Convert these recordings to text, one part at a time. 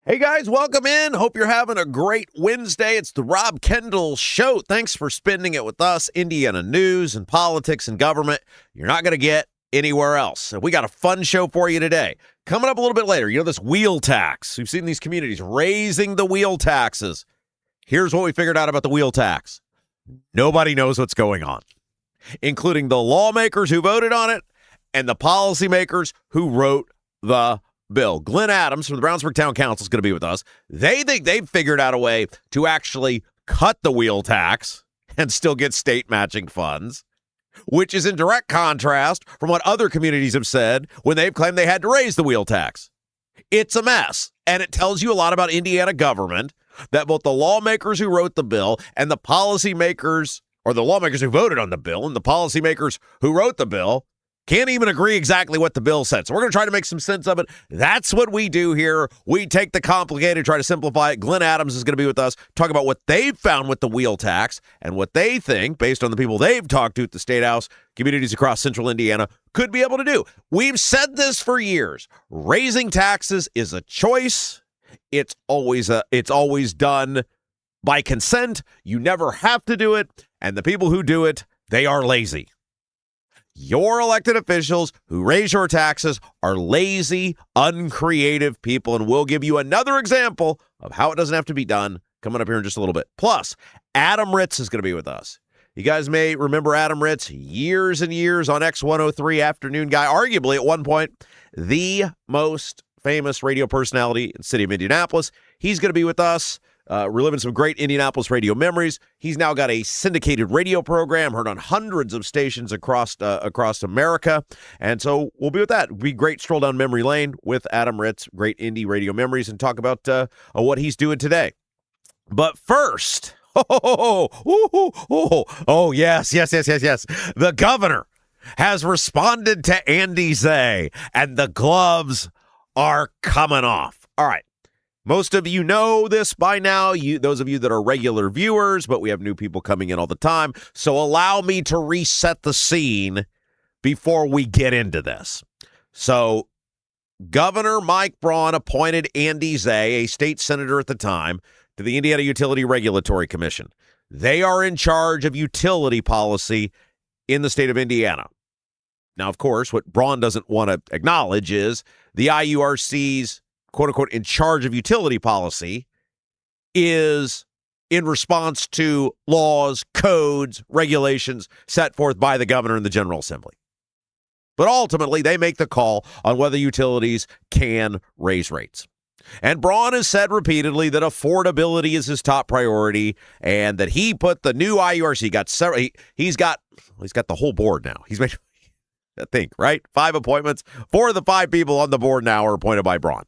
Hey guys, welcome in. Hope you're having a great Wednesday. It's the Rob Kendall Show. Thanks for spending it with us. Indiana news and politics and government you're not going to get anywhere else. So we got a fun show for you today. Coming up a little bit later, this wheel tax. We've seen these communities raising the wheel taxes. Here's what we figured out about the wheel tax. Nobody knows what's going on, including the lawmakers who voted on it and the policymakers who wrote the bill. Glenn Adams from the Brownsburg Town Council is going to be with us. They think they've figured out a way to actually cut the wheel tax and still get state matching funds, which is in direct contrast from what other communities have said when they've claimed they had to raise the wheel tax. It's a mess, and it tells you a lot about Indiana government that both the lawmakers who wrote the bill and the policymakers, or the lawmakers who voted on the bill and the policymakers who wrote the bill, can't even agree exactly what the bill said. So we're going to try to make some sense of it. That's what we do here. We take the complicated, try to simplify it. Glenn Adams is going to be with us, talk about what they've found with the wheel tax and what they think, based on the people they've talked to at the Statehouse, communities across central Indiana, could be able to do. We've said this for years. Raising taxes is a choice. It's always done by consent. You never have to do it. And the people who do it, they are lazy. Your elected officials who raise your taxes are lazy, uncreative people, and we'll give you another example of how it doesn't have to be done coming up here in just a little bit. Plus, Adam Ritz is going to be with us. You guys may remember Adam Ritz, years and years on X103 afternoon guy, arguably at one point the most famous radio personality in the city of Indianapolis. He's going to be with us. Reliving some great Indianapolis radio memories. He's now got a syndicated radio program heard on hundreds of stations across America. And so we'll be with that. It'll be great stroll down memory lane with Adam Ritz, great indie radio memories, and talk about what he's doing today. But first, yes. The governor has responded to Andy Zay, and the gloves are coming off. All right. Most of you know this by now, those of you that are regular viewers, but we have new people coming in all the time. So allow me to reset the scene before we get into this. So Governor Mike Braun appointed Andy Zay, a state senator at the time, to the Indiana Utility Regulatory Commission. They are in charge of utility policy in the state of Indiana. Now, of course, what Braun doesn't want to acknowledge is the IURC's quote-unquote, in charge of utility policy is in response to laws, codes, regulations set forth by the governor and the General Assembly. But ultimately, they make the call on whether utilities can raise rates. And Braun has said repeatedly that affordability is his top priority and that he put the new IURC, he's got the whole board now. He's made, I think, right? 5 appointments. 4 of the 5 people on the board now are appointed by Braun.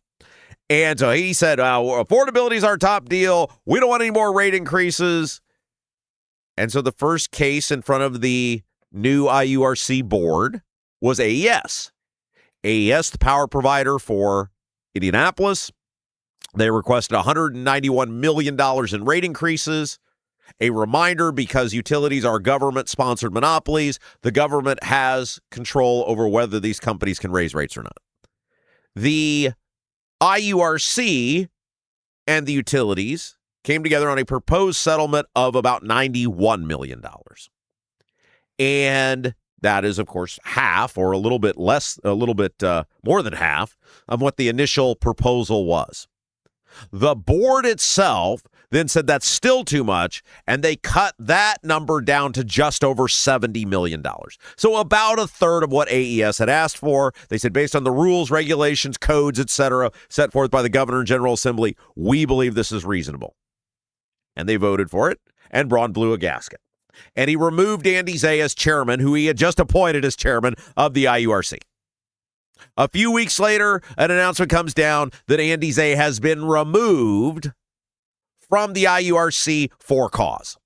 And so he said, affordability is our top deal. We don't want any more rate increases. And so the first case in front of the new IURC board was AES. AES, the power provider for Indianapolis, they requested $191 million in rate increases. A reminder, because utilities are government-sponsored monopolies, the government has control over whether these companies can raise rates or not. The IURC and the utilities came together on a proposed settlement of about $91 million. And that is, of course, half or a little bit more than half of what the initial proposal was. The board itself then said that's still too much, and they cut that number down to just over $70 million. So about a third of what AES had asked for. They said, based on the rules, regulations, codes, etc., set forth by the Governor and General Assembly, we believe this is reasonable. And they voted for it, and Braun blew a gasket. And he removed Andy Zay as chairman, who he had just appointed as chairman of the IURC. A few weeks later, an announcement comes down that Andy Zay has been removed from the IURC for cause.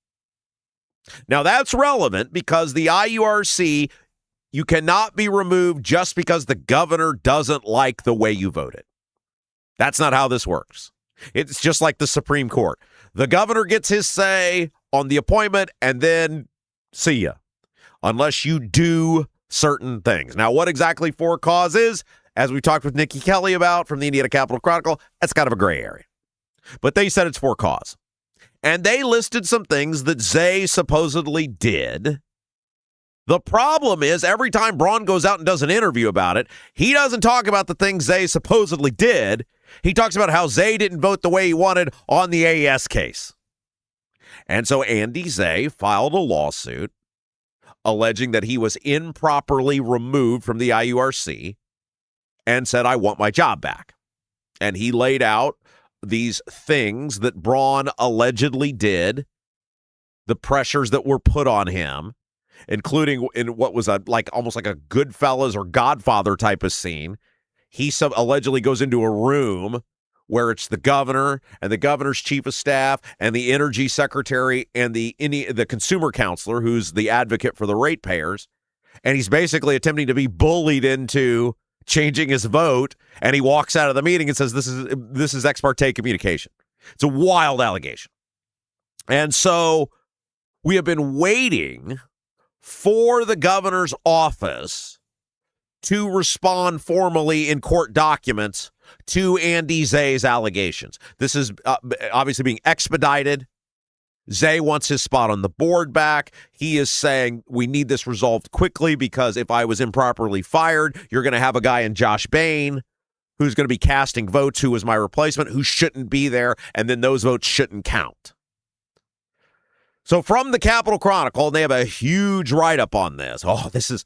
Now, that's relevant because the IURC, you cannot be removed just because the governor doesn't like the way you voted. That's not how this works. It's just like the Supreme Court. The governor gets his say on the appointment and then see ya, unless you do certain things. Now, what exactly for cause is, as we talked with Nikki Kelly about from the Indiana Capital Chronicle, that's kind of a gray area. But they said it's for cause. And they listed some things that Zay supposedly did. The problem is every time Braun goes out and does an interview about it, he doesn't talk about the things Zay supposedly did. He talks about how Zay didn't vote the way he wanted on the AES case. And so Andy Zay filed a lawsuit alleging that he was improperly removed from the IURC and said, I want my job back. And he laid out these things that Braun allegedly did, the pressures that were put on him, including in what was almost like a Goodfellas or Godfather type of scene. He allegedly goes into a room where it's the governor and the governor's chief of staff and the energy secretary and the consumer counselor, who's the advocate for the ratepayers. And he's basically attempting to be bullied into changing his vote. And he walks out of the meeting and says, this is ex parte communication. It's a wild allegation. And so we have been waiting for the governor's office to respond formally in court documents to Andy Zay's allegations. This is obviously being expedited. Zay wants his spot on the board back. He is saying we need this resolved quickly because if I was improperly fired, you're going to have a guy in Josh Bain who's going to be casting votes who was my replacement, who shouldn't be there, and then those votes shouldn't count. So from the Capital Chronicle, and they have a huge write-up on this. Oh, this is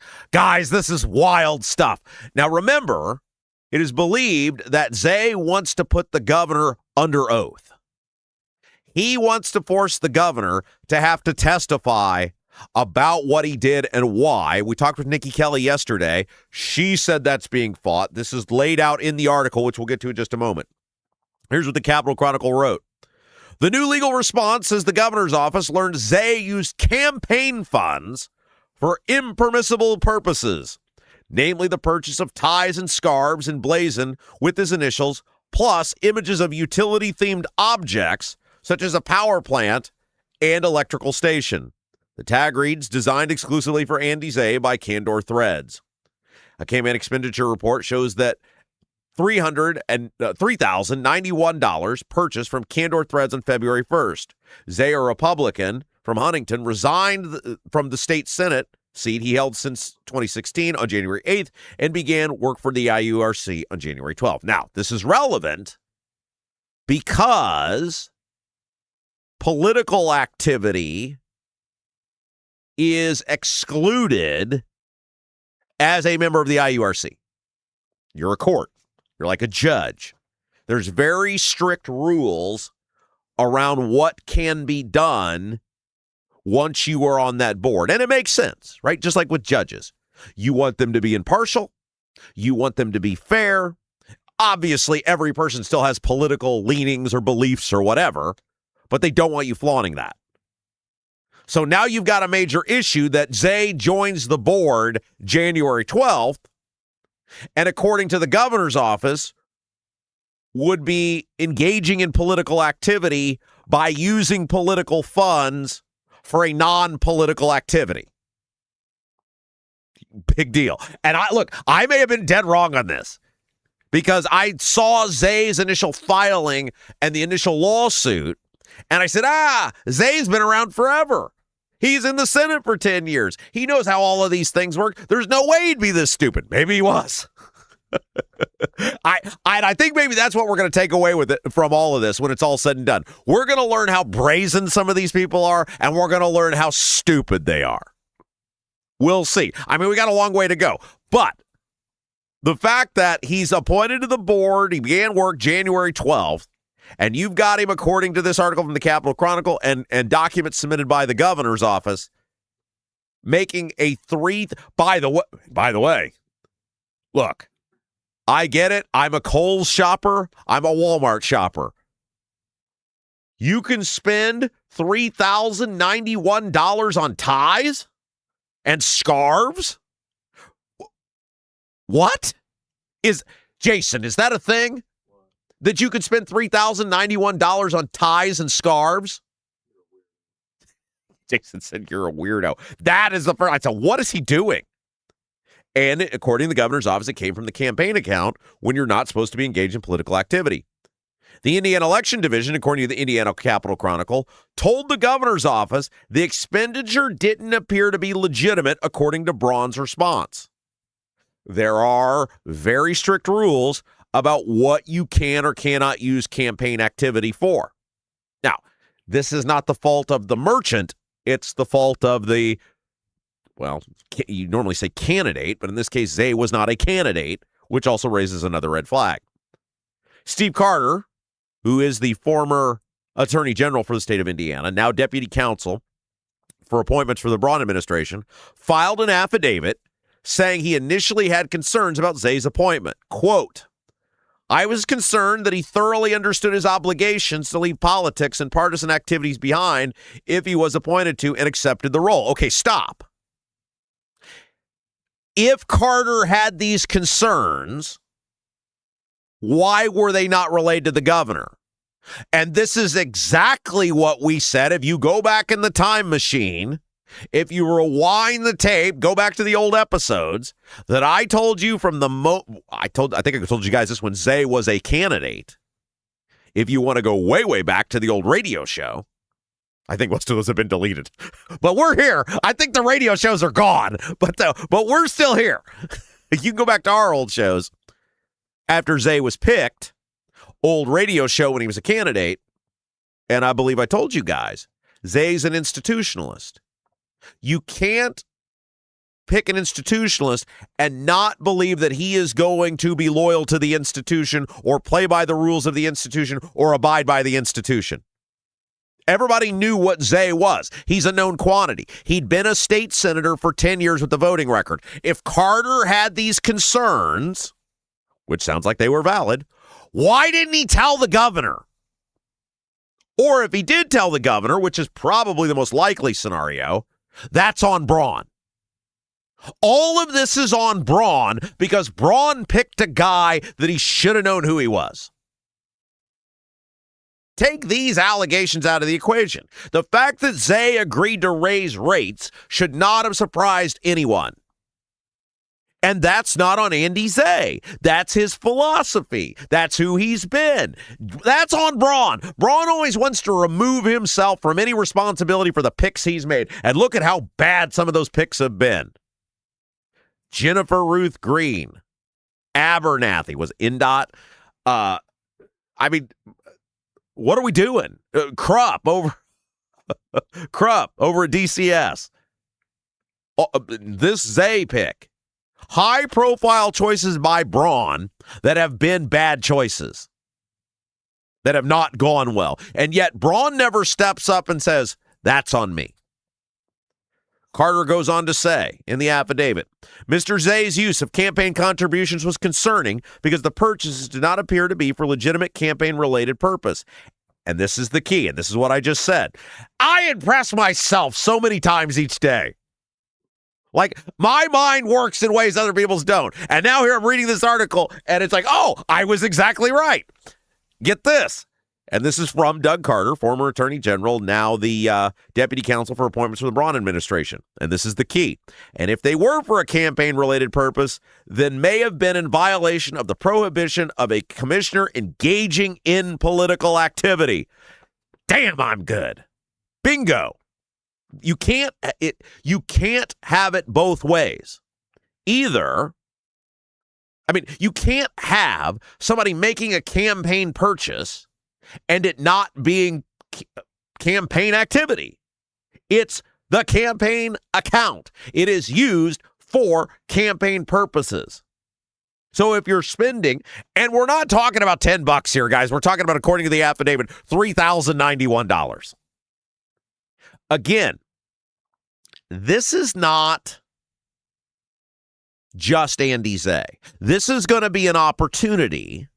wild stuff. Now, remember, it is believed that Zay wants to put the governor under oath. He wants to force the governor to have to testify about what he did and why. We talked with Nikki Kelly yesterday. She said that's being fought. This is laid out in the article, which we'll get to in just a moment. Here's what the Capital Chronicle wrote. The new legal response says the governor's office learned Zay used campaign funds for impermissible purposes, namely the purchase of ties and scarves emblazoned with his initials, plus images of utility-themed objects such as a power plant and electrical station. The tag reads, designed exclusively for Andy Zay by Candor Threads. A campaign expenditure report shows that $3,091 purchased from Candor Threads on February 1st. Zay, a Republican from Huntington, resigned from the state Senate seat he held since 2016 on January 8th and began work for the IURC on January 12th. Now, this is relevant because political activity is excluded as a member of the IURC. You're a court. You're like a judge. There's very strict rules around what can be done once you are on that board. And it makes sense, right? Just like with judges. You want them to be impartial. You want them to be fair. Obviously, every person still has political leanings or beliefs or whatever, but they don't want you flaunting that. So now you've got a major issue that Zay joins the board January 12th, and according to the governor's office, would be engaging in political activity by using political funds for a non-political activity. Big deal. And I may have been dead wrong on this because I saw Zay's initial filing and the initial lawsuit, and I said, Zay's been around forever. He's in the Senate for 10 years. He knows how all of these things work. There's no way he'd be this stupid. Maybe he was. I think maybe that's what we're going to take away with it from all of this when it's all said and done. We're going to learn how brazen some of these people are, and we're going to learn how stupid they are. We'll see. I mean, we got a long way to go. But the fact that he's appointed to the board, he began work January 12th, and you've got him, according to this article from the Capital Chronicle and documents submitted by the governor's office, making a by the way, look, I get it. I'm a Kohl's shopper. I'm a Walmart shopper. You can spend $3,091 on ties and scarves? What? Jason, is that a thing? That you could spend $3,091 on ties and scarves? Jason said you're a weirdo. That is the first. I said, what is he doing? And according to the governor's office, it came from the campaign account when you're not supposed to be engaged in political activity. The Indiana Election Division, according to the Indiana Capitol Chronicle, told the governor's office the expenditure didn't appear to be legitimate, according to Braun's response. There are very strict rules about what you can or cannot use campaign activity for. Now, this is not the fault of the merchant. It's the fault of the, well, you normally say candidate, but in this case, Zay was not a candidate, which also raises another red flag. Steve Carter, who is the former attorney general for the state of Indiana, now deputy counsel for appointments for the Braun administration, filed an affidavit saying he initially had concerns about Zay's appointment. Quote, I was concerned that he thoroughly understood his obligations to leave politics and partisan activities behind if he was appointed to and accepted the role. Okay, stop. If Carter had these concerns, why were they not relayed to the governor? And this is exactly what we said. If you go back in the time machine, if you rewind the tape, go back to the old episodes that I told you from the I think I told you guys this when Zay was a candidate. If you want to go way, way back to the old radio show, I think most of those have been deleted. But we're here. I think the radio shows are gone, but we're still here. You can go back to our old shows. After Zay was picked, old radio show when he was a candidate, and I believe I told you guys, Zay's an institutionalist. You can't pick an institutionalist and not believe that he is going to be loyal to the institution or play by the rules of the institution or abide by the institution. Everybody knew what Zay was. He's a known quantity. He'd been a state senator for 10 years with the voting record. If Carter had these concerns, which sounds like they were valid, why didn't he tell the governor? Or if he did tell the governor, which is probably the most likely scenario, that's on Braun. All of this is on Braun because Braun picked a guy that he should have known who he was. Take these allegations out of the equation. The fact that Zay agreed to raise rates should not have surprised anyone. And that's not on Andy Zay. That's his philosophy. That's who he's been. That's on Braun. Braun always wants to remove himself from any responsibility for the picks he's made. And look at how bad some of those picks have been. Jennifer Ruth Green. Abernathy was INDOT. What are we doing? Krupp over at DCS. This Zay pick. High-profile choices by Braun that have been bad choices, that have not gone well. And yet Braun never steps up and says, that's on me. Carter goes on to say in the affidavit, Mr. Zay's use of campaign contributions was concerning because the purchases did not appear to be for legitimate campaign-related purpose. And this is the key, and this is what I just said. I impress myself so many times each day. Like, my mind works in ways other people's don't. And now here I'm reading this article, and it's like, oh, I was exactly right. Get this. And this is from Doug Carter, former attorney general, now the deputy counsel for appointments for the Braun administration. And this is the key. And if they were for a campaign-related purpose, then may have been in violation of the prohibition of a commissioner engaging in political activity. Damn, I'm good. Bingo. You can't have it both ways. Either, you can't have somebody making a campaign purchase and it not being campaign activity. It's the campaign account. It is used for campaign purposes. So if you're spending, and we're not talking about $10 here, guys. We're talking about, according to the affidavit, $3,091. Again, this is not just Andy Zay. This is going to be an opportunity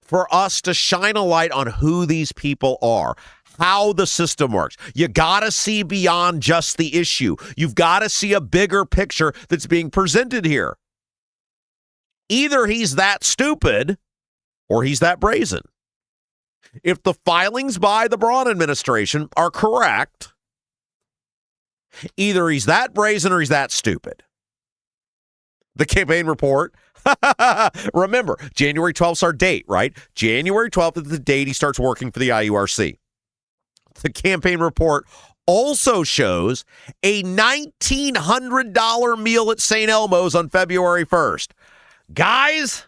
for us to shine a light on who these people are, how the system works. You got to see beyond just the issue. You've got to see a bigger picture that's being presented here. Either he's that stupid or he's that brazen. If the filings by the Braun administration are correct, either he's that brazen or he's that stupid. the campaign report. Remember, January 12th is our date, right? January 12th is the date he starts working for the IURC. The campaign report also shows a $1,900 meal at St. Elmo's on February 1st. Guys,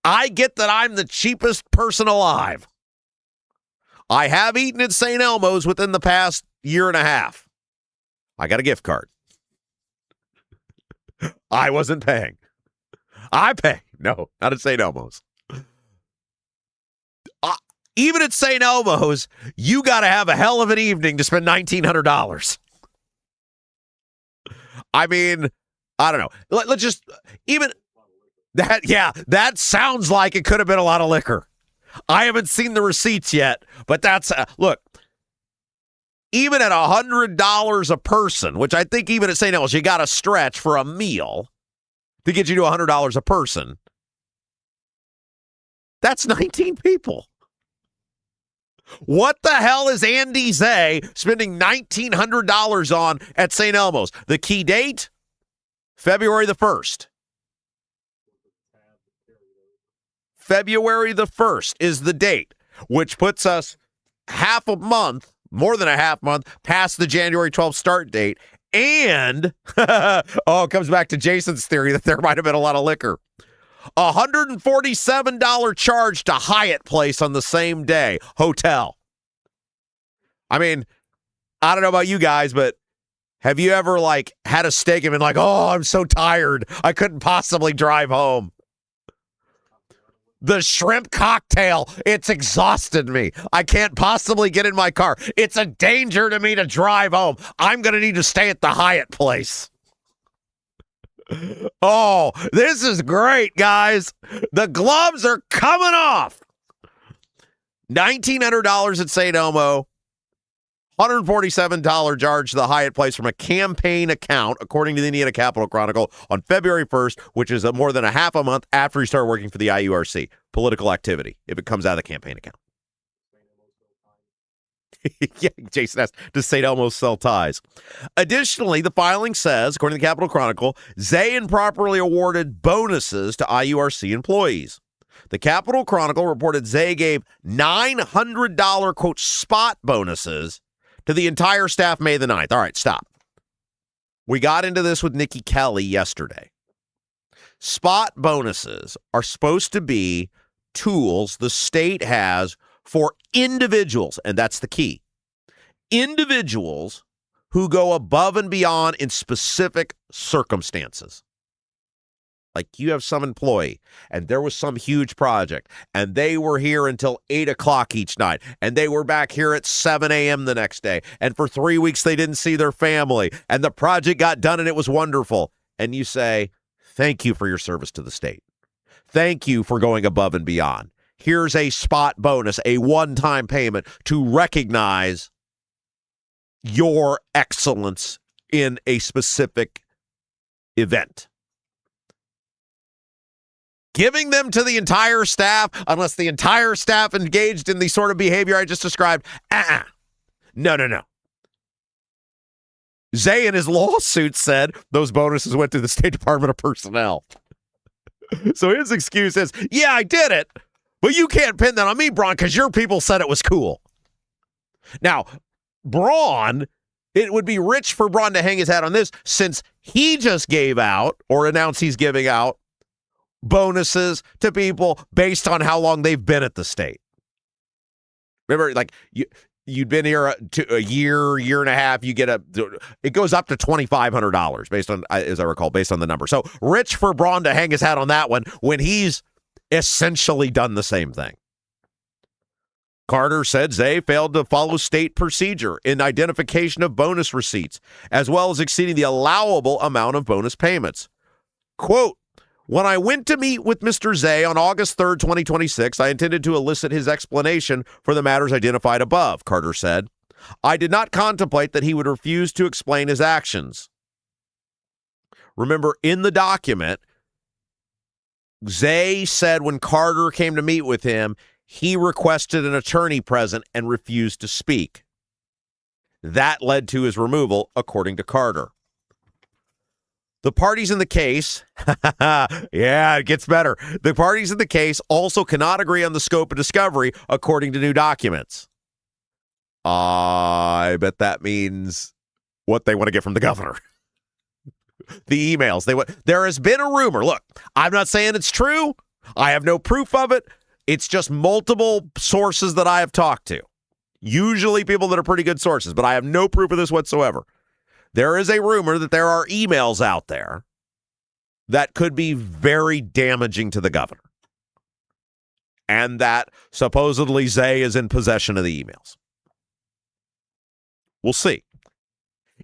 I get that I'm the cheapest person alive. I have eaten at St. Elmo's within the past year and a half. I got a gift card. I wasn't paying. I pay. No, not at St. Elmo's. Even at St. Elmo's, you got to have a hell of an evening to spend $1,900. I mean, I don't know. Let's just, even that, yeah, that sounds like it could have been a lot of liquor. I haven't seen the receipts yet, but that's, look, even at $100 a person, which I think even at St. Elmo's, you got to stretch for a meal to get you to $100 a person. That's 19 people. What the hell is Andy Zay spending $1,900 on at St. Elmo's? The key date? February the 1st. February the 1st is the date, which puts us half a month, more than a half month, past the January 12th start date. And, it comes back to Jason's theory that there might have been a lot of liquor. $147 charge to Hyatt Place on the same day. Hotel. I mean, I don't know about you guys, but have you ever, had a steak and been like, oh, I'm so tired, I couldn't possibly drive home? The shrimp cocktail, it's exhausted me. I can't possibly get in my car. It's a danger to me to drive home. I'm going to need to stay at the Hyatt Place. Oh, this is great, guys. The gloves are coming off. $1,900 at St. Elmo. $147 charge to the Hyatt Place from a campaign account, according to the Indiana Capital Chronicle, on February 1st, which is more than a half a month after he started working for the IURC. Political activity, if it comes out of the campaign account. Yeah, Jason asked, does St. Elmo's sell ties? Additionally, the filing says, according to the Capital Chronicle, Zay improperly awarded bonuses to IURC employees. The Capital Chronicle reported Zay gave $900, quote, spot bonuses to the entire staff May the 9th. All right, stop. We got into this with Nikki Kelly yesterday. Spot bonuses are supposed to be tools the state has for individuals, and that's the key. Individuals who go above and beyond in specific circumstances. Like you have some employee, and there was some huge project, and they were here until 8 o'clock each night, and they were back here at 7 a.m. the next day, and for 3 weeks they didn't see their family, and the project got done, and it was wonderful. And you say, thank you for your service to the state. Thank you for going above and beyond. Here's a spot bonus, a one-time payment to recognize your excellence in a specific event. Giving them to the entire staff, unless the entire staff engaged in the sort of behavior I just described, No. Zay in his lawsuit said those bonuses went to the State Department of Personnel. So his excuse is, yeah, I did it, but you can't pin that on me, Braun, because your people said it was cool. Now, Braun, it would be rich for Braun to hang his hat on this since he just gave out or announced he's giving out bonuses to people based on how long they've been at the state. Remember, you'd been here a year and a half, you get it goes up to $2,500 based on, as I recall, based on the number. So rich for Braun to hang his hat on that one when he's essentially done the same thing. Carter said Zay failed to follow state procedure in identification of bonus receipts, as well as exceeding the allowable amount of bonus payments. Quote, when I went to meet with Mr. Zay on August 3rd, 2026, I intended to elicit his explanation for the matters identified above, Carter said. I did not contemplate that he would refuse to explain his actions. Remember, in the document, Zay said when Carter came to meet with him, he requested an attorney present and refused to speak. That led to his removal, according to Carter. The parties in the case, yeah, it gets better. The parties in the case also cannot agree on the scope of discovery according to new documents. I bet that means what they want to get from the governor. The emails. There has been a rumor. Look, I'm not saying it's true. I have no proof of it. It's just multiple sources that I have talked to. Usually people that are pretty good sources, but I have no proof of this whatsoever. There is a rumor that there are emails out there that could be very damaging to the governor. And that supposedly Zay is in possession of the emails. We'll see.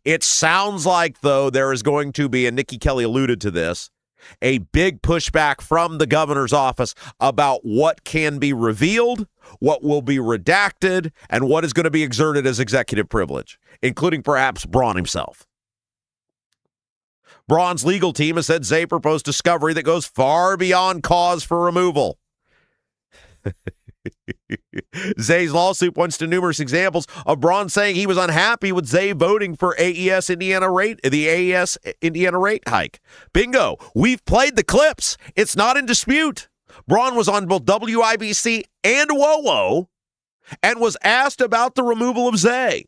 It sounds like, though, there is going to be, and Nikki Kelly alluded to this, a big pushback from the governor's office about what can be revealed, what will be redacted, and what is going to be exerted as executive privilege, including perhaps Braun himself. Braun's legal team has said Zay proposed discovery that goes far beyond cause for removal. Zay's lawsuit points to numerous examples of Braun saying he was unhappy with Zay voting for the AES Indiana rate hike. Bingo. We've played the clips. It's not in dispute. Braun was on both WIBC and WOWO and was asked about the removal of Zay.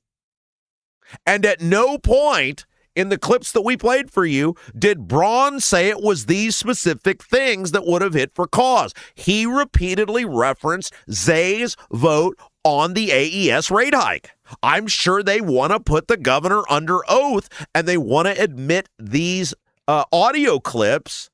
And at no point in the clips that we played for you did Braun say it was these specific things that would have hit for cause. He repeatedly referenced Zay's vote on the AES rate hike. I'm sure they want to put the governor under oath and they want to admit these audio clips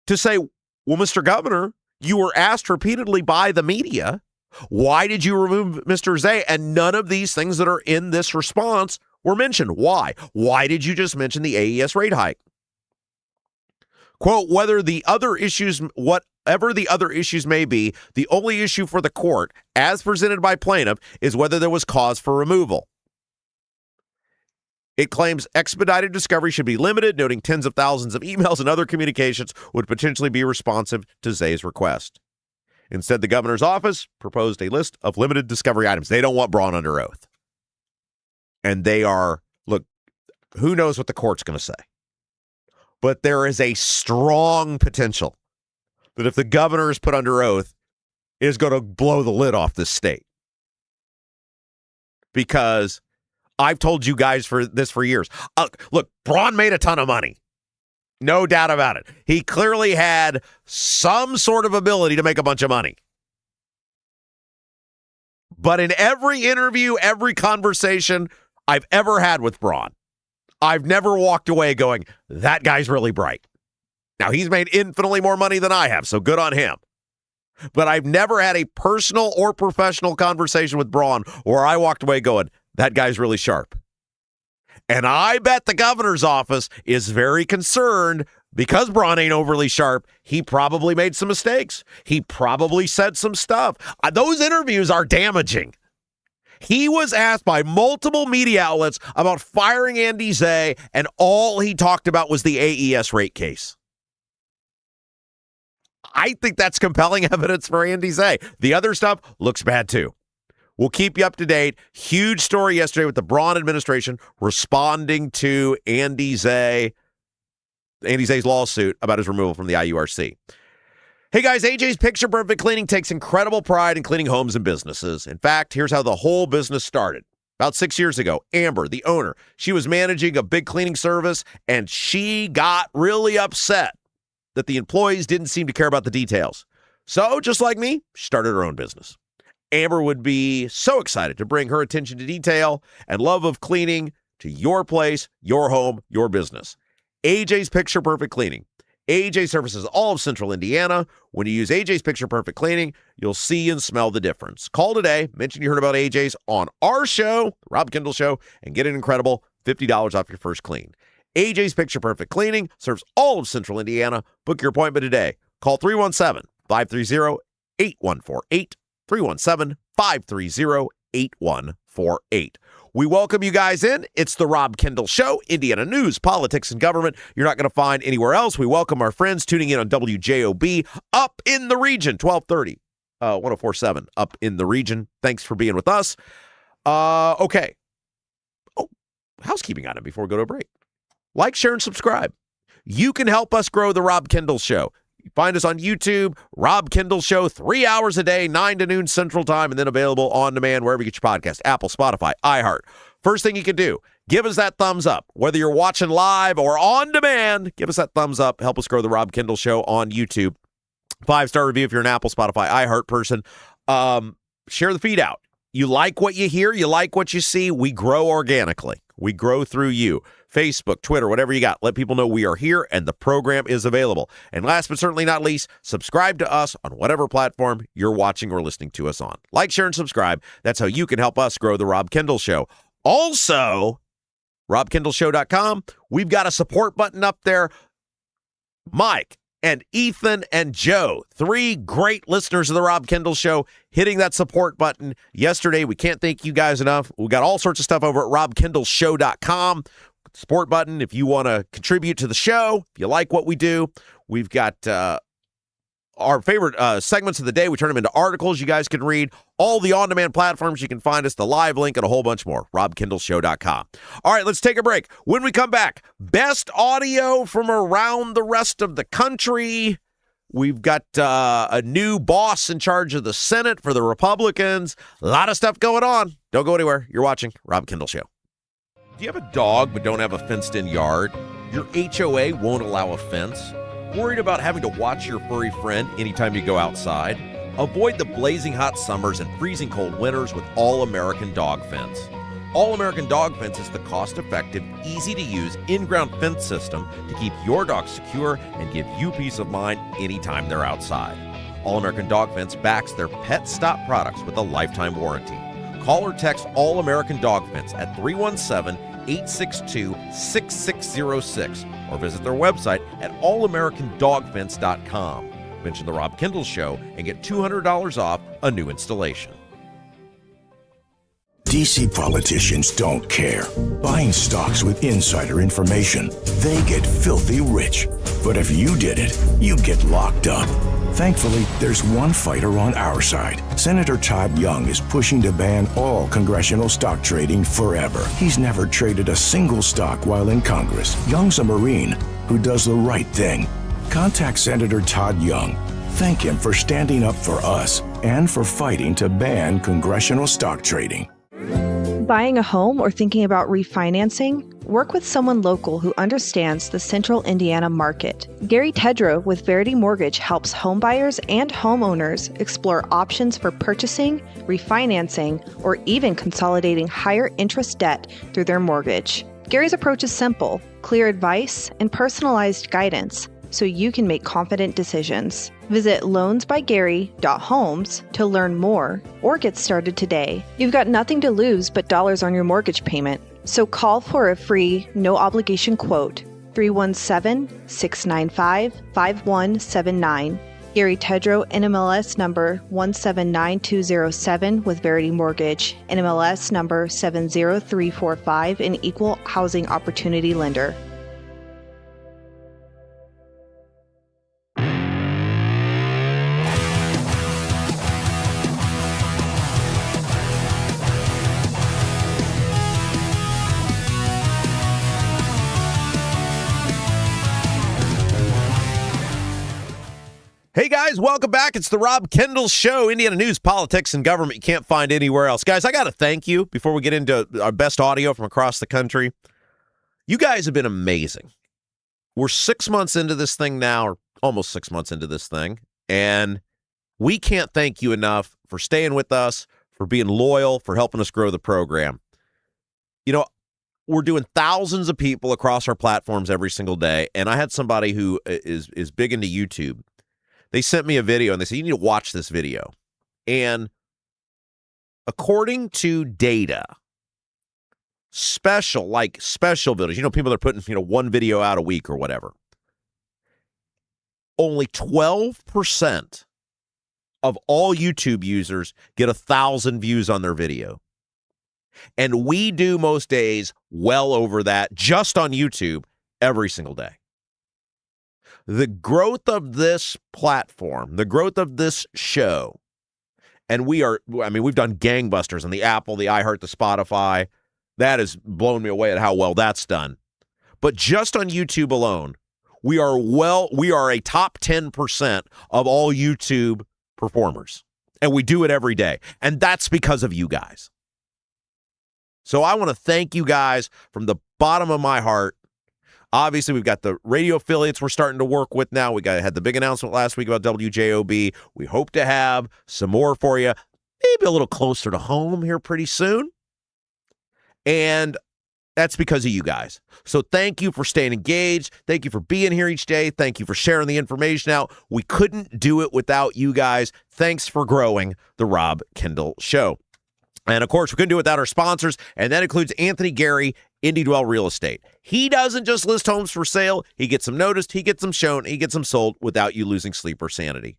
to say, well, Mr. Governor, you were asked repeatedly by the media, why did you remove Mr. Zay? And none of these things that are in this response were mentioned. Why? Why did you just mention the AES rate hike? Quote, whatever the other issues may be, the only issue for the court, as presented by plaintiff, is whether there was cause for removal. It claims expedited discovery should be limited, noting tens of thousands of emails and other communications would potentially be responsive to Zay's request. Instead, the governor's office proposed a list of limited discovery items. They don't want Braun under oath. And they are, look, who knows what the court's going to say. But there is a strong potential that if the governor is put under oath, it is going to blow the lid off this state. Because I've told you guys for years. Look, Braun made a ton of money. No doubt about it. He clearly had some sort of ability to make a bunch of money. But in every interview, every conversation I've ever had with Braun, I've never walked away going, that guy's really bright. Now, he's made infinitely more money than I have, so good on him. But I've never had a personal or professional conversation with Braun where I walked away going, that guy's really sharp. And I bet the governor's office is very concerned because Braun ain't overly sharp. He probably made some mistakes. He probably said some stuff. Those interviews are damaging. He was asked by multiple media outlets about firing Andy Zay, and all he talked about was the AES rate case. I think that's compelling evidence for Andy Zay. The other stuff looks bad too. We'll keep you up to date. Huge story yesterday with the Braun administration responding to Andy Zay's lawsuit about his removal from the IURC. Hey guys, AJ's Picture Perfect Cleaning takes incredible pride in cleaning homes and businesses. In fact, here's how the whole business started. About 6 years ago, Amber, the owner, she was managing a big cleaning service, and she got really upset that the employees didn't seem to care about the details. So, just like me, she started her own business. Amber would be so excited to bring her attention to detail and love of cleaning to your place, your home, your business. AJ's Picture Perfect Cleaning. AJ services all of Central Indiana. When you use AJ's Picture Perfect Cleaning, you'll see and smell the difference. Call today, mention you heard about AJ's on our show, the Rob Kendall Show, and get an incredible $50 off your first clean. AJ's Picture Perfect Cleaning serves all of Central Indiana. Book your appointment today. Call 317-530-8148. 317-530-8148. We welcome you guys in. It's the Rob Kendall Show, Indiana news, politics, and government. You're not going to find anywhere else. We welcome our friends tuning in on WJOB up in the region, 1230, 104.7 up in the region. Thanks for being with us. Okay. Oh, housekeeping item before we go to a break. like, share, and subscribe. You can help us grow the Rob Kendall Show. Find us on YouTube, Rob Kendall Show, 3 hours a day, 9 to noon Central Time, and then available on demand wherever you get your podcast, Apple, Spotify, iHeart. First thing you can do, give us that thumbs up. Whether you're watching live or on demand, give us that thumbs up. Help us grow the Rob Kendall Show on YouTube. 5-star review if you're an Apple, Spotify, iHeart person. Share the feed out. You like what you hear, you like what you see, we grow organically. We grow through you. Facebook, Twitter, whatever you got. Let people know we are here and the program is available. And last but certainly not least, subscribe to us on whatever platform you're watching or listening to us on. Like, share, and subscribe. That's how you can help us grow the Rob Kendall Show. Also, robkendallshow.com. We've got a support button up there. Mike and Ethan and Joe, 3 great listeners of the Rob Kendall Show, hitting that support button yesterday. We can't thank you guys enough. We got all sorts of stuff over at robkendallshow.com. Support button if you want to contribute to the show, if you like what we do. We've got our favorite segments of the day. We turn them into articles you guys can read. All the on-demand platforms you can find us, the live link, and a whole bunch more. robkendallshow.com. All right, let's take a break. When we come back, best audio from around the rest of the country. We've got a new boss in charge of the Senate for the Republicans. A lot of stuff going on. Don't go anywhere. You're watching Rob Kendall Show. Do you have a dog but don't have a fenced-in yard? Your HOA won't allow a fence? Worried about having to watch your furry friend anytime you go outside? Avoid the blazing hot summers and freezing cold winters with All-American Dog Fence. All-American Dog Fence is the cost-effective, easy-to-use, in-ground fence system to keep your dog secure and give you peace of mind anytime they're outside. All-American Dog Fence backs their Pet Stop products with a lifetime warranty. Call or text All-American Dog Fence at 317-862-6606 or visit their website at allamericandogfence.com. Mention the Rob Kendall Show and get $200 off a new installation. DC politicians don't care. Buying stocks with insider information, they get filthy rich. But if you did it, you'd get locked up. Thankfully, there's one fighter on our side. Senator Todd Young is pushing to ban all congressional stock trading forever. He's never traded a single stock while in Congress. Young's a Marine who does the right thing. Contact Senator Todd Young. Thank him for standing up for us and for fighting to ban congressional stock trading. Buying a home or thinking about refinancing? Work with someone local who understands the Central Indiana market. Gary Tedrow with Verity Mortgage helps homebuyers and homeowners explore options for purchasing, refinancing, or even consolidating higher interest debt through their mortgage. Gary's approach is simple, clear advice, and personalized guidance, so you can make confident decisions. Visit loansbygary.homes to learn more or get started today. You've got nothing to lose but dollars on your mortgage payment. So call for a free, no-obligation quote, 317-695-5179. Gary Tedrow, NMLS number 179207 with Verity Mortgage, NMLS number 70345, an equal housing opportunity lender. Hey guys, welcome back. It's the Rob Kendall Show, Indiana news, politics, and government you can't find anywhere else. Guys, I got to thank you before we get into our best audio from across the country. You guys have been amazing. We're 6 months into this thing now, or almost 6 months into this thing, and we can't thank you enough for staying with us, for being loyal, for helping us grow the program. You know, we're doing thousands of people across our platforms every single day, and I had somebody who is big into YouTube. They sent me a video and they said, you need to watch this video. And according to data, special videos, people that are putting, one video out a week or whatever, only 12% of all YouTube users get 1,000 views on their video. And we do most days well over that just on YouTube every single day. The growth of this platform, the growth of this show, and we've done gangbusters on the Apple, the iHeart, the Spotify. That has blown me away at how well that's done. but just on YouTube alone, we are a top 10% of all YouTube performers. And we do it every day. And that's because of you guys. So I want to thank you guys from the bottom of my heart. Obviously, we've got the radio affiliates we're starting to work with now. Had the big announcement last week about WJOB. We hope to have some more for you, maybe a little closer to home here pretty soon. And that's because of you guys. So thank you for staying engaged. Thank you for being here each day. Thank you for sharing the information out. We couldn't do it without you guys. Thanks for growing the Rob Kendall Show. And, of course, we couldn't do it without our sponsors, and that includes Anthony Gary, Indy Dwell Real Estate. He doesn't just list homes for sale. He gets them noticed, he gets them shown, he gets them sold without you losing sleep or sanity.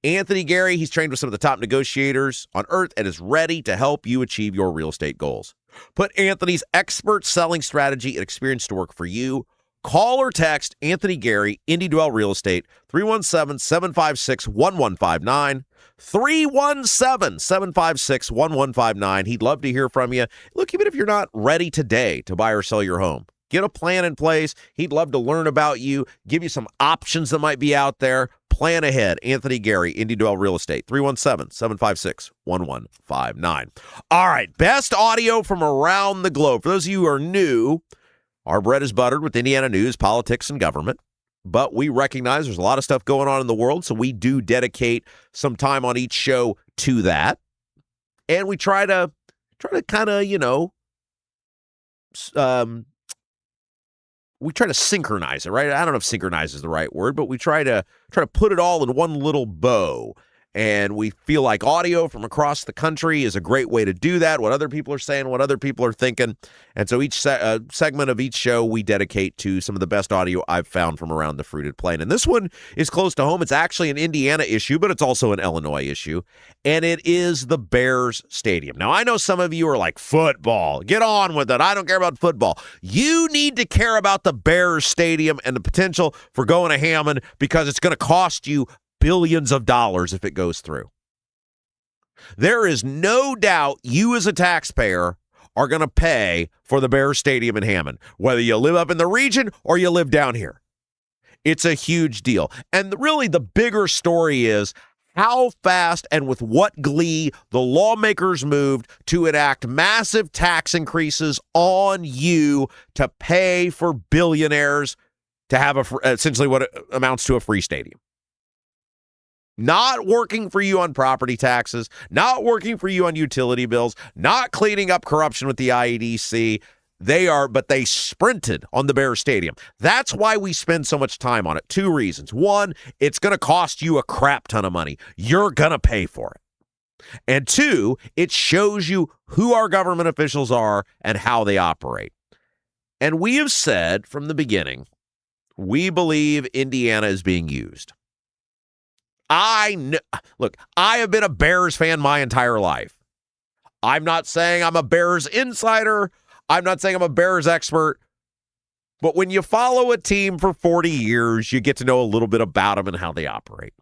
Anthony Gary, he's trained with some of the top negotiators on earth and is ready to help you achieve your real estate goals. Put Anthony's expert selling strategy and experience to work for you. Call or text Anthony Gary, Indy Dwell Real Estate, 317-756-1159. 317-756-1159. He'd love to hear from you. Look, even if you're not ready today to buy or sell your home, get a plan in place. He'd love to learn about you, give you some options that might be out there. Plan ahead. Anthony Gary, Indy Dwell Real Estate, 317-756-1159. All right, best audio from around the globe. For those of you who are new, our bread is buttered with Indiana news, politics, and government. But we recognize there's a lot of stuff going on in the world, so we do dedicate some time on each show to that. And we try to kind of, we try to synchronize it, right? I don't know if synchronize is the right word, but we try to put it all in one little bow. And we feel like audio from across the country is a great way to do that, what other people are saying, what other people are thinking. And so each segment of each show we dedicate to some of the best audio I've found from around the fruited plain. And this one is close to home. It's actually an Indiana issue, but it's also an Illinois issue. And it is the Bears Stadium. Now, I know some of you are like, football, get on with it. I don't care about football. You need to care about the Bears Stadium and the potential for going to Hammond because it's going to cost you billions of dollars if it goes through. There is no doubt you as a taxpayer are going to pay for the Bears Stadium in Hammond, whether you live up in the region or you live down here. It's a huge deal. And really the bigger story is how fast and with what glee the lawmakers moved to enact massive tax increases on you to pay for billionaires to have essentially what amounts to a free stadium. Not working for you on property taxes, not working for you on utility bills, not cleaning up corruption with the IEDC. But they sprinted on the Bears Stadium. That's why we spend so much time on it. Two reasons. One, it's going to cost you a crap ton of money. You're going to pay for it. And two, it shows you who our government officials are and how they operate. And we have said from the beginning, we believe Indiana is being used. Look, I have been a Bears fan my entire life. I'm not saying I'm a Bears insider. I'm not saying I'm a Bears expert. But when you follow a team for 40 years, you get to know a little bit about them and how they operate.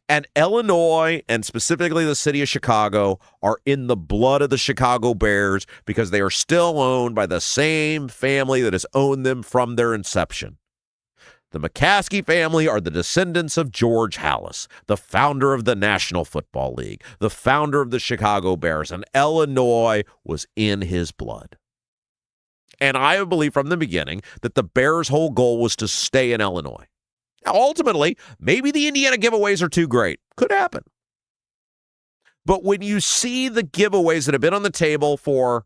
And Illinois, and specifically the city of Chicago, are in the blood of the Chicago Bears because they are still owned by the same family that has owned them from their inception. The McCaskey family are the descendants of George Halas, the founder of the National Football League, the founder of the Chicago Bears, and Illinois was in his blood. And I believe from the beginning that the Bears' whole goal was to stay in Illinois. Now, ultimately, maybe the Indiana giveaways are too great. Could happen. But when you see the giveaways that have been on the table for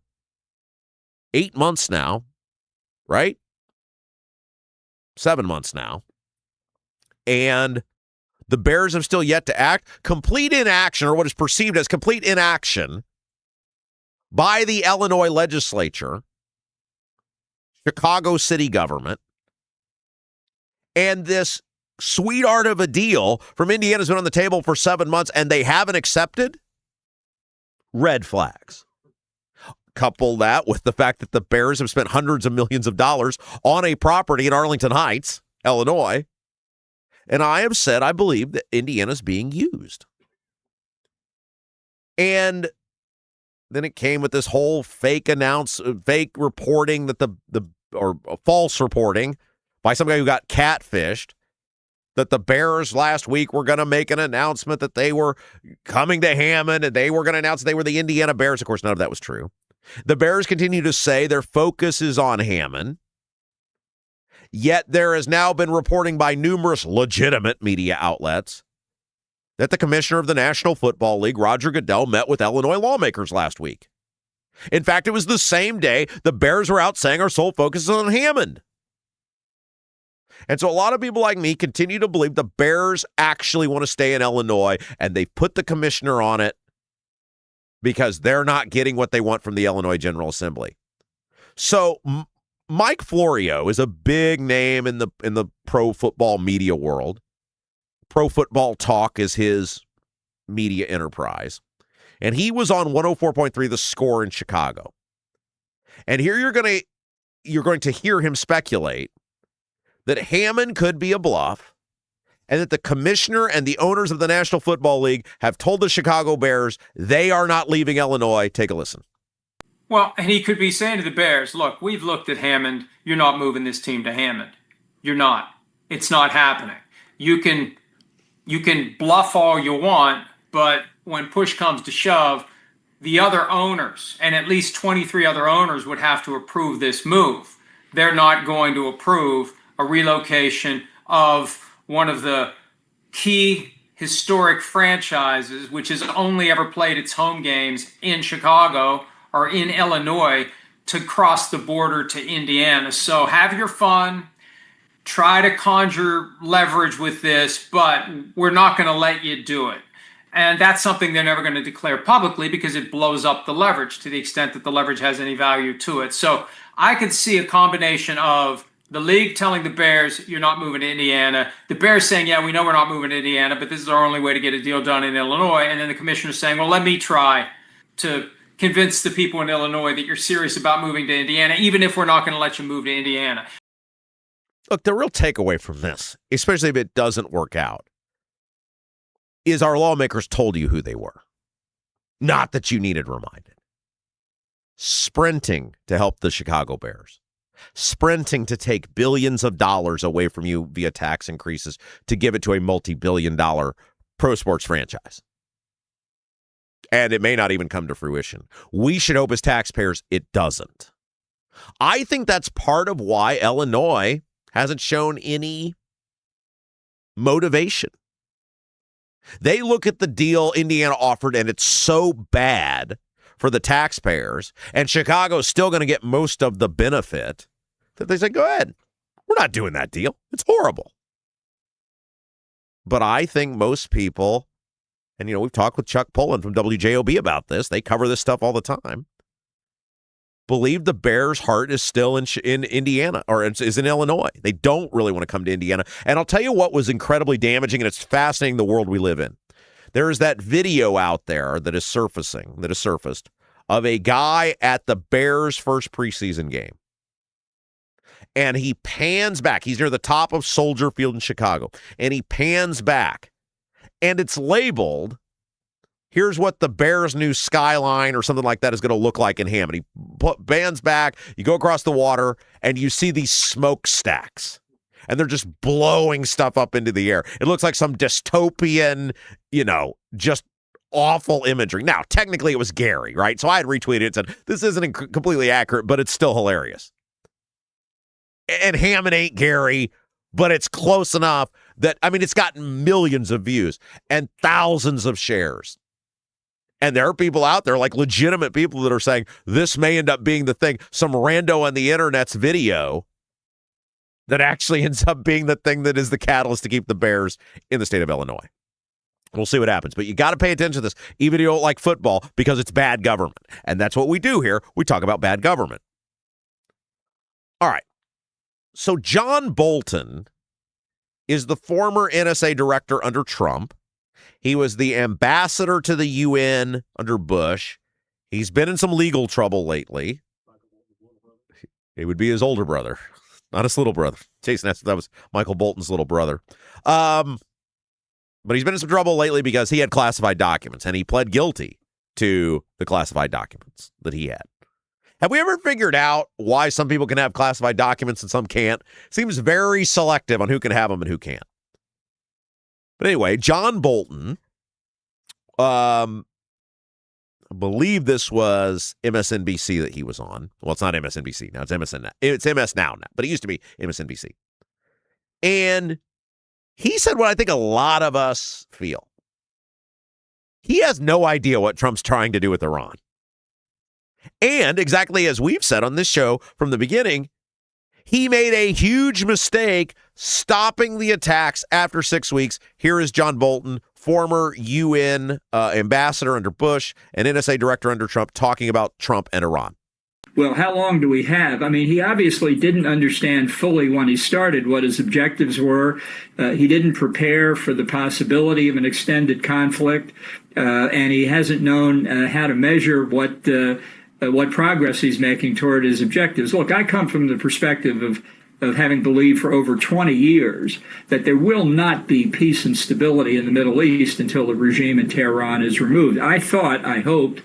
8 months now, right? 7 months now, and the Bears have still yet to act. Complete inaction, or what is perceived as complete inaction, by the Illinois legislature, Chicago city government, and this sweetheart of a deal from Indiana's been on the table for 7 months, and they haven't accepted. Red flags. Couple that with the fact that the Bears have spent hundreds of millions of dollars on a property in Arlington Heights, Illinois. And I have said I believe that Indiana's being used. And then it came with this whole fake reporting that the or false reporting by some guy who got catfished that the Bears last week were going to make an announcement that they were coming to Hammond and they were going to announce they were the Indiana Bears. Of course, none of that was true. The Bears continue to say their focus is on Hammond. Yet there has now been reporting by numerous legitimate media outlets that the commissioner of the National Football League, Roger Goodell, met with Illinois lawmakers last week. In fact, it was the same day the Bears were out saying our sole focus is on Hammond. And so a lot of people like me continue to believe the Bears actually want to stay in Illinois, and they put the commissioner on it because they're not getting what they want from the Illinois General Assembly. So Mike Florio is a big name in the pro football media world. Pro Football Talk is his media enterprise. And he was on 104.3 The Score in Chicago. And here you're going to hear him speculate that Hammond could be a bluff and that the commissioner and the owners of the National Football League have told the Chicago Bears they are not leaving Illinois. Take a listen. Well, and he could be saying to the Bears, look, we've looked at Hammond. You're not moving this team to Hammond. You're not. It's not happening. You can bluff all you want, but when push comes to shove, the other owners, and at least 23 other owners, would have to approve this move. They're not going to approve a relocation of one of the key historic franchises, which has only ever played its home games in Chicago or in Illinois, to cross the border to Indiana. So have your fun. Try to conjure leverage with this, but we're not going to let you do it. And that's something they're never going to declare publicly because it blows up the leverage to the extent that the leverage has any value to it. So I could see a combination of the league telling the Bears, you're not moving to Indiana. The Bears saying, yeah, we know we're not moving to Indiana, but this is our only way to get a deal done in Illinois. And then the commissioner saying, well, let me try to convince the people in Illinois that you're serious about moving to Indiana, even if we're not going to let you move to Indiana. Look, the real takeaway from this, especially if it doesn't work out, is our lawmakers told you who they were. Not that you needed reminded. Sprinting to help the Chicago Bears. Sprinting to take billions of dollars away from you via tax increases to give it to a multi-billion-dollar pro sports franchise. And it may not even come to fruition. We should hope as taxpayers it doesn't. I think that's part of why Illinois hasn't shown any motivation. They look at the deal Indiana offered, and it's so bad for the taxpayers, and Chicago's still going to get most of the benefit, that they say, go ahead. We're not doing that deal. It's horrible. But I think most people, and we've talked with Chuck Pullen from WJOB about this. They cover this stuff all the time. Believe the Bears' heart is still in Indiana, or is in Illinois. They don't really want to come to Indiana. And I'll tell you what was incredibly damaging, and it's fascinating the world we live in. There is that video out there that has surfaced of a guy at the Bears' first preseason game. And he pans back. He's near the top of Soldier Field in Chicago. And he pans back. And it's labeled, here's what the Bears' new skyline or something like that is going to look like in Hammond. He pans back, you go across the water, and you see these smokestacks. And they're just blowing stuff up into the air. It looks like some dystopian, just awful imagery. Now, technically it was Gary, right? So I had retweeted it and said, this isn't completely accurate, but it's still hilarious. And Hammond ain't Gary, but it's close enough that, it's gotten millions of views and thousands of shares. And there are people out there, like legitimate people, that are saying this may end up being the thing, some rando on the internet's video that actually ends up being the thing that is the catalyst to keep the Bears in the state of Illinois. We'll see what happens. But you got to pay attention to this, even if you don't like football, because it's bad government. And that's what we do here. We talk about bad government. All right. So John Bolton is the former NSA director under Trump. He was the ambassador to the UN under Bush. He's been in some legal trouble lately. It would be his older brother, not his little brother. Jason, that was Michael Bolton's little brother. But he's been in some trouble lately because he had classified documents, and he pled guilty to the classified documents that he had. Have we ever figured out why some people can have classified documents and some can't? Seems very selective on who can have them and who can't. But anyway, John Bolton, I believe this was MSNBC that he was on. Well, it's not MSNBC now. It's MSN now. It's MS now, but it used to be MSNBC. And he said what I think a lot of us feel. He has no idea what Trump's trying to do with Iran. And exactly as we've said on this show from the beginning, he made a huge mistake stopping the attacks after 6 weeks. Here is John Bolton, former UN ambassador under Bush and NSA director under Trump, talking about Trump and Iran. Well, how long do we have? I mean, he obviously didn't understand fully when he started what his objectives were. He didn't prepare for the possibility of an extended conflict, and he hasn't known how to measure what progress he's making toward his objectives. Look, I come from the perspective of having believed for over 20 years that there will not be peace and stability in the Middle East until the regime in Tehran is removed. I hoped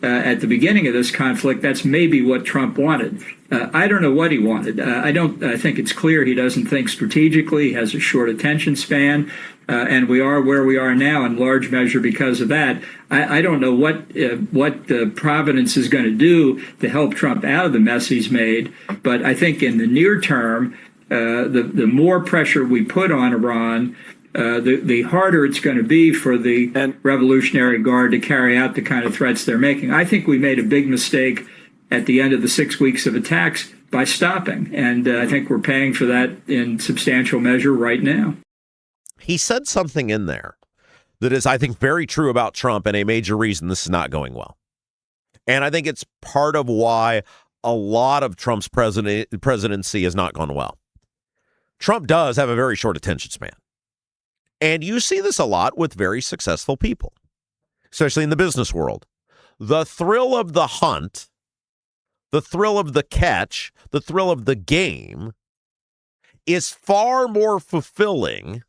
at the beginning of this conflict, that's maybe what Trump wanted. I don't know what he wanted. I think it's clear he doesn't think strategically. He has a short attention span, and we are where we are now in large measure because of that. I don't know what Providence is going to do to help Trump out of the mess he's made, but I think in the near term, the more pressure we put on Iran, the harder it's going to be for the Revolutionary Guard to carry out the kind of threats they're making. I think we made a big mistake at the end of the 6 weeks of attacks by stopping, and I think we're paying for that in substantial measure right now. He said something in there that is, I think, very true about Trump and a major reason this is not going well. And I think it's part of why a lot of Trump's presidency has not gone well. Trump does have a very short attention span. And you see this a lot with very successful people, especially in the business world. The thrill of the hunt, the thrill of the catch, the thrill of the game is far more fulfilling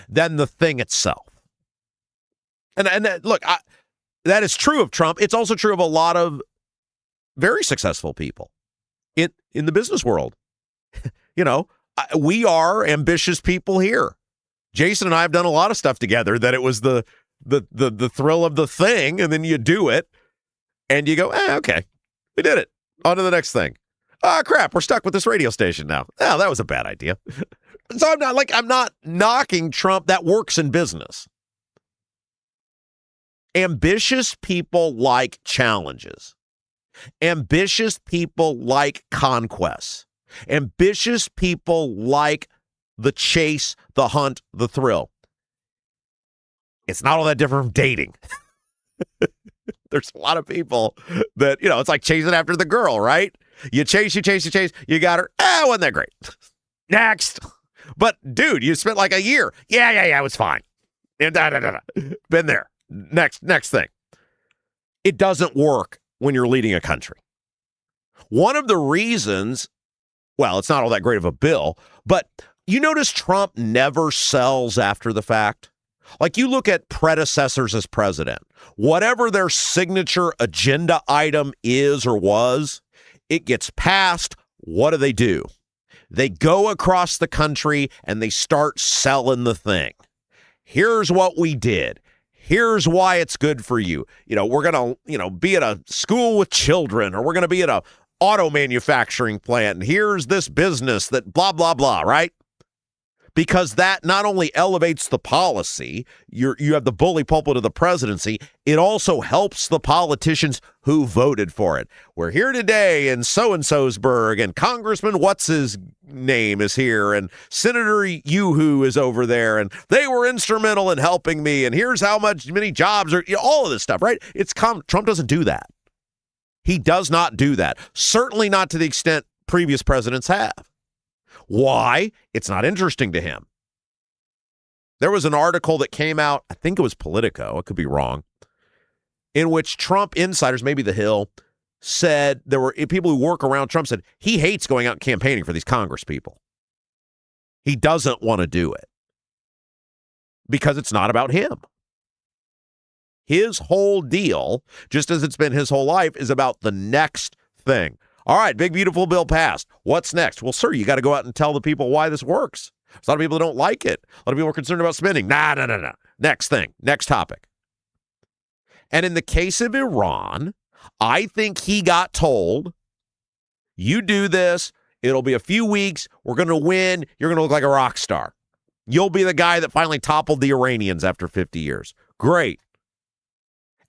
than the thing itself. And look, that is true of Trump. It's also true of a lot of very successful people in the business world. You know, we are ambitious people here. Jason and I have done a lot of stuff together that it was the thrill of the thing, and then you do it, and you go, okay, we did it. On to the next thing. Oh, crap, we're stuck with this radio station now. Oh, that was a bad idea. So I'm not knocking Trump. That works in business. Ambitious people like challenges. Ambitious people like conquests. Ambitious people like the chase, the hunt, the thrill. It's not all that different from dating. There's a lot of people that, it's like chasing after the girl, right? You chase, you got her. It wasn't that great. Next. But, dude, you spent like a year. Yeah, it was fine. And Been there. Next thing. It doesn't work when you're leading a country. One of the reasons, well, it's not all that great of a bill, but you notice Trump never sells after the fact. Like, you look at predecessors as president, whatever their signature agenda item is or was, it gets passed. What do? They go across the country and they start selling the thing. Here's what we did. Here's why it's good for you. We're going to, be at a school with children, or we're going to be at a auto manufacturing plant. And here's this business that blah, blah, blah, right? Because that not only elevates the policy, you have the bully pulpit of the presidency, it also helps the politicians who voted for it. We're here today in so-and-so'sburg, and Congressman what's-his-name is here, and Senator Yoo-hoo is over there, and they were instrumental in helping me, and here's how many jobs are, all of this stuff, right? Trump doesn't do that. He does not do that. Certainly not to the extent previous presidents have. Why? It's not interesting to him. There was an article that came out, I think it was Politico, I could be wrong, in which Trump insiders, maybe The Hill, said there were people who work around Trump said he hates going out and campaigning for these Congress people. He doesn't want to do it because it's not about him. His whole deal, just as it's been his whole life, is about the next thing. All right, big, beautiful bill passed. What's next? Well, sir, you got to go out and tell the people why this works. There's a lot of people that don't like it. A lot of people are concerned about spending. Nah. Next thing, next topic. And in the case of Iran, I think he got told, you do this, it'll be a few weeks, we're going to win, you're going to look like a rock star. You'll be the guy that finally toppled the Iranians after 50 years. Great.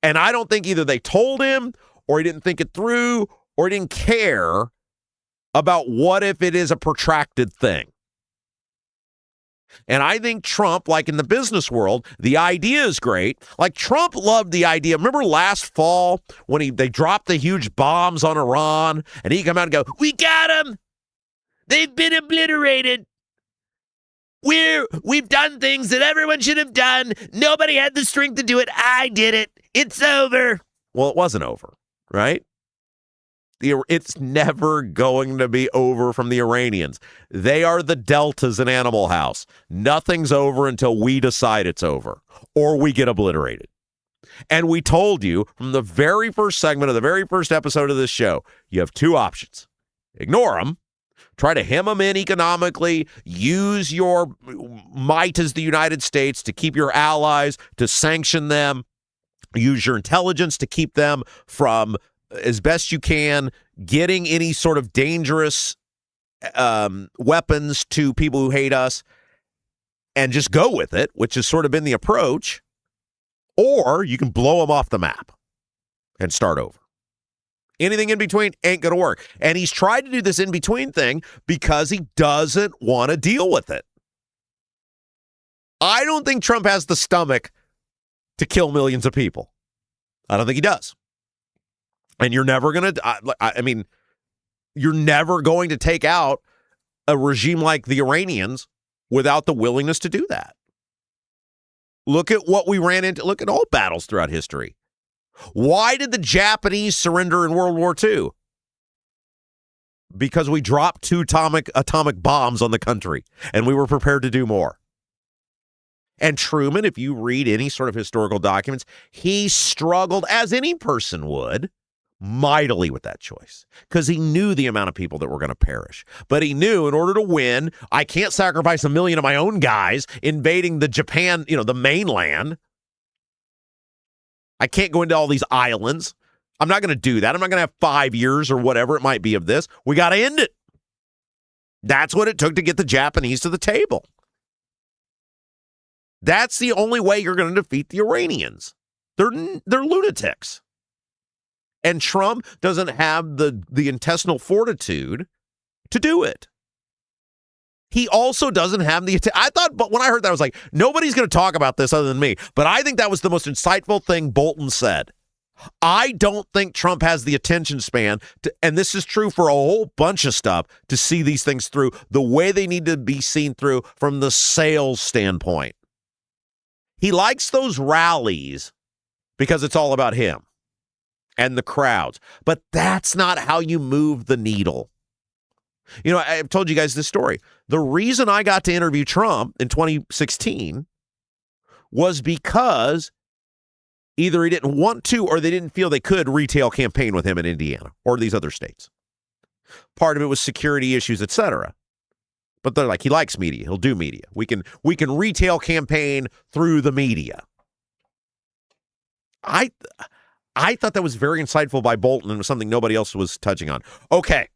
And I don't think either they told him or he didn't think it through or he didn't care about what if it is a protracted thing. And I think Trump, like in the business world, the idea is great. Like Trump loved the idea. Remember last fall when they dropped the huge bombs on Iran and he come out and go, we got them. They've been obliterated. We've done things that everyone should have done. Nobody had the strength to do it. I did it. It's over. Well, it wasn't over, right? It's never going to be over from the Iranians. They are the deltas in Animal House. Nothing's over until we decide it's over or we get obliterated. And we told you from the very first segment of the very first episode of this show, you have two options. Ignore them. Try to hem them in economically. Use your might as the United States to keep your allies, to sanction them. Use your intelligence to keep them from, as best you can, getting any sort of dangerous weapons to people who hate us, and just go with it, which has sort of been the approach. Or you can blow them off the map and start over. Anything in between ain't going to work. And he's tried to do this in between thing because he doesn't want to deal with it. I don't think Trump has the stomach to kill millions of people. I don't think he does. And you're never going to, you're never going to take out a regime like the Iranians without the willingness to do that. Look at what we ran into. Look at all battles throughout history. Why did the Japanese surrender in World War II? Because we dropped 2 atomic bombs on the country, and we were prepared to do more. And Truman, if you read any sort of historical documents, he struggled, as any person would, mightily with that choice because he knew the amount of people that were going to perish. But he knew in order to win, I can't sacrifice 1 million of my own guys invading the Japan, the mainland. I can't go into all these islands. I'm not going to do that. I'm not going to have 5 years or whatever it might be of this. We got to end it. That's what it took to get the Japanese to the table. That's the only way you're going to defeat the Iranians. They're lunatics. And Trump doesn't have the intestinal fortitude to do it. He also doesn't have I thought, but when I heard that, I was like, nobody's going to talk about this other than me. But I think that was the most insightful thing Bolton said. I don't think Trump has the attention span to, and this is true for a whole bunch of stuff, to see these things through the way they need to be seen through from the sales standpoint. He likes those rallies because it's all about him and the crowds. But that's not how you move the needle. I've told you guys this story. The reason I got to interview Trump in 2016 was because either he didn't want to or they didn't feel they could retail campaign with him in Indiana or these other states. Part of it was security issues, etc. But they're like, he likes media. He'll do media. We can retail campaign through the media. I thought that was very insightful by Bolton and was something nobody else was touching on. Okay.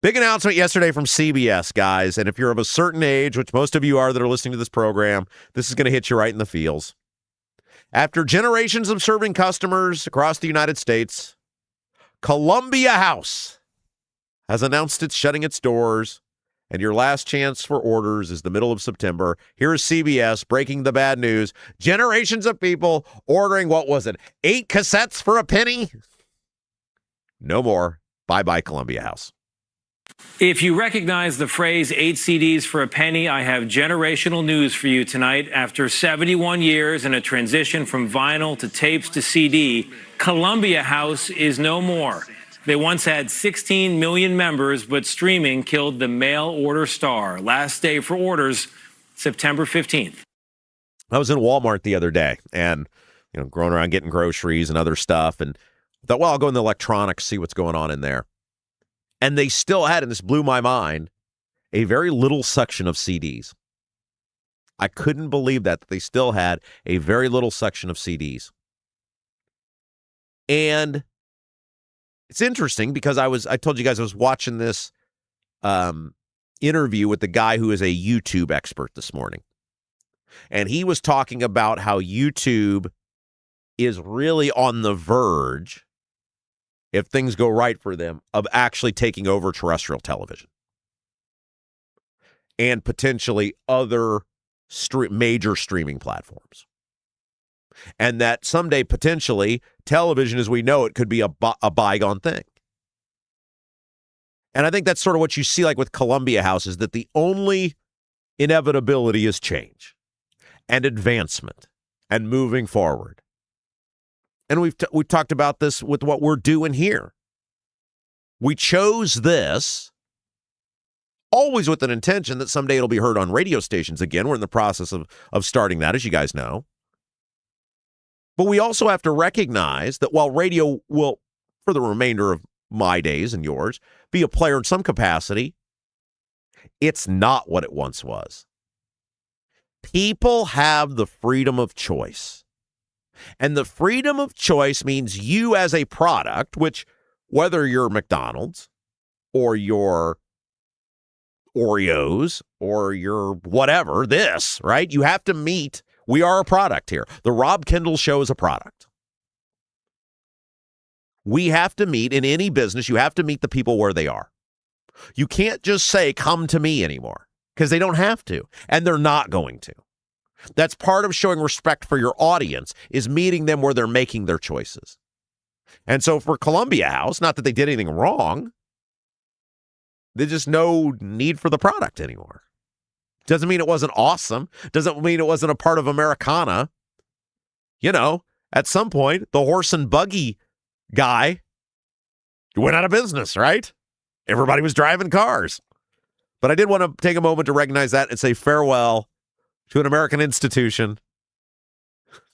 Big announcement yesterday from CBS, guys. And if you're of a certain age, which most of you are that are listening to this program, this is going to hit you right in the feels. After generations of serving customers across the United States, Columbia House has announced it's shutting its doors, and your last chance for orders is the middle of September. Here's CBS breaking the bad news. Generations of people ordering, 8 cassettes for a penny? No more. Bye-bye, Columbia House. If you recognize the phrase 8 CDs for a penny, I have generational news for you tonight. After 71 years and a transition from vinyl to tapes to CD, Columbia House is no more. They once had 16 million members, but streaming killed the mail order star. Last day for orders, September 15th. I was in Walmart the other day and, going around getting groceries and other stuff. And Thought, well, I'll go in the electronics, see what's going on in there. And they still had, and this blew my mind, a very little section of CDs. I couldn't believe that they still had a very little section of CDs. And it's interesting because I told you guys I was watching this interview with the guy who is a YouTube expert this morning. And he was talking about how YouTube is really on the verge, if things go right for them, of actually taking over terrestrial television and potentially other major streaming platforms. And that someday, potentially, television as we know it could be a bygone thing. And I think that's sort of what you see like with Columbia House, is that the only inevitability is change and advancement and moving forward. And we've talked about this with what we're doing here. We chose this always with an intention that someday it'll be heard on radio stations again. We're in the process of starting that, as you guys know. But we also have to recognize that while radio will, for the remainder of my days and yours, be a player in some capacity, it's not what it once was. People have the freedom of choice. And the freedom of choice means you as a product, which whether you're McDonald's or your Oreos or your whatever, this, right? You have to meet, we are a product here. The Rob Kendall Show is a product. We have to meet, in any business, you have to meet the people where they are. You can't just say, come to me anymore, because they don't have to, and they're not going to. That's part of showing respect for your audience, is meeting them where they're making their choices. And so for Columbia House, not that they did anything wrong, there's just no need for the product anymore. Doesn't mean it wasn't awesome. Doesn't mean it wasn't a part of Americana. You know, at some point, the horse and buggy guy went out of business, right? Everybody was driving cars. But I did want to take a moment to recognize that and say farewell to an American institution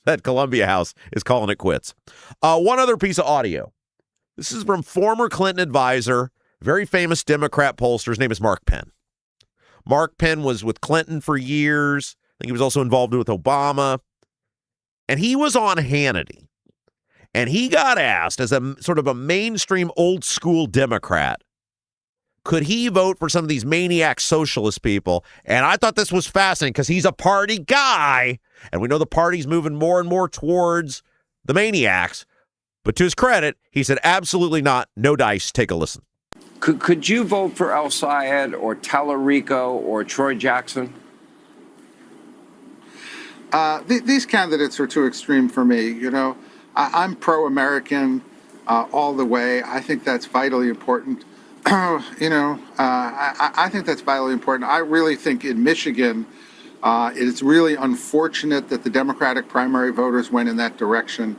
that Columbia House is calling it quits. One other piece of audio. This is from former Clinton advisor, very famous Democrat pollster. His name is Mark Penn. Mark Penn was with Clinton for years. I think he was also involved with Obama. And he was on Hannity. And he got asked, as a sort of a mainstream old school Democrat, could he vote for some of these maniac socialist people? And I thought this was fascinating because he's a party guy. And we know the party's moving more and more towards the maniacs. But to his credit, he said, absolutely not. No dice. Take a listen. Could you vote for El Sayed or Tallarico or Troy Jackson? These candidates are too extreme for me. You know, I'm pro-American all the way. I think that's vitally important. I think that's vitally important. I really think in Michigan, it's really unfortunate that the Democratic primary voters went in that direction.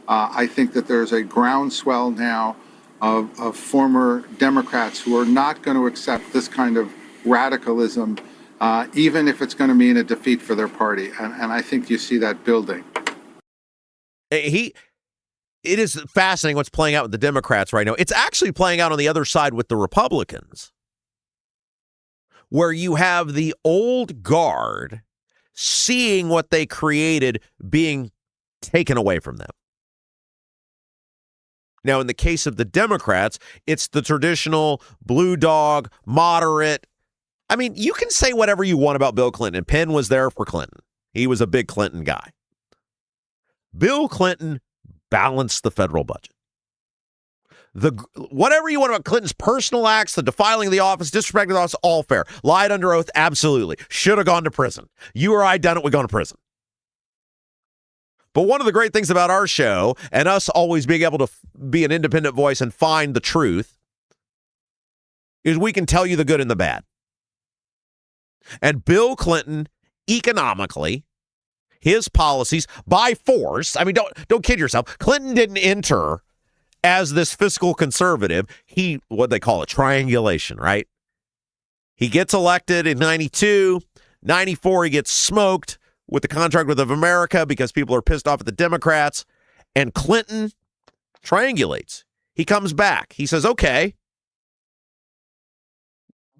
I think that there's a groundswell now of former Democrats who are not going to accept this kind of radicalism, even if it's going to mean a defeat for their party. And I think you see that building. It is fascinating what's playing out with the Democrats right now. It's actually playing out on the other side with the Republicans, where you have the old guard seeing what they created being taken away from them. Now, in the case of the Democrats, it's the traditional blue dog, moderate. I mean, you can say whatever you want about Bill Clinton, and Penn was there for Clinton. He was a big Clinton guy. Bill Clinton balanced the federal budget. Whatever you want about Clinton's personal acts, the defiling of the office, disrespecting the office, all fair. Lied under oath, absolutely. Should have gone to prison. You or I done it, we've gone to prison. But one of the great things about our show, and us always being able to be an independent voice and find the truth, is we can tell you the good and the bad. And Bill Clinton, economically, his policies by force. I mean, don't kid yourself. Clinton didn't enter as this fiscal conservative. What they call it, triangulation, right? He gets elected in 92, 94, he gets smoked with the contract with America because people are pissed off at the Democrats. And Clinton triangulates. He comes back. He says, okay,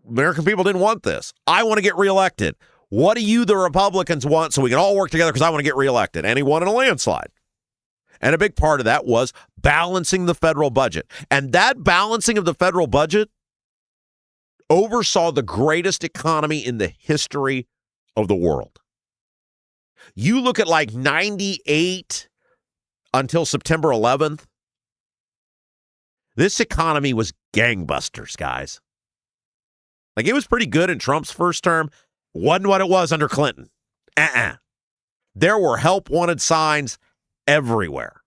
American people didn't want this. I want to get reelected. What do you, the Republicans, want so we can all work together because I want to get reelected? And he won in a landslide. And a big part of that was balancing the federal budget. And that balancing of the federal budget oversaw the greatest economy in the history of the world. You look at like 98 until September 11th, this economy was gangbusters, guys. Like, it was pretty good in Trump's first term. Wasn't what it was under Clinton. There were help wanted signs everywhere.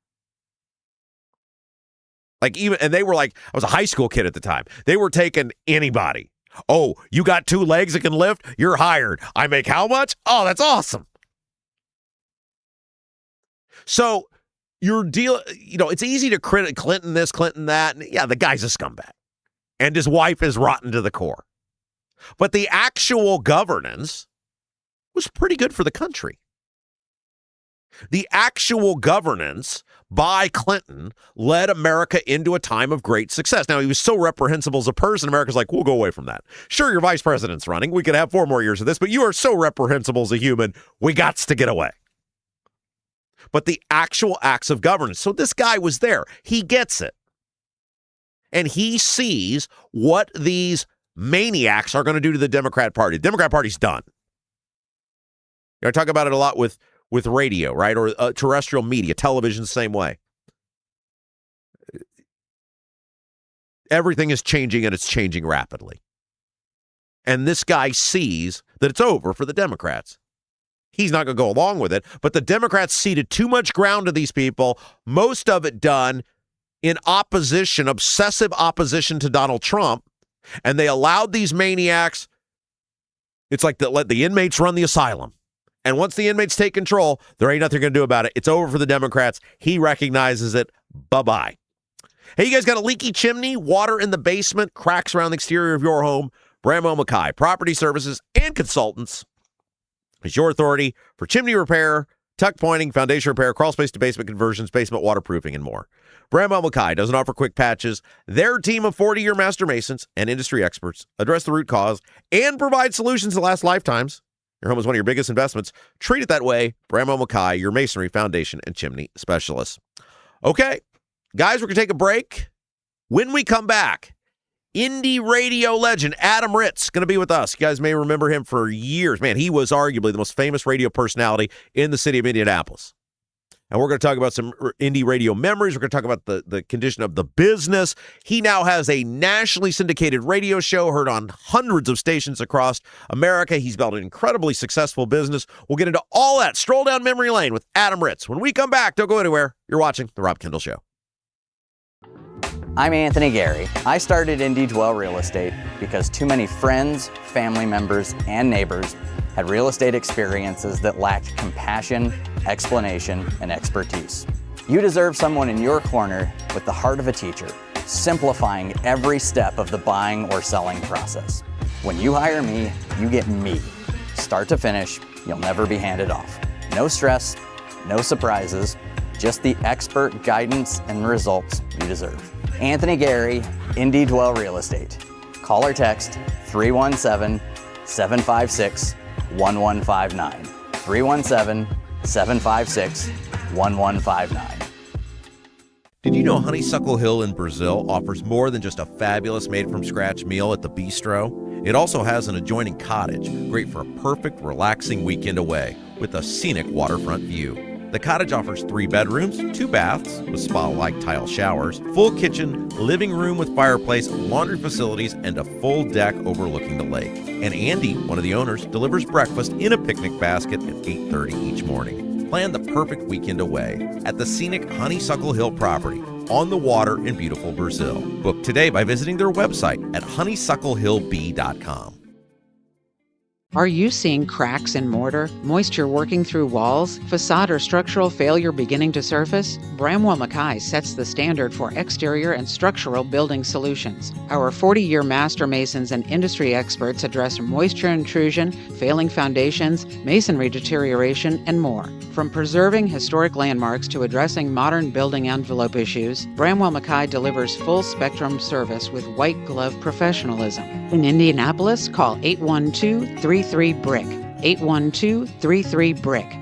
Like, and they were like, I was a high school kid at the time. They were taking anybody. Oh, you got 2 legs that can lift? You're hired. I make how much? Oh, that's awesome. So your deal, it's easy to credit Clinton this, Clinton that. And yeah, the guy's a scumbag. And his wife is rotten to the core. But the actual governance was pretty good for the country. The actual governance by Clinton led America into a time of great success. Now, he was so reprehensible as a person, America's like, we'll go away from that. Sure, your vice president's running. We could have 4 more years of this, but you are so reprehensible as a human, we gots to get away. But the actual acts of governance. So this guy was there. He gets it. And he sees what these maniacs are going to do to the Democrat Party. The Democrat Party's done. I talk about it a lot with radio, right? Or terrestrial media, television, same way. Everything is changing, and it's changing rapidly. And this guy sees that it's over for the Democrats. He's not going to go along with it, but the Democrats ceded too much ground to these people, most of it done in opposition, obsessive opposition to Donald Trump, and they allowed these maniacs, it's like let the inmates run the asylum. And once the inmates take control, there ain't nothing going to do about it. It's over for the Democrats. He recognizes it. Bye-bye. Hey, you guys got a leaky chimney, water in the basement, cracks around the exterior of your home? Bramwell Mackay Property Services and Consultants is your authority for chimney repair, tuck pointing, foundation repair, crawl space to basement conversions, basement waterproofing, and more. Bramwell Mackay doesn't offer quick patches. Their team of 40-year master masons and industry experts address the root cause and provide solutions that last lifetimes. Your home is one of your biggest investments. Treat it that way. Bramwell Mackay, your masonry, foundation, and chimney specialists. Okay, guys, we're going to take a break. When we come back, indie radio legend Adam Ritz going to be with us. You guys may remember him for years. Man, he was arguably the most famous radio personality in the city of Indianapolis. And we're going to talk about some indie radio memories. We're going to talk about the condition of the business. He now has a nationally syndicated radio show heard on hundreds of stations across America. He's built an incredibly successful business. We'll get into all that. Stroll down memory lane with Adam Ritz. When we come back, don't go anywhere. You're watching The Rob Kendall Show. I'm Anthony Gary. I started Indy Dwell Real Estate because too many friends, family members, and neighbors had real estate experiences that lacked compassion, explanation, and expertise. You deserve someone in your corner with the heart of a teacher, simplifying every step of the buying or selling process. When you hire me, you get me. Start to finish, you'll never be handed off. No stress, no surprises, just the expert guidance and results you deserve. Anthony Gary, Indy Dwell Real Estate. Call or text 317-756-1159. 317-756-1159. Did you know Honeysuckle Hill in Brazil offers more than just a fabulous made-from-scratch meal at the bistro? It also has an adjoining cottage, great for a perfect, relaxing weekend away with a scenic waterfront view. The cottage offers 3 bedrooms, 2 baths with spa-like tile showers, full kitchen, living room with fireplace, laundry facilities, and a full deck overlooking the lake. And Andy, one of the owners, delivers breakfast in a picnic basket at 8:30 each morning. Plan the perfect weekend away at the scenic Honeysuckle Hill property on the water in beautiful Brazil. Book today by visiting their website at honeysucklehillb.com. Are you seeing cracks in mortar, moisture working through walls, facade or structural failure beginning to surface? Bramwell Mackay sets the standard for exterior and structural building solutions. Our 40-year master masons and industry experts address moisture intrusion, failing foundations, masonry deterioration, and more. From preserving historic landmarks to addressing modern building envelope issues, Bramwell Mackay delivers full-spectrum service with white-glove professionalism. In Indianapolis, call 812-33-BRICK. 812-33-BRICK.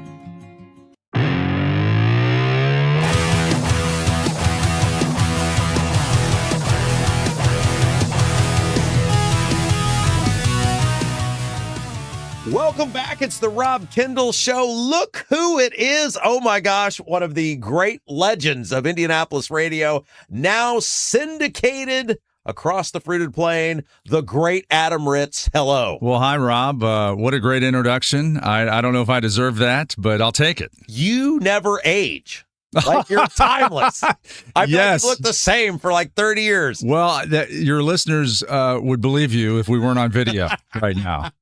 Welcome back. It's the Rob Kendall Show. Look who it is. Oh, my gosh. One of the great legends of Indianapolis radio, now syndicated across the fruited plain, the great Adam Ritz. Hello. Well, hi, Rob. What a great introduction. I don't know if I deserve that, but I'll take it. You never age. Like, you're timeless. I feel Yes. like you look the same for like 30 years. Well, your listeners would believe you if we weren't on video right now.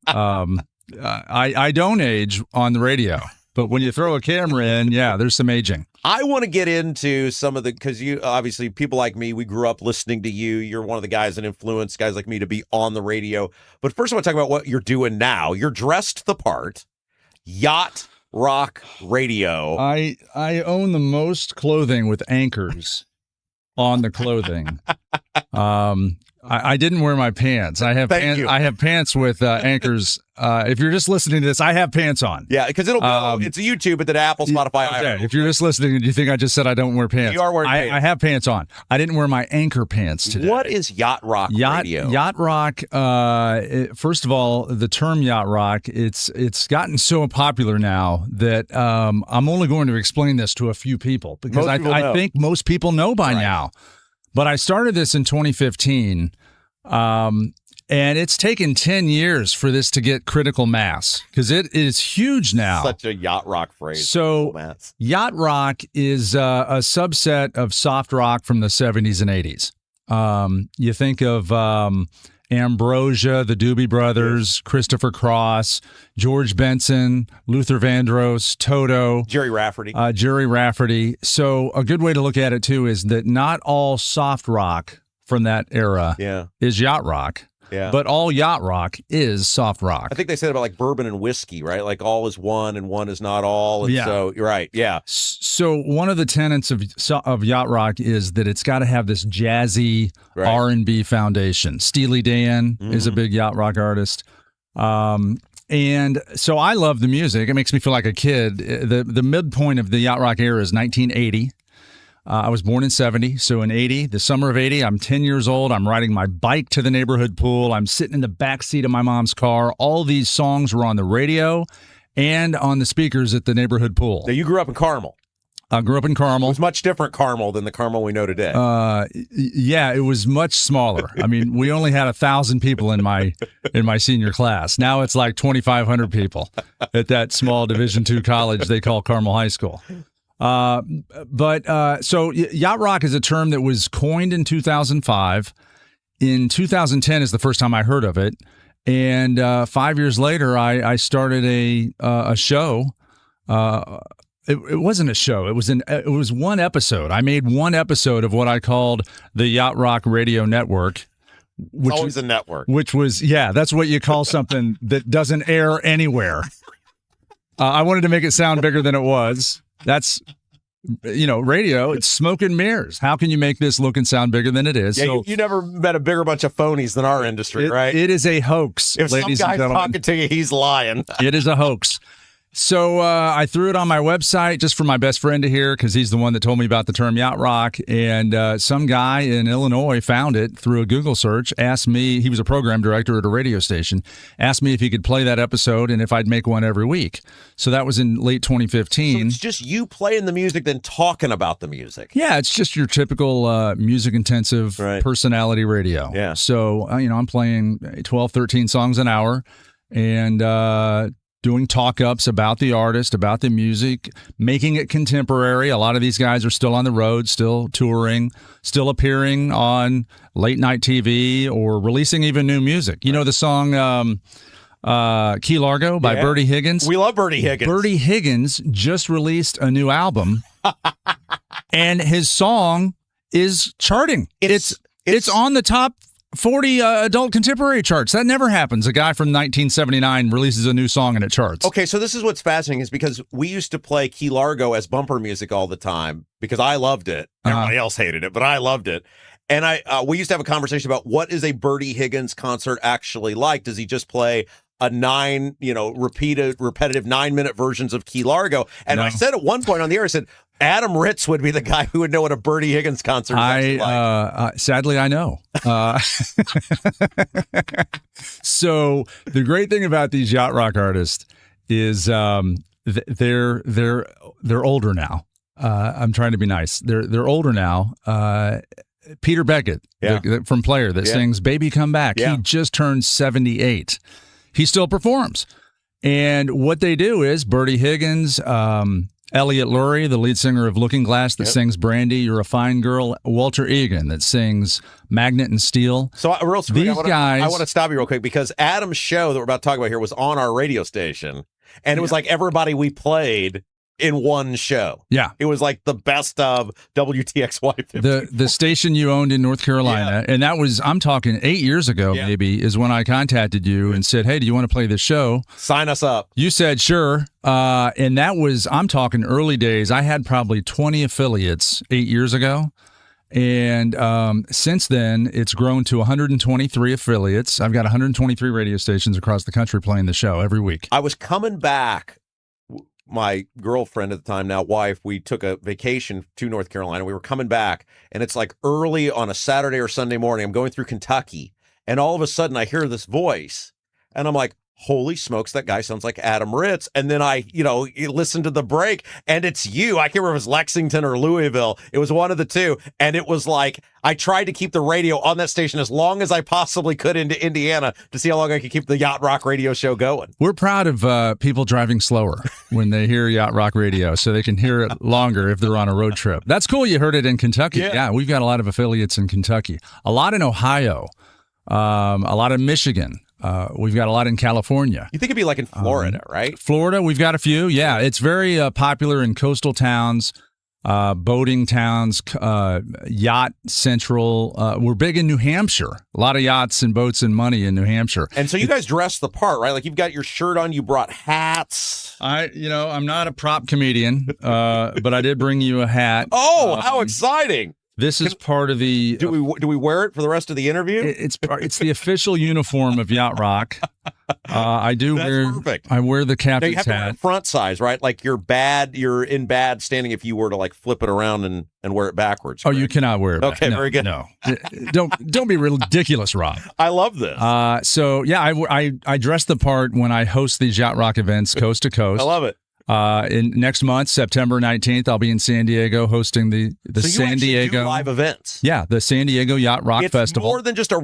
I don't age on the radio, but when you throw a camera in, yeah, there's some aging. I want to get into some of the, because you obviously, people like me, we grew up listening to you. You're one of the guys that influenced guys like me to be on the radio. But first, I want to talk about what you're doing now. You're dressed the part, yacht rock radio. I own the most clothing with anchors on the clothing. I didn't wear my pants. I have I have pants with anchors. If you're just listening to this, I have pants on. Yeah, because it'll go. It's a YouTube, but then Apple, Spotify. Okay. If you're just listening, do you think I just said I don't wear pants? You are wearing pants. I have pants on. I didn't wear my anchor pants today. What is yacht rock radio? Yacht rock. First of all, the term yacht rock. It's gotten so popular now that I'm only going to explain this to a few people because I think most people know by now. But I started this in 2015, and it's taken 10 years for this to get critical mass because it is huge now. Such a yacht rock phrase. So yacht rock is a subset of soft rock from the 70s and 80s. You think of Ambrosia, the Doobie Brothers, Christopher Cross, George Benson, Luther Vandross, Toto, Jerry Rafferty. So a good way to look at it too is that not all soft rock from that era is yacht rock. Yeah. But all yacht rock is soft rock. I think they said about like bourbon and whiskey, right? Like all is one and one is not all. And so you're right. Yeah. So one of the tenets of yacht rock is that it's got to have this jazzy R&B foundation. Steely Dan is a big yacht rock artist. And so I love the music. It makes me feel like a kid. The midpoint of the yacht rock era is 1980. I was born in 70, so in 80, the summer of 80, I'm 10 years old. I'm riding my bike to the neighborhood pool. I'm sitting in the back seat of my mom's car. All these songs were on the radio and on the speakers at the neighborhood pool. Now, you grew up in Carmel. I grew up in Carmel. It was much different Carmel than the Carmel we know today. Yeah, it was much smaller. I mean, we only had 1,000 people in my senior class. Now it's like 2,500 people at that small Division II college they call Carmel High School. So yacht rock is a term that was coined in 2005. In 2010 is the first time I heard of it. And 5 years later, I started a show. It wasn't a show. It was one episode. I made one episode of what I called the Yacht Rock Radio Network. It's always a network. Which was, that's what you call something that doesn't air anywhere. I wanted to make it sound bigger than it was. That's, radio, it's smoke and mirrors. How can you make this look and sound bigger than it is? Yeah, you never met a bigger bunch of phonies than our industry, right? It is a hoax, if ladies some and guy's gentlemen. talking to you, he's lying. It is a hoax. So I threw it on my website just for my best friend to hear because he's the one that told me about the term yacht rock. And some guy in Illinois found it through a Google search, asked me, he was a program director at a radio station, asked me if he could play that episode and if I'd make one every week. So that was in late 2015. So it's just you playing the music, then talking about the music. Yeah, it's just your typical music-intensive personality radio. Yeah. So, I'm playing 12, 13 songs an hour and doing talk-ups about the artist, about the music, making it contemporary. A lot of these guys are still on the road, still touring, still appearing on late-night TV or releasing even new music. You know the song Key Largo by Bertie Higgins? We love Bertie Higgins. Bertie Higgins just released a new album, and his song is charting. It's on the top 40 adult contemporary charts. That never happens. A guy from 1979 releases a new song and it charts. Okay, so this is what's fascinating is because we used to play Key Largo as bumper music all the time because I loved it. Everybody else hated it, but I loved it. And we used to have a conversation about what is a Bertie Higgins concert actually like? Does he just play a repetitive 9-minute versions of Key Largo? And I said at one point on the air, I said, Adam Ritz would be the guy who would know what a Bertie Higgins concert is like. Sadly, I know. So the great thing about these yacht rock artists is they're older now. I'm trying to be nice. They're older now. Peter Beckett from Player that sings "Baby Come Back." He just turned 78. He still performs, and what they do is Bertie Higgins. Elliot Lurie, the lead singer of Looking Glass that sings Brandy, You're a Fine Girl. Walter Egan that sings Magnet and Steel. So I want guys, to stop you real quick because Adam's show that we're about to talk about here was on our radio station. And it was like everybody we played in one show. Yeah. It was like the best of WTXY 54. The station you owned in North Carolina. And that was, I'm talking 8 years ago, maybe, is when I contacted you and said, hey, do you want to play this show? Sign us up. You said, sure. And that was, I'm talking early days. I had probably 20 affiliates 8 years ago. And since then, it's grown to 123 affiliates. I've got 123 radio stations across the country playing the show every week. I was coming back. My girlfriend at the time, now wife, we took a vacation to North Carolina. We were coming back, and it's like early on a Saturday or Sunday morning. I'm going through Kentucky, and all of a sudden I hear this voice, and I'm like, holy smokes, that guy sounds like Adam Ritz. And then I, listen to the break, and it's you. I can't remember if it was Lexington or Louisville. It was one of the two. And it was like, I tried to keep the radio on that station as long as I possibly could into Indiana to see how long I could keep the Yacht Rock radio show going. We're proud of people driving slower when they hear Yacht Rock radio so they can hear it longer if they're on a road trip. That's cool. You heard it in Kentucky. Yeah, we've got a lot of affiliates in Kentucky, a lot in Ohio, a lot in Michigan. We've got a lot in California. You think it'd be like in Florida, right? Florida, we've got a few. Yeah, it's very popular in coastal towns, boating towns, yacht central. We're big in New Hampshire. A lot of yachts and boats and money in New Hampshire. And so you guys dress the part, right? Like you've got your shirt on, you brought hats. I'm not a prop comedian, but I did bring you a hat. Oh, how exciting! This is part of the. Do we wear it for the rest of the interview? It's the official uniform of Yacht Rock. I do perfect. I wear the captain's now you have hat. To wear front size, right? Like you're in bad standing if you were to like flip it around and wear it backwards. Oh, you cannot wear it. Okay, very good. No, don't be ridiculous, Rob. I love this. So yeah, I dress the part when I host these Yacht Rock events coast to coast. I love it. In next month, September 19th, I'll be in San Diego hosting the San Diego do live events. Yeah, the San Diego Yacht Rock Festival. It's more than just a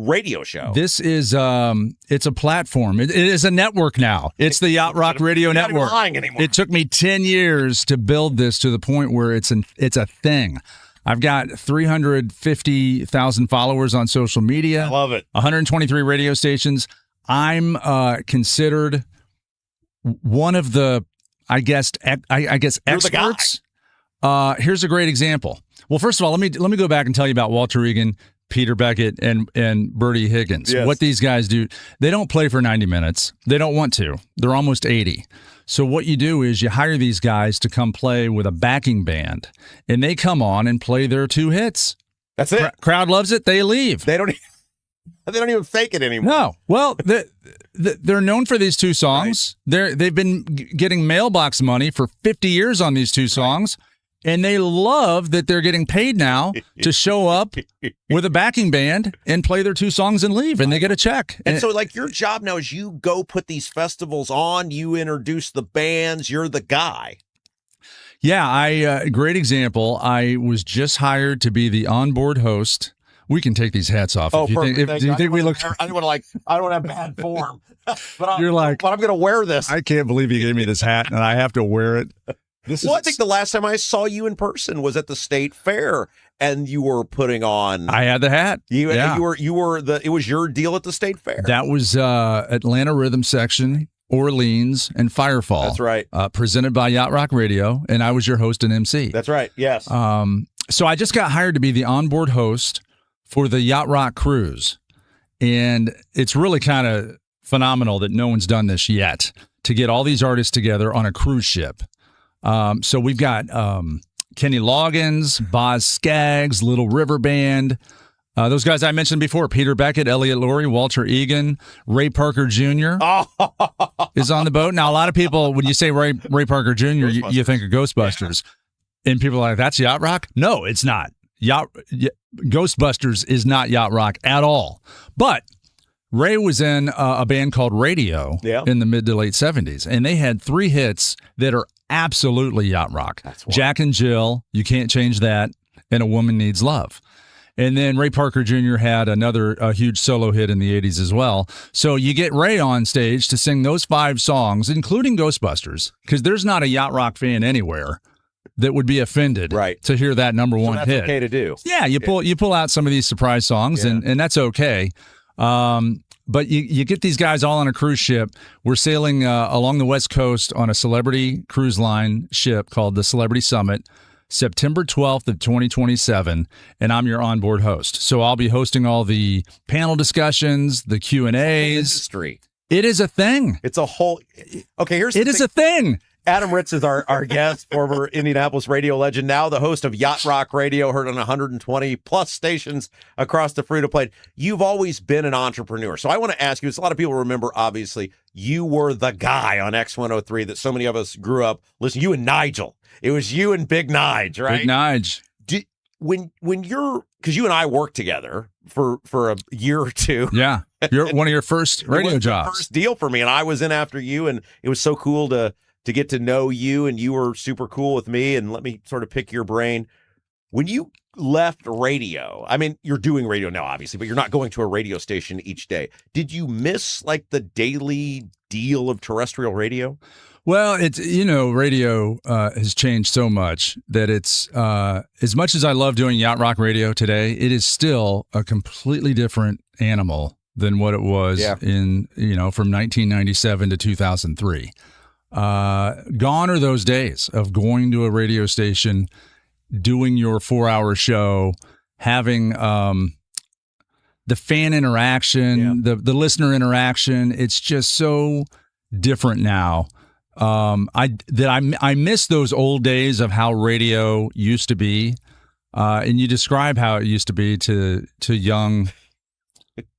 radio show. This is it's a platform. It is a network now. It's the Yacht Rock Radio Network. Not even lying anymore. It took me 10 years to build this to the point where it's a thing. I've got 350,000 followers on social media. I love it. 123 radio stations. I'm considered one of the, I guess experts. Here's a great example. Well, first of all, let me go back and tell you about Walter Egan, Peter Beckett, and Bertie Higgins. Yes. What these guys do, they don't play for 90 minutes. They don't want to. They're almost 80. So what you do is you hire these guys to come play with a backing band, and they come on and play their two hits. That's it. Crowd loves it. They leave. They don't even fake it anymore. No. Well, they're known for these two songs. Right. They've been getting mailbox money for 50 years on these two songs, and they love that they're getting paid now to show up with a backing band and play their two songs and leave, and they get a check. And so, like, your job now is you go put these festivals on, you introduce the bands, you're the guy. Yeah, great example. I was just hired to be the onboard host. We can take these hats off. Oh, if you perfect. do you think we look? I don't have bad form. But I'm going to wear this. I can't believe you gave me this hat, and I have to wear it. I think the last time I saw you in person was at the state fair, and you were putting on. I had the hat. You were it was your deal at the state fair. That was Atlanta Rhythm Section, Orleans, and Firefall. That's right. Presented by Yacht Rock Radio, and I was your host and MC. That's right. Yes. So I just got hired to be the onboard host for the Yacht Rock cruise. And it's really kind of phenomenal that no one's done this yet, to get all these artists together on a cruise ship. So we've got Kenny Loggins, Boz Scaggs, Little River Band, those guys I mentioned before, Peter Beckett, Elliot Lurie, Walter Egan, Ray Parker Jr. is on the boat. Now, a lot of people, when you say Ray Parker Jr., you think of Ghostbusters. Yeah. And people are like, that's Yacht Rock? No, it's not. Ghostbusters is not Yacht Rock at all. But Ray was in a band called Radio in the mid to late 70s, and they had 3 hits that are absolutely Yacht Rock. Jack and Jill, You Can't Change That, and A Woman Needs Love. And then Ray Parker Jr. had another huge solo hit in the 80s as well. So you get Ray on stage to sing those 5 songs, including Ghostbusters, because there's not a Yacht Rock fan anywhere that would be offended to hear that number one that's hit. Okay to do. Yeah, you pull out some of these surprise songs, and that's okay. But you get these guys all on a cruise ship. We're sailing along the West Coast on a celebrity cruise line ship called the Celebrity Summit, September 12th of 2027, and I'm your onboard host. So I'll be hosting all the panel discussions, the Q&As. Industry. It is a thing. It's a whole... Okay, here's the It is a thing. Adam Ritz is our guest, former Indianapolis radio legend, now the host of Yacht Rock Radio, heard on 120 plus stations across the Frito Plate. You've always been an entrepreneur. So I want to ask you, as a lot of people remember, obviously, you were the guy on X103 that so many of us grew up listening. You and Nigel. It was you and Big Nige, right? Big Nige. When you're, because you and I worked together for a year or two. Yeah. You're one of your first radio jobs. The first deal for me, and I was in after you, and it was so cool to get to know you, and you were super cool with me. And let me sort of pick your brain. When you left radio, I mean, you're doing radio now, obviously, but you're not going to a radio station each day. Did you miss like the daily deal of terrestrial radio? Well, it's, radio has changed so much that it's, as much as I love doing Yacht Rock Radio today, it is still a completely different animal than what it was in, from 1997 to 2003. Gone are those days of going to a radio station, doing your 4-hour show, having the fan interaction, the listener interaction. It's just so different now. I miss those old days of how radio used to be. And you describe how it used to be to young.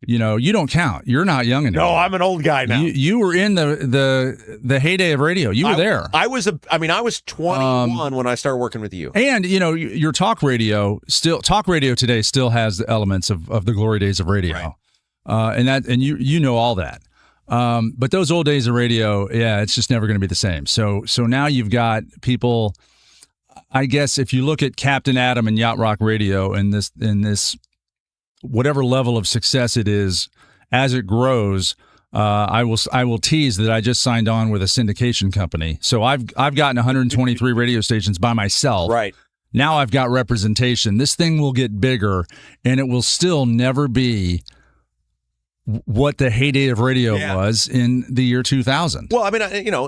You don't count. You're not young enough. No, I'm an old guy now. You were in the heyday of radio. You were there. I was 21 when I started working with you. And your talk radio today still has the elements of the glory days of radio. Right. And you know all that. But those old days of radio, it's just never going to be the same. So now you've got people. I guess if you look at Captain Adam and Yacht Rock Radio and this whatever level of success it is, as it grows, I will tease that I just signed on with a syndication company. So I've gotten 123 radio stations by myself. Right. Now I've got representation. This thing will get bigger, and it will still never be what the heyday of radio was in the year 2000. Well, I mean,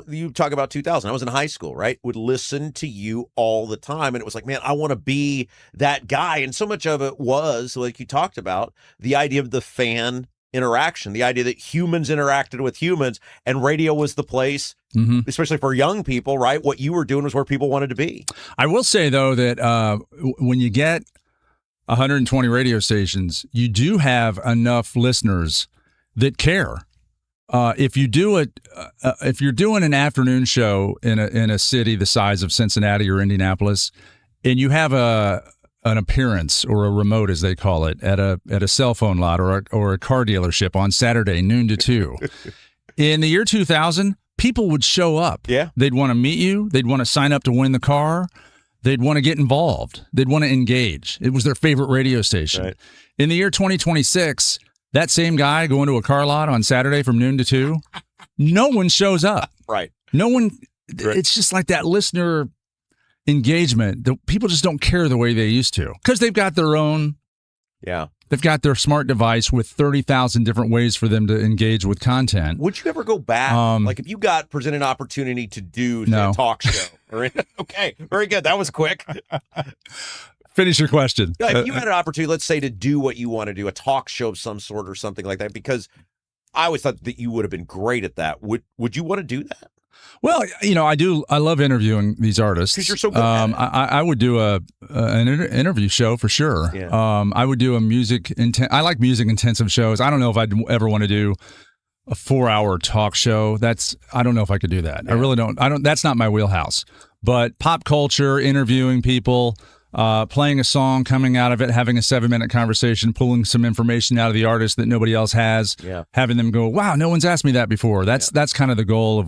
you talk about 2000. I was in high school, right? Would listen to you all the time. And it was like, man, I want to be that guy. And so much of it was, like you talked about, the idea of the fan interaction, the idea that humans interacted with humans, and radio was the place, especially for young people, right? What you were doing was where people wanted to be. I will say, though, that when you get 120 radio stations, you do have enough listeners that care. If you do it, if you're doing an afternoon show in a city the size of Cincinnati or Indianapolis, and you have an appearance or a remote, as they call it, at a cell phone lot or a car dealership on Saturday noon to 2, in the year 2000, people would show up. Yeah, they'd want to meet you. They'd want to sign up to win the car. They'd want to get involved. They'd want to engage. It was their favorite radio station. Right. In the year 2026, that same guy going to a car lot on Saturday from noon to 2, no one shows up. Right. No one. Right. It's just like that listener engagement. The people just don't care the way they used to because they've got their own. Yeah. They've got their smart device with 30,000 different ways for them to engage with content. Would you ever go back? Like if you got presented an opportunity to do a talk show? Okay, very good. That was quick. Finish your question. If you had an opportunity, let's say, to do what you want to do, a talk show of some sort or something like that, because I always thought that you would have been great at that. Would you want to do that? Well, I love interviewing these artists. Because you're so good at it. I would do an interview show for sure. Yeah. I would do I like music intensive shows. I don't know if I'd ever want to do a 4-hour talk show. I don't know if I could do that. Yeah. I really don't. That's not my wheelhouse. But pop culture, interviewing people, playing a song, coming out of it, having a 7-minute conversation, pulling some information out of the artist that nobody else has, having them go, wow, no one's asked me that before. That's kind of the goal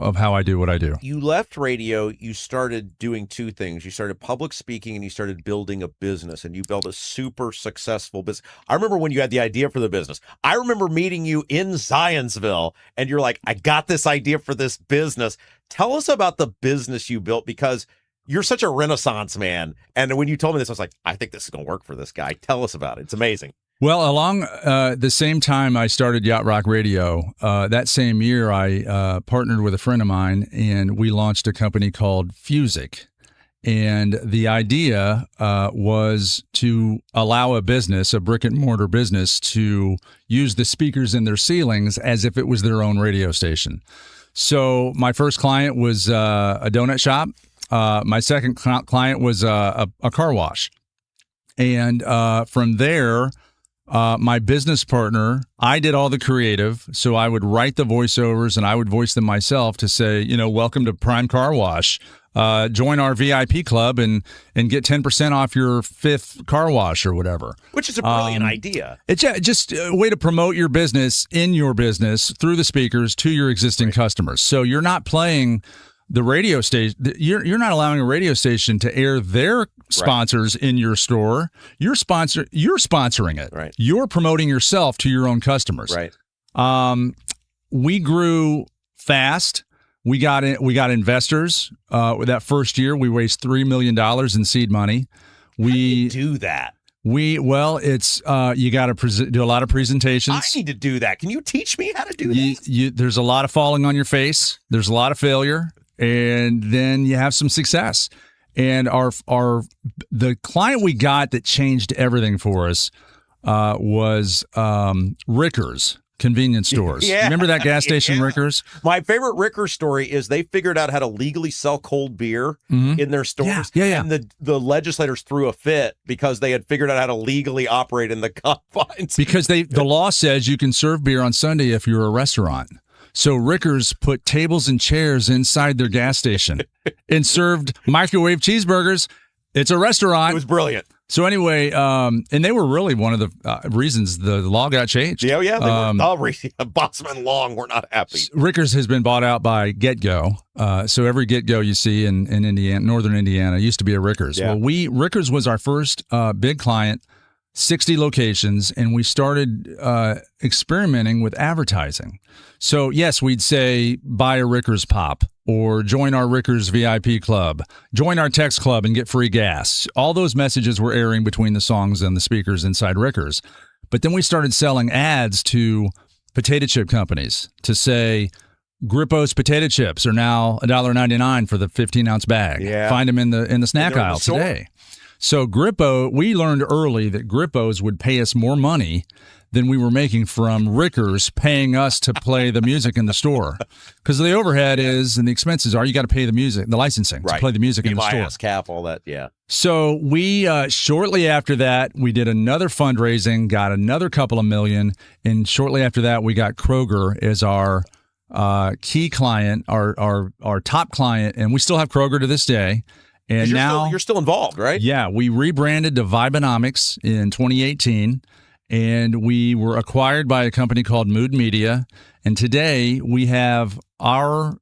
of how I do what I do. You left radio, you started doing two things. You started public speaking and you started building a business, and you built a super successful business. I remember when you had the idea for the business. I remember meeting you in Zionsville, and you're like, I got this idea for this business. Tell us about the business you built, because you're such a Renaissance man. And when you told me this, I was like, I think this is going to work for this guy. Tell us about it. It's amazing. Well, along the same time I started Yacht Rock Radio, that same year I partnered with a friend of mine, and we launched a company called Fusic. And the idea was to allow a brick and mortar business, to use the speakers in their ceilings as if it was their own radio station. So my first client was a donut shop. My second client was a car wash. And from there, my business partner, I did all the creative. So I would write the voiceovers and I would voice them myself to say, welcome to Prime Car Wash. Join our VIP club and get 10% off your 5th car wash or whatever. Which is a brilliant idea. It's just a way to promote your business in your business through the speakers to your existing customers. So you're not playing the radio station. You're not allowing a radio station to air their sponsors in your store. You're sponsoring it. Right. You're promoting yourself to your own customers. Right. We grew fast. We got investors. That first year, we raised $3 million in seed money. How do you do that? It's you got to do a lot of presentations. I need to do that. Can you teach me how to do that? There's a lot of falling on your face. There's a lot of failure, and then you have some success. And the client we got that changed everything for us was Rickers convenience stores. Yeah. Remember that gas station, Rickers? My favorite Rickers story is they figured out how to legally sell cold beer in their stores. Yeah. And the legislators threw a fit because they had figured out how to legally operate in the confines. Because the law says you can serve beer on Sunday if you're a restaurant. So Rickers put tables and chairs inside their gas station and served microwave cheeseburgers. It's a restaurant. It was brilliant. So anyway, and they were really one of the reasons the law got changed. Yeah. They were Bossman Long were not happy. Rickers has been bought out by Get-Go. So every Get-Go you see in Indiana, northern Indiana, used to be a Rickers. Yeah. Well, Rickers was our first big client, 60 locations, and we started experimenting with advertising. So yes, we'd say buy a Rickers Pop, or join our Rickers VIP club, join our text club and get free gas. All those messages were airing between the songs and the speakers inside Rickers. But then we started selling ads to potato chip companies to say, Grippo's potato chips are now $1.99 for the 15-ounce bag. Yeah. Find them in the snack aisle today. So Grippo, we learned early that Grippos would pay us more money than we were making from Rickers paying us to play the music in the store. Because the overhead and the expenses are, you got to pay the licensing to play the music in the store. Cap, all that, yeah. So we, shortly after that, we did another fundraising, got another couple of million, and shortly after that, we got Kroger as our key client, our top client, and we still have Kroger to this day. And now you're still involved, right? Yeah, we rebranded to Vibenomics in 2018, and we were acquired by a company called Mood Media. And today we have our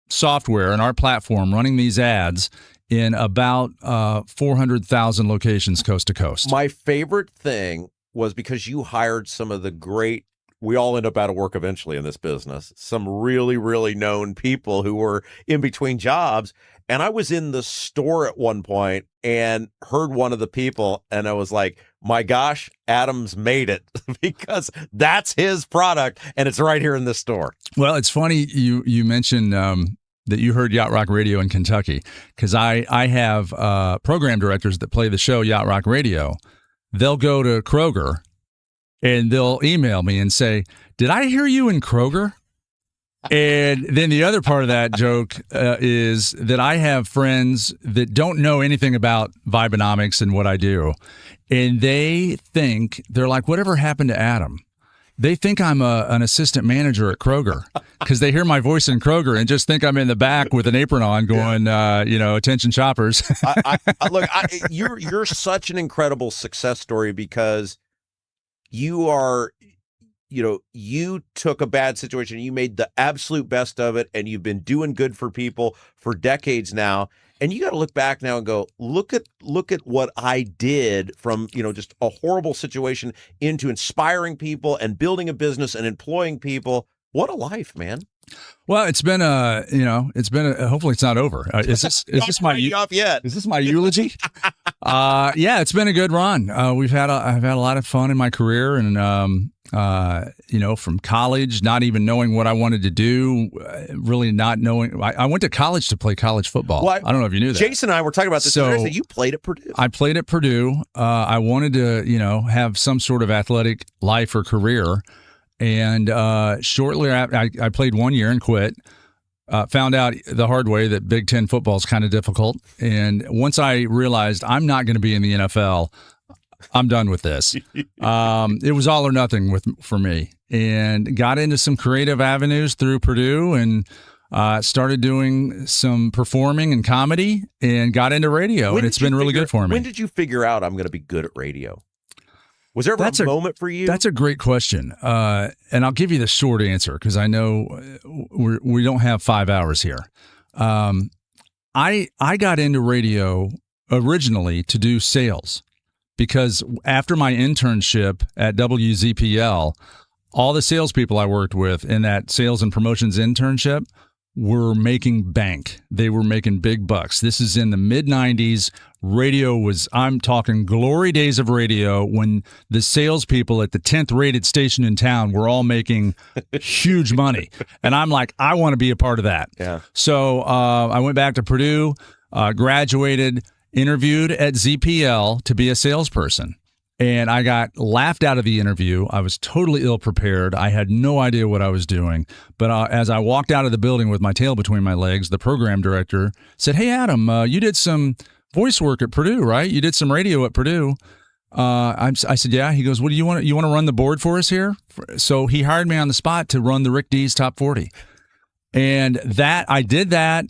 software and our platform running these ads in about 400,000 locations coast to coast. My favorite thing was because you hired some of the great, we all end up out of work eventually in this business, some really, really known people who were in between jobs. And I was in the store at one point and heard one of the people, and I was like, my gosh, Adam's made it, because that's his product and it's right here in this store. Well, it's funny you mentioned that you heard Yacht Rock Radio in Kentucky, because I have program directors that play the show Yacht Rock Radio. They'll go to Kroger and they'll email me and say, "Did I hear you in Kroger?" And then the other part of that joke is that I have friends that don't know anything about Vibenomics and what I do. And they're like, "Whatever happened to Adam?" They think I'm an assistant manager at Kroger because they hear my voice in Kroger and just think I'm in the back with an apron on going, attention shoppers. You're such an incredible success story because you are, you took a bad situation, you made the absolute best of it, and you've been doing good for people for decades now. And you got to look back now and go, look at what I did from, just a horrible situation into inspiring people and building a business and employing people. What a life, man. Well, it's been hopefully it's not over. Is this my eulogy? Yeah, it's been a good run. I've had a lot of fun in my career, and from college, not even knowing what I wanted to do, really not knowing. I went to college to play college football. Well, I don't know if you knew that. Jason and I were talking about this. So you played at Purdue. I played at Purdue. I wanted to, have some sort of athletic life or career. And shortly after, I played 1 year and quit. Found out the hard way that Big Ten football is kind of difficult. And once I realized I'm not going to be in the NFL, I'm done with this. It was all or nothing for me, and got into some creative avenues through Purdue, and started doing some performing and comedy, and got into radio, and it's been really good for me. When did you figure out I'm going to be good at radio? Was there ever a moment for you? That's a great question, and I'll give you the short answer because I know we don't have 5 hours here. I got into radio originally to do sales. Because after my internship at WZPL, all the salespeople I worked with in that sales and promotions internship were making bank. They were making big bucks. This is in the mid-'90s. Radio I'm talking glory days of radio, when the salespeople at the 10th rated station in town were all making huge money. And I'm like, I want to be a part of that. Yeah. So I went back to Purdue, graduated, interviewed at ZPL to be a salesperson, and I got laughed out of the interview. I was totally ill prepared. I had no idea what I was doing. But as I walked out of the building with my tail between my legs, the program director said, "Hey, Adam, you did some voice work at Purdue, right? You did some radio at Purdue." I said, "Yeah." He goes, "What do you want? You want to run the board for us here?" So he hired me on the spot to run the Rick D's Top 40, and I did that.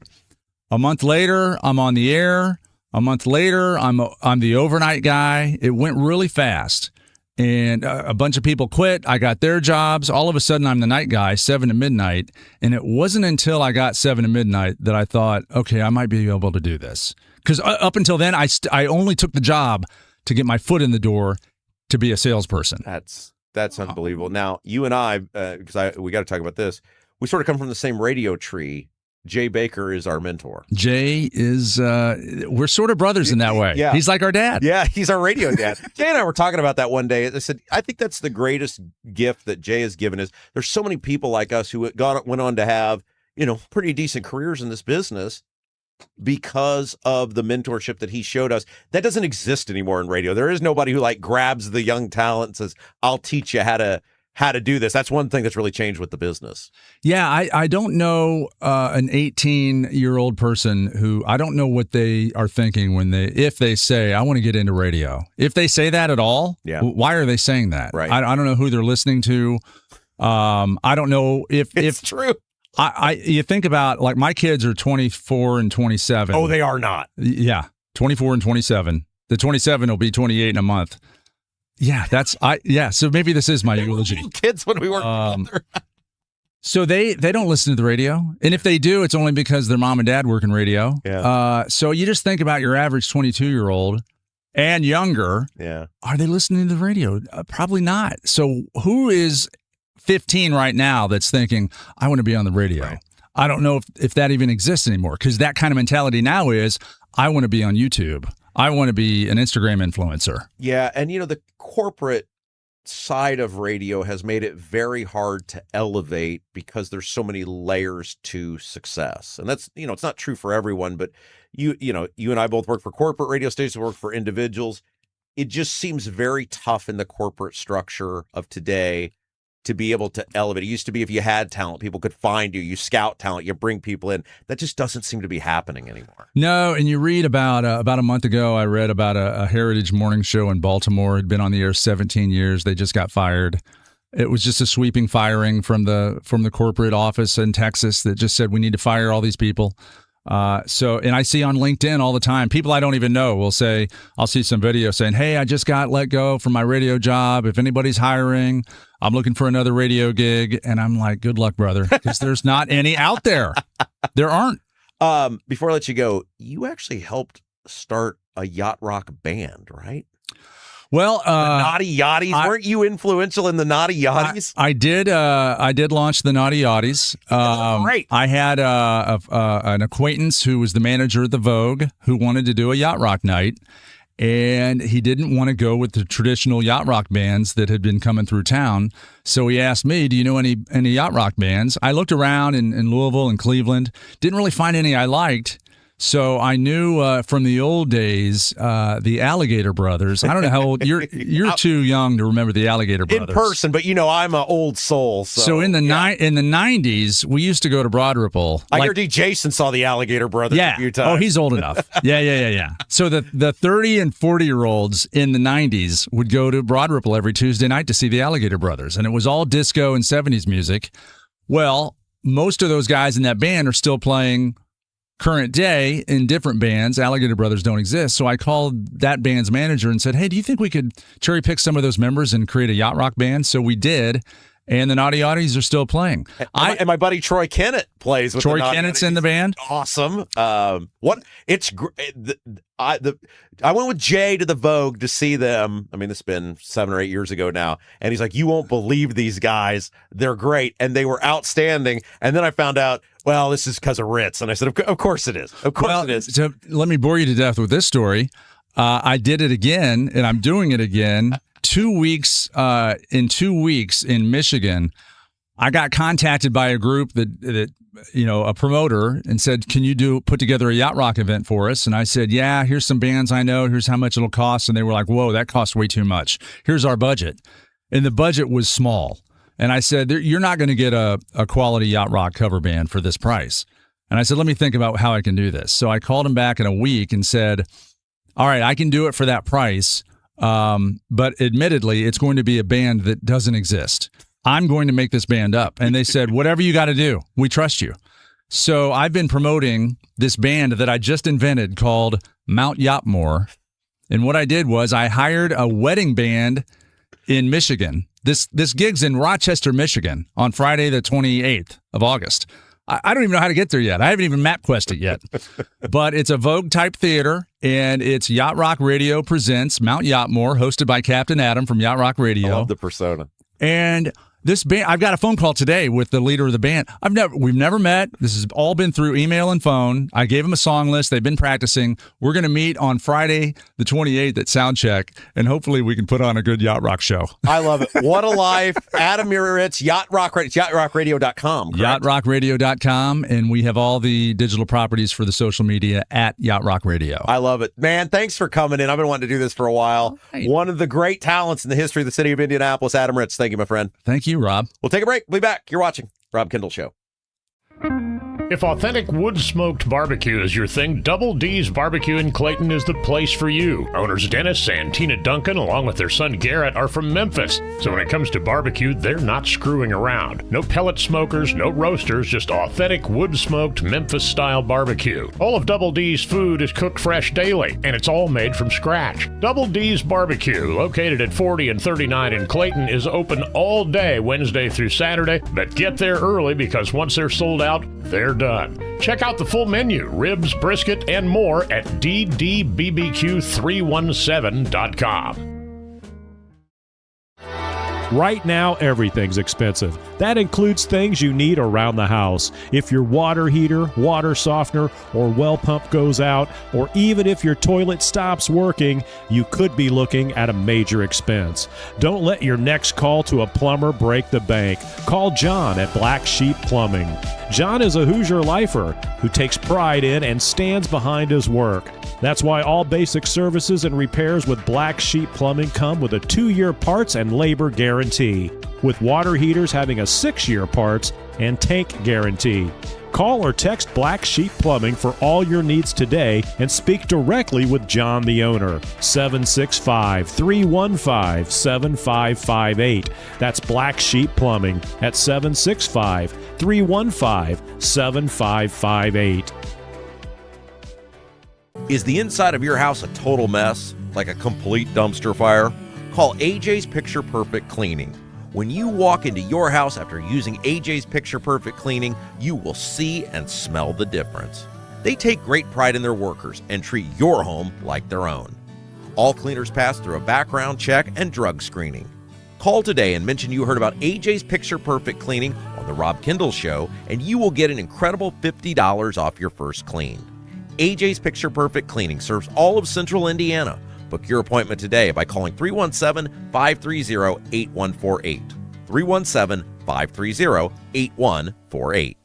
A month later, I'm on the air. A month later, I'm the overnight guy. It went really fast, and a bunch of people quit. I got their jobs. All of a sudden, I'm the night guy, 7 to midnight. And it wasn't until I got 7 to midnight that I thought, okay, I might be able to do this. Because up until then, I only took the job to get my foot in the door to be a salesperson. That's unbelievable. Now, you and I, because we got to talk about this, we sort of come from the same radio tree. Jay Baker is our mentor. Jay is, we're sort of brothers in that way. Yeah. He's like our dad. Yeah, he's our radio dad. Jay and I were talking about that one day. I said, I think that's the greatest gift that Jay has given us. There's so many people like us who went on to have, pretty decent careers in this business because of the mentorship that he showed us. That doesn't exist anymore in radio. There is nobody who grabs the young talent and says, "I'll teach you how to do this." That's one thing that's really changed with the business. Yeah, I don't know an 18-year-old person who, I don't know what they are thinking if they say, "I want to get into radio." If they say that at all, yeah. Why are they saying that? Right. I don't know who they're listening to. I don't know if it's true. You think about, my kids are 24 and 27. Oh, they are not. Yeah, 24 and 27. The 27 will be 28 in a month. Yeah, so maybe this is my eulogy. Little kids when we work together. So they don't listen to the radio. And if they do, it's only because their mom and dad work in radio. Yeah. So you just think about your average 22-year-old and younger. Yeah. Are they listening to the radio? Probably not. So who is 15 right now that's thinking, "I want to be on the radio"? Right. I don't know if that even exists anymore, because that kind of mentality now is, "I want to be on YouTube. I want to be an Instagram influencer." Yeah, and the corporate side of radio has made it very hard to elevate because there's so many layers to success. And that's, it's not true for everyone, but you and I both work for corporate radio stations, work for individuals. It just seems very tough in the corporate structure of today to be able to elevate. It used to be if you had talent, people could find you, you scout talent, you bring people in. That just doesn't seem to be happening anymore. No, and you read about a month ago, I read about a Heritage morning show in Baltimore. It had been on the air 17 years. They just got fired. It was just a sweeping firing from the corporate office in Texas that just said, we need to fire all these people. And I see on LinkedIn all the time, people I don't even know will say, I'll see some video saying, hey, I just got let go from my radio job. If anybody's hiring, I'm looking for another radio gig. And I'm like, good luck, brother, because there's not any out there. There aren't. Before I let you go, you actually helped start a yacht rock band, right? Well, the Naughty Yachties. Weren't you influential in the Naughty Yachties? I did launch the Naughty Yachties. Great. I had an acquaintance who was the manager of the Vogue who wanted to do a yacht rock night, and he didn't want to go with the traditional yacht rock bands that had been coming through town. So he asked me, "Do you know any yacht rock bands?" I looked around in Louisville and Cleveland, didn't really find any I liked. So I knew from the old days, the Alligator Brothers. I don't know how old you're too young to remember the Alligator Brothers in person, but I'm an old soul. So in the 90s, we used to go to Broad Ripple. I hear D. Jason saw the Alligator Brothers a few times. Oh, he's old enough. Yeah. So the 30 and 40-year-olds in the 90s would go to Broad Ripple every Tuesday night to see the Alligator Brothers, and it was all disco and 70s music. Well, most of those guys in that band are still playing current day in different bands. Alligator Brothers don't exist. So I called that band's manager and said, hey, do you think we could cherry pick some of those members and create a yacht rock band? So we did. And the Naughty Yachties are still playing. And my buddy Troy Kennett plays with Troy Kennett's in the band. Awesome. It's I went with Jay to the Vogue to see them. I mean, this has been 7 or 8 years ago now. And he's like, you won't believe these guys. They're great. And they were outstanding. And then I found out, well, this is because of Ritz. And I said, of course it is. Of course it is. So let me bore you to death with this story. I did it again, and I'm doing it again. 2 weeks in Michigan, I got contacted by a group that a promoter, and said, can you put together a yacht rock event for us? And I said, yeah, here's some bands I know, here's how much it'll cost. And they were like, whoa, that costs way too much. Here's our budget. And the budget was small. And I said, you're not going to get a quality yacht rock cover band for this price. And I said, let me think about how I can do this. So I called him back in a week and said, all right, I can do it for that price. But admittedly, it's going to be a band that doesn't exist. I'm going to make this band up. And they said, whatever you got to do, we trust you. So I've been promoting this band that I just invented called Mount Yachtmore. And what I did was I hired a wedding band in Michigan. This gig's in Rochester, Michigan on Friday, the 28th of August. I don't even know how to get there yet. I haven't even MapQuest it yet. But it's a Vogue-type theater, and it's Yacht Rock Radio presents Mount Yachtmore, hosted by Captain Adam from Yacht Rock Radio. I love the persona. And this band, I've got a phone call today with the leader of the band. We've never met. This has all been through email and phone. I gave them a song list. They've been practicing. We're going to meet on Friday, the 28th at Soundcheck, and hopefully we can put on a good yacht rock show. I love it. What a life. Adam Ritz, Yacht Rock Radio, yachtrockradio.com. Yachtrockradio.com, and we have all the digital properties for the social media at Yacht Rock Radio. I love it. Man, thanks for coming in. I've been wanting to do this for a while. Right. One of the great talents in the history of the city of Indianapolis, Adam Ritz. Thank you, my friend. Thank you, Rob. We'll take a break. We'll be back. You're watching Rob Kendall Show. If authentic wood-smoked barbecue is your thing, Double D's Barbecue in Clayton is the place for you. Owners Dennis and Tina Duncan, along with their son Garrett, are from Memphis. So when it comes to barbecue, they're not screwing around. No pellet smokers, no roasters, just authentic wood-smoked Memphis-style barbecue. All of Double D's food is cooked fresh daily, and it's all made from scratch. Double D's Barbecue, located at 40 and 39 in Clayton, is open all day, Wednesday through Saturday, but get there early because once they're sold out, they're done. Check out the full menu, ribs, brisket, and more at ddbbq317.com. Right now, everything's expensive. That includes things you need around the house. If your water heater, water softener, or well pump goes out, or even if your toilet stops working, you could be looking at a major expense. Don't let your next call to a plumber break the bank. Call John at Black Sheep Plumbing. John is a Hoosier lifer who takes pride in and stands behind his work. That's why all basic services and repairs with Black Sheep Plumbing come with a 2-year parts and labor guarantee, with water heaters having a 6-year parts and tank guarantee. Call or text Black Sheep Plumbing for all your needs today and speak directly with John, the owner. 765-315-7558. That's Black Sheep Plumbing at 765-315-7558. Is the inside of your house a total mess, like a complete dumpster fire? Call AJ's Picture Perfect Cleaning. When you walk into your house after using AJ's Picture Perfect Cleaning, you will see and smell the difference. They take great pride in their workers and treat your home like their own. All cleaners pass through a background check and drug screening. Call today and mention you heard about AJ's Picture Perfect Cleaning on the Rob Kendall Show, and you will get an incredible $50 off your first clean. AJ's Picture Perfect Cleaning serves all of Central Indiana. Book your appointment today by calling 317-530-8148. 317-530-8148.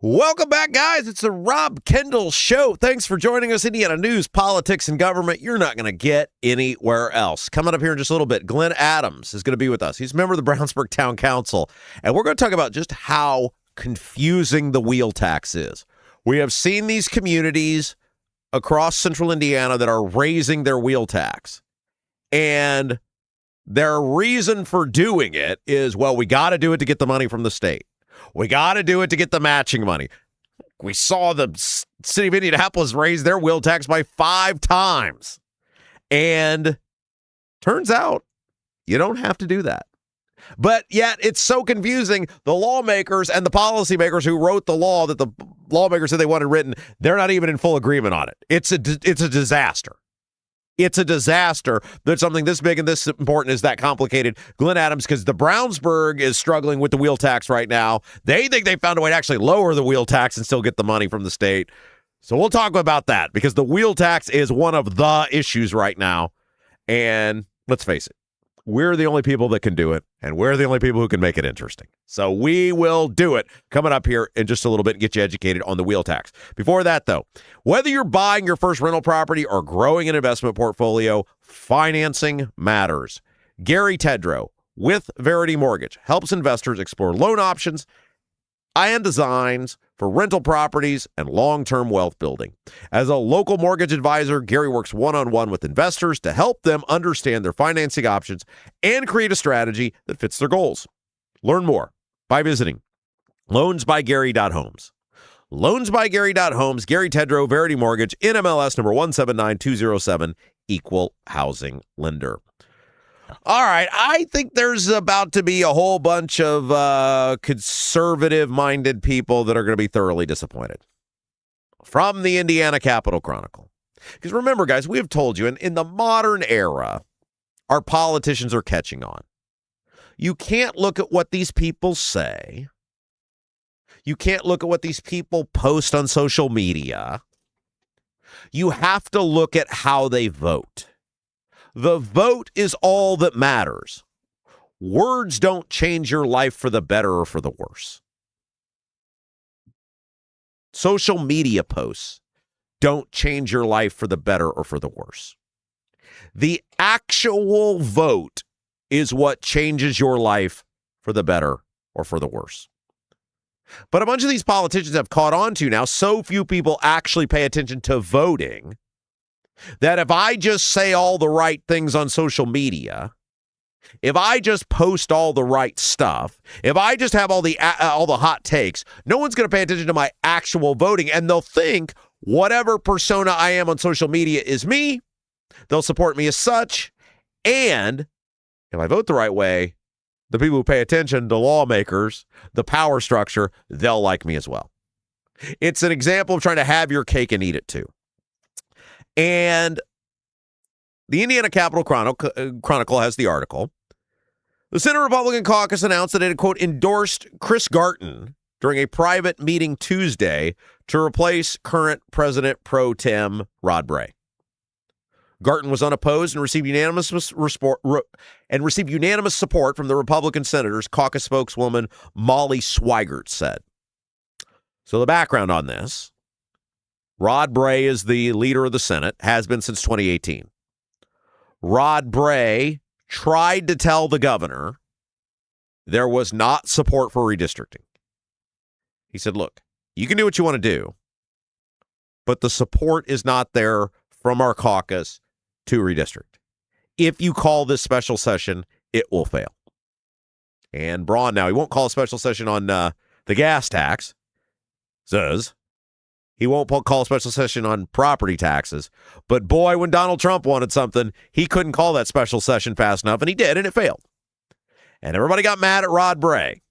Welcome back, guys. It's the Rob Kendall Show. Thanks for joining us. Indiana news, politics, and government you're not going to get anywhere else. Coming up here in just a little bit, Glenn Adams is going to be with us. He's a member of the Brownsburg Town Council, and we're going to talk about just how confusing the wheel tax is. We have seen these communities across central Indiana that are raising their wheel tax, and their reason for doing it is, well, we got to do it to get the money from the state. We got to do it to get the matching money. We saw the city of Indianapolis raise their wheel tax by 5 times. And turns out you don't have to do that. But yet it's so confusing. The lawmakers and the policymakers who wrote the law that the lawmakers said they wanted written, they're not even in full agreement on it. It's a disaster. It's a disaster that something this big and this important is that complicated. Glenn Adams, because the Brownsburg is struggling with the wheel tax right now. They think they found a way to actually lower the wheel tax and still get the money from the state. So we'll talk about that because the wheel tax is one of the issues right now. And let's face it, we're the only people that can do it, and we're the only people who can make it interesting. So we will do it coming up here in just a little bit and get you educated on the wheel tax. Before that, though, whether you're buying your first rental property or growing an investment portfolio, financing matters. Gary Tedrow with Verity Mortgage helps investors explore loan options and designs for rental properties and long-term wealth building. As a local mortgage advisor, Gary works one-on-one with investors to help them understand their financing options and create a strategy that fits their goals. Learn more by visiting loansbygary.homes. Loansbygary.homes, Gary Tedrow, Verity Mortgage, NMLS number 179207, equal housing lender. All right, I think there's about to be a whole bunch of conservative-minded people that are going to be thoroughly disappointed. From the Indiana Capitol Chronicle. Because remember, guys, we have told you, in the modern era, our politicians are catching on. You can't look at what these people say. You can't look at what these people post on social media. You have to look at how they vote. The vote is all that matters. Words don't change your life for the better or for the worse. Social media posts don't change your life for the better or for the worse. The actual vote is what changes your life for the better or for the worse. But a bunch of these politicians have caught on to now, so few people actually pay attention to voting, that if I just say all the right things on social media, If I just post all the right stuff, if I just have all the hot takes, no one's going to pay attention to my actual voting, and they'll think whatever persona I am on social media is me. They'll support me as such, and if I vote the right way, the people who pay attention to lawmakers, the power structure, they'll like me as well. It's an example of trying to have your cake and eat it too. And the Indiana Capitol Chronicle has the article. The Senate Republican caucus announced that it had, quote, endorsed Chris Garton during a private meeting Tuesday to replace current President pro tem Rod Bray. Garton was unopposed and received unanimous support from the Republican senators, caucus spokeswoman Molly Swigert said. So the background on this, Rod Bray is the leader of the Senate, has been since 2018. Rod Bray tried to tell the governor there was not support for redistricting. He said, look, you can do what you want to do, but the support is not there from our caucus to redistrict. If you call this special session, it will fail. And Braun, now, he won't call a special session on the gas tax, says. He won't call a special session on property taxes. But boy, when Donald Trump wanted something, he couldn't call that special session fast enough, and he did, and it failed. And everybody got mad at Rod Bray.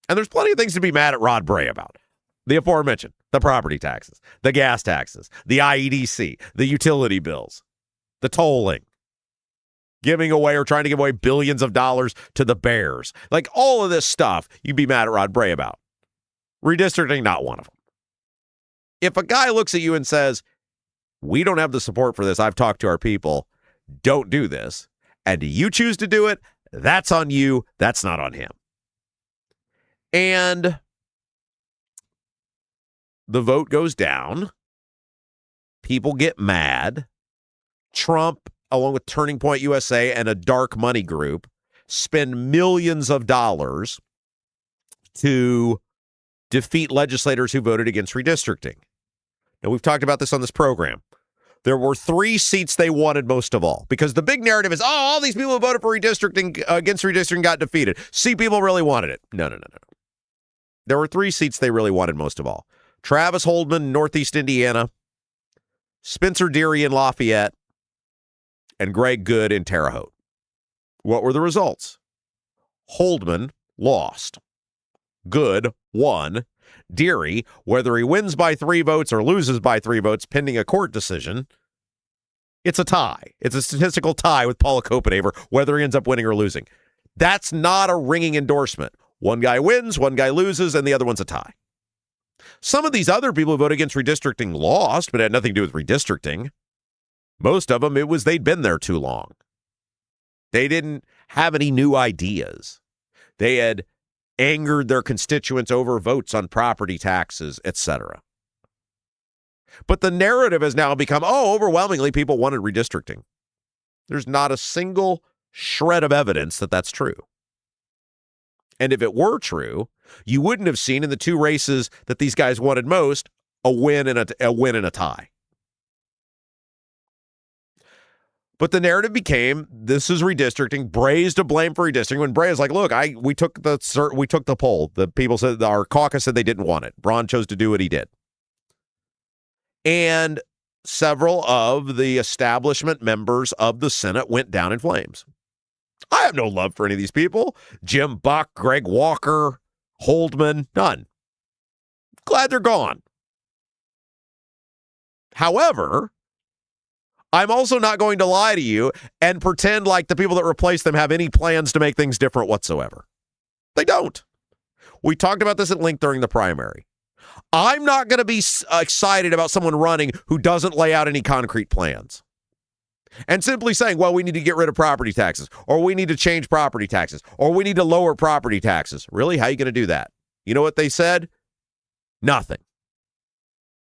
And there's plenty of things to be mad at Rod Bray about. The aforementioned, the property taxes, the gas taxes, the IEDC, the utility bills, the tolling, giving away or trying to give away billions of dollars to the Bears. Like all of this stuff, you'd be mad at Rod Bray about. Redistricting, not one of them. If a guy looks at you and says, we don't have the support for this, I've talked to our people, don't do this, and you choose to do it, that's on you, that's not on him. And the vote goes down. People get mad. Trump, along with Turning Point USA and a dark money group, spend millions of dollars to defeat legislators who voted against redistricting. Now, we've talked about this on this program. There were 3 seats they wanted most of all, because the big narrative is, oh, all these people who voted for redistricting against redistricting got defeated. See, people really wanted it. No. There were 3 seats they really wanted most of all. Travis Holdman, Northeast Indiana, Spencer Deery in Lafayette, and Greg Good in Terre Haute. What were the results? Holdman lost. Good won. Deery, whether he wins by 3 votes or loses by 3 votes pending a court decision, it's a tie. It's a statistical tie with Paula Copenhaver, whether he ends up winning or losing. That's not a ringing endorsement. One guy wins, one guy loses, and the other one's a tie. Some of these other people who voted against redistricting lost, but it had nothing to do with redistricting. Most of them, it was they'd been there too long. They didn't have any new ideas. They had angered their constituents over votes on property taxes, etc. But the narrative has now become, overwhelmingly people wanted redistricting. There's not a single shred of evidence that that's true. And if it were true, you wouldn't have seen in the 2 races that these guys wanted most a win and a tie. But the narrative became, this is redistricting. Bray's to blame for redistricting. When Bray is like, look, we took the poll. The people said, our caucus said they didn't want it. Braun chose to do what he did. And several of the establishment members of the Senate went down in flames. I have no love for any of these people. Jim Buck, Greg Walker, Holdman, none. Glad they're gone. However, I'm also not going to lie to you and pretend like the people that replace them have any plans to make things different whatsoever. They don't. We talked about this at length during the primary. I'm not going to be excited about someone running who doesn't lay out any concrete plans. And simply saying, well, we need to get rid of property taxes, or we need to change property taxes, or we need to lower property taxes. Really? How are you going to do that? You know what they said? Nothing.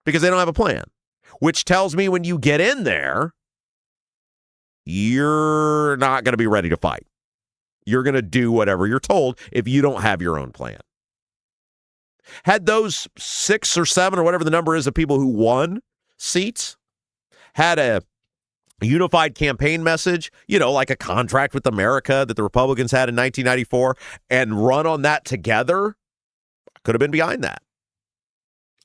Because they don't have a plan. Which tells me when you get in there, you're not going to be ready to fight. You're going to do whatever you're told if you don't have your own plan. Had those 6 or 7 or whatever the number is of people who won seats had a a unified campaign message, like a contract with America that the Republicans had in 1994, and run on that together, I could have been behind that.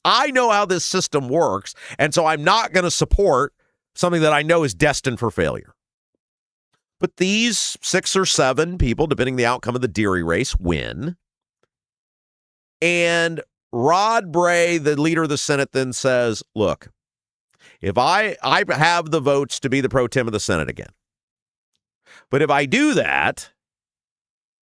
I know how this system works, and so I'm not going to support something that I know is destined for failure. But these 6 or 7 people, depending on the outcome of the Deery race, win. And Rod Bray, the leader of the Senate, then says, look, if I have the votes to be the pro tem of the Senate again, but if I do that,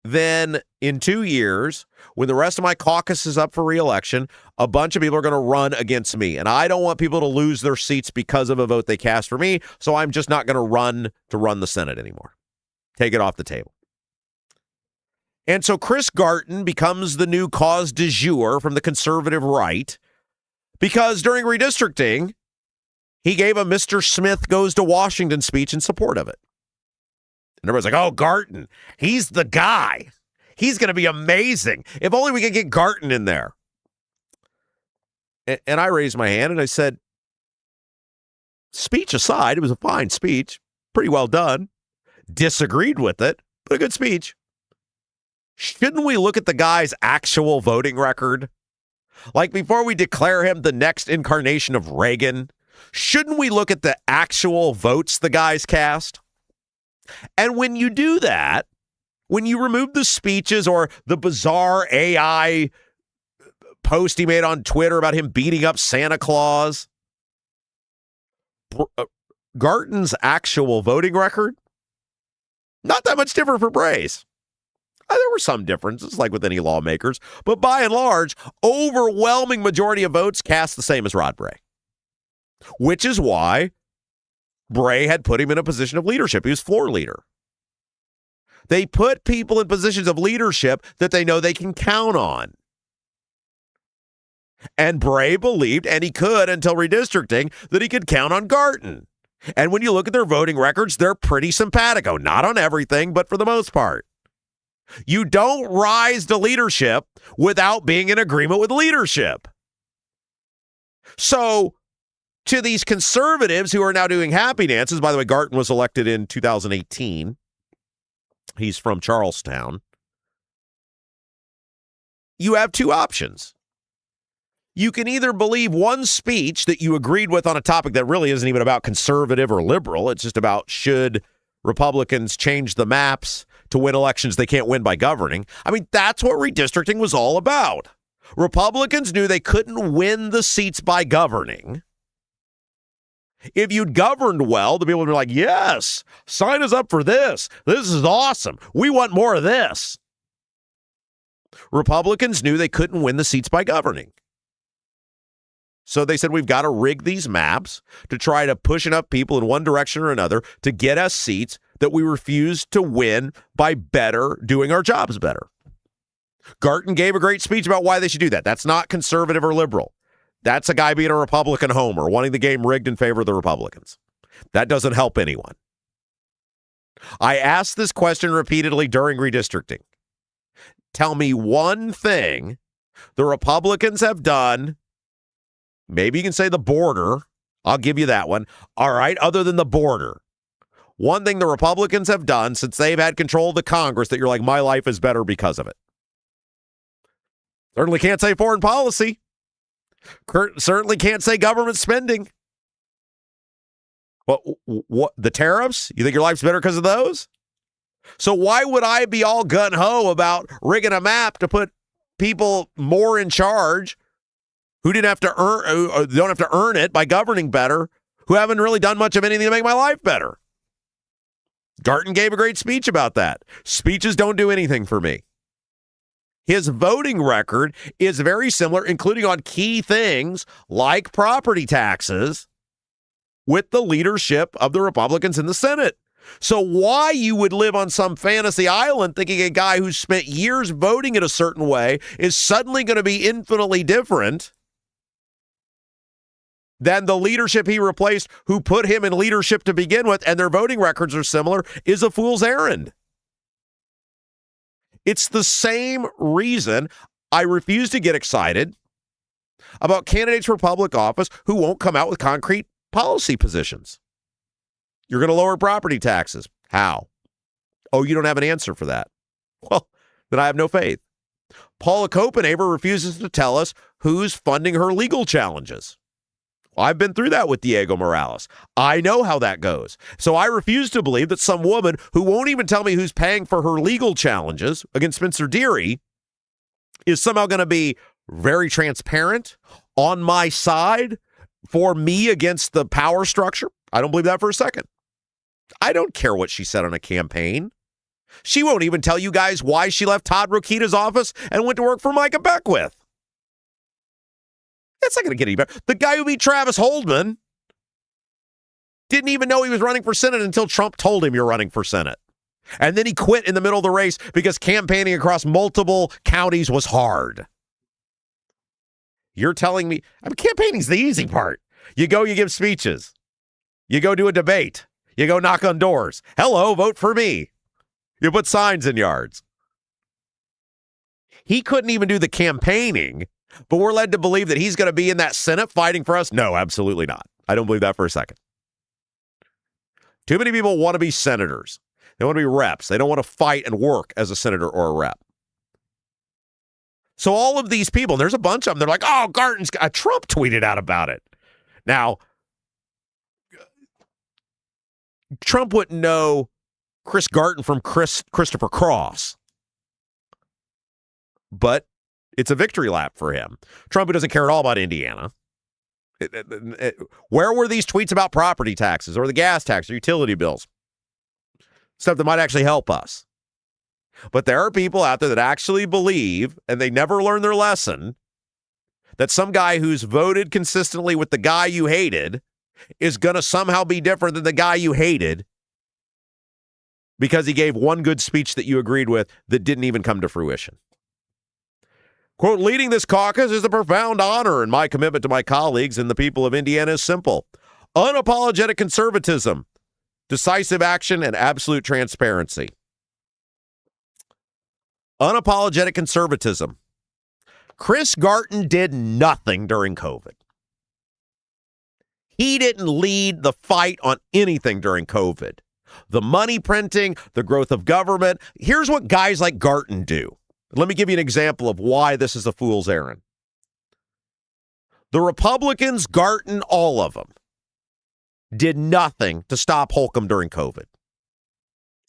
then in 2 years, when the rest of my caucus is up for re-election, a bunch of people are going to run against me. And I don't want people to lose their seats because of a vote they cast for me. So I'm just not going to run the Senate anymore. Take it off the table. And so Chris Garton becomes the new cause du jour from the conservative right, because during redistricting, he gave a Mr. Smith goes to Washington speech in support of it. And everybody's like, oh, Garton, he's the guy. He's going to be amazing. If only we could get Garton in there. And I raised my hand and I said, speech aside, it was a fine speech, pretty well done. Disagreed with it, but a good speech. Shouldn't we look at the guy's actual voting record? Like before we declare him the next incarnation of Reagan, shouldn't we look at the actual votes the guy's cast? And when you do that, when you remove the speeches or the bizarre AI post he made on Twitter about him beating up Santa Claus, Garton's actual voting record, not that much different for Bray's. There were some differences, like with any lawmakers, but by and large, overwhelming majority of votes cast the same as Rod Bray, which is why Bray had put him in a position of leadership. He was floor leader. They put people in positions of leadership that they know they can count on. And Bray believed, and he could until redistricting, that he could count on Garton. And when you look at their voting records, they're pretty simpatico. Not on everything, but for the most part. You don't rise to leadership without being in agreement with leadership. So, to these conservatives who are now doing happy dances, by the way, Garton was elected in 2018. He's from Charlestown. You have 2 options. You can either believe one speech that you agreed with on a topic that really isn't even about conservative or liberal. It's just about should Republicans change the maps to win elections they can't win by governing. I mean, that's what redistricting was all about. Republicans knew they couldn't win the seats by governing. If you'd governed well, the people would be like, yes, sign us up for this. This is awesome. We want more of this. Republicans knew they couldn't win the seats by governing. So they said, we've got to rig these maps to try to push enough people in one direction or another to get us seats that we refuse to win by doing our jobs better. Garton gave a great speech about why they should do that. That's not conservative or liberal. That's a guy being a Republican homer, wanting the game rigged in favor of the Republicans. That doesn't help anyone. I asked this question repeatedly during redistricting. Tell me one thing the Republicans have done. Maybe you can say the border. I'll give you that one. All right, other than the border. One thing the Republicans have done since they've had control of the Congress that you're like, my life is better because of it. Certainly can't say foreign policy. Certainly can't say government spending. What the tariffs? You think your life's better because of those? So why would I be all gung-ho about rigging a map to put people more in charge who don't have to earn it by governing better, who haven't really done much of anything to make my life better? Garton gave a great speech about that. Speeches don't do anything for me. His voting record is very similar, including on key things like property taxes, with the leadership of the Republicans in the Senate. So why you would live on some fantasy island thinking a guy who's spent years voting in a certain way is suddenly going to be infinitely different than the leadership he replaced, who put him in leadership to begin with, and their voting records are similar, is a fool's errand. It's the same reason I refuse to get excited about candidates for public office who won't come out with concrete policy positions. You're going to lower property taxes. How? Oh, you don't have an answer for that. Well, then I have no faith. Paula Copenhaver refuses to tell us who's funding her legal challenges. Well, I've been through that with Diego Morales. I know how that goes. So I refuse to believe that some woman who won't even tell me who's paying for her legal challenges against Spencer Deery is somehow going to be very transparent, on my side, for me against the power structure. I don't believe that for a second. I don't care what she said on a campaign. She won't even tell you guys why she left Todd Rokita's office and went to work for Micah Beckwith. It's not going to get any better. The guy who beat Travis Holdman didn't even know he was running for Senate until Trump told him you're running for Senate. And then he quit in the middle of the race because campaigning across multiple counties was hard. You're telling me, campaigning's the easy part. You go, you give speeches. You go do a debate. You go knock on doors. Hello, vote for me. You put signs in yards. He couldn't even do the campaigning, but we're led to believe that he's going to be in that Senate fighting for us. No, absolutely not. I don't believe that for a second. Too many people want to be senators. They want to be reps. They don't want to fight and work as a senator or a rep. So all of these people, there's a bunch of them, they're like, oh, Garton's, Trump tweeted out about it. Now, Trump wouldn't know Chris Garton from Christopher Cross. But it's a victory lap for him. Trump, who doesn't care at all about Indiana. Where were these tweets about property taxes or the gas tax or utility bills? Stuff that might actually help us. But there are people out there that actually believe, and they never learn their lesson, that some guy who's voted consistently with the guy you hated is going to somehow be different than the guy you hated because he gave one good speech that you agreed with that didn't even come to fruition. Quote, leading this caucus is a profound honor, and my commitment to my colleagues and the people of Indiana is simple. Unapologetic conservatism, decisive action, and absolute transparency. Unapologetic conservatism. Chris Garton did nothing during COVID. He didn't lead the fight on anything during COVID. The money printing, the growth of government. Here's what guys like Garton do. Let me give you an example of why this is a fool's errand. The Republicans, Garton, all of them, did nothing to stop Holcomb during COVID.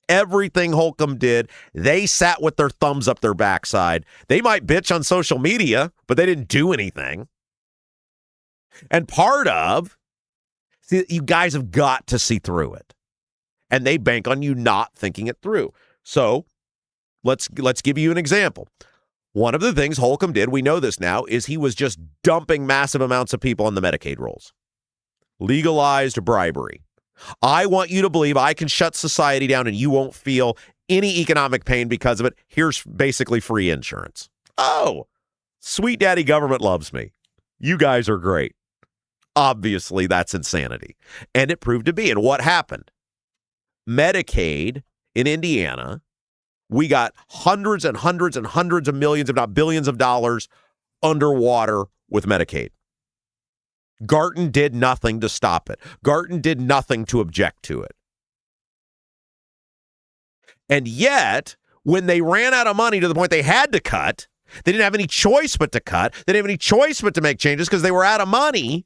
Everything Holcomb did, they sat with their thumbs up their backside. They might bitch on social media, but they didn't do anything. And part of, see, you guys have got to see through it. And they bank on you not thinking it through. So let's give you an example. One of the things Holcomb did, we know this now, is he was just dumping massive amounts of people on the Medicaid rolls. Legalized bribery. I want you to believe I can shut society down and you won't feel any economic pain because of it. Here's basically free insurance. Oh, sweet daddy government loves me. You guys are great. Obviously, that's insanity. And it proved to be. And what happened? Medicaid in Indiana, we got hundreds and hundreds and hundreds of millions, if not billions of dollars underwater with Medicaid. Garton did nothing to stop it. Garton did nothing to object to it. And yet, when they ran out of money to the point they had to cut, they didn't have any choice but to cut. They didn't have any choice but to make changes because they were out of money.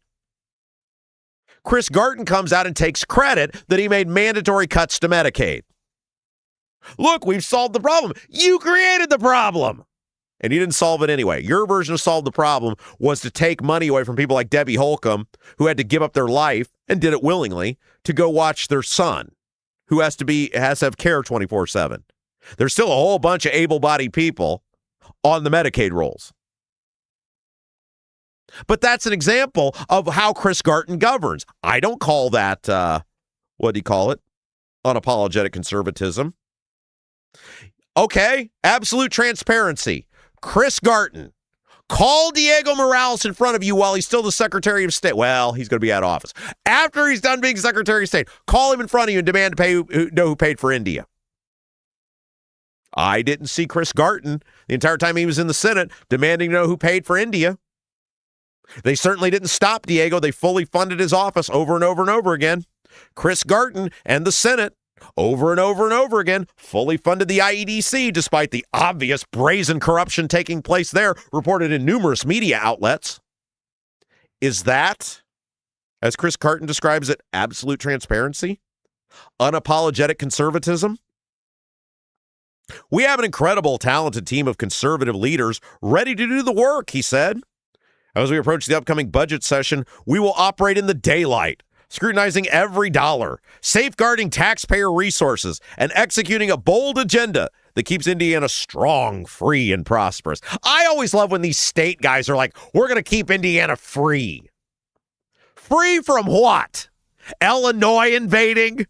Chris Garton comes out and takes credit that he made mandatory cuts to Medicaid. Look, we've solved the problem. You created the problem. And you didn't solve it anyway. Your version of solve the problem was to take money away from people like Debbie Holcomb, who had to give up their life, and did it willingly, to go watch their son, who has to have care 24/7. There's still a whole bunch of able-bodied people on the Medicaid rolls. But that's an example of how Chris Garton governs. I don't call that, what do you call it? Unapologetic conservatism. Okay, absolute transparency. Chris Garton, call Diego Morales in front of you while he's still the Secretary of State. Well, he's going to be out of office. After he's done being Secretary of State, call him in front of you and demand to know who paid for India. I didn't see Chris Garton the entire time he was in the Senate demanding to know who paid for India. They certainly didn't stop Diego. They fully funded his office over and over and over again. Chris Garton and the Senate, over and over and over again, fully funded the IEDC despite the obvious brazen corruption taking place there, reported in numerous media outlets. Is that, as Chris Garton describes it, absolute transparency? Unapologetic conservatism? We have an incredible, talented team of conservative leaders ready to do the work, he said. As we approach the upcoming budget session, we will operate in the daylight, scrutinizing every dollar, safeguarding taxpayer resources, and executing a bold agenda that keeps Indiana strong, free, and prosperous. I always love when these state guys are like, we're going to keep Indiana free. Free from what? Illinois invading?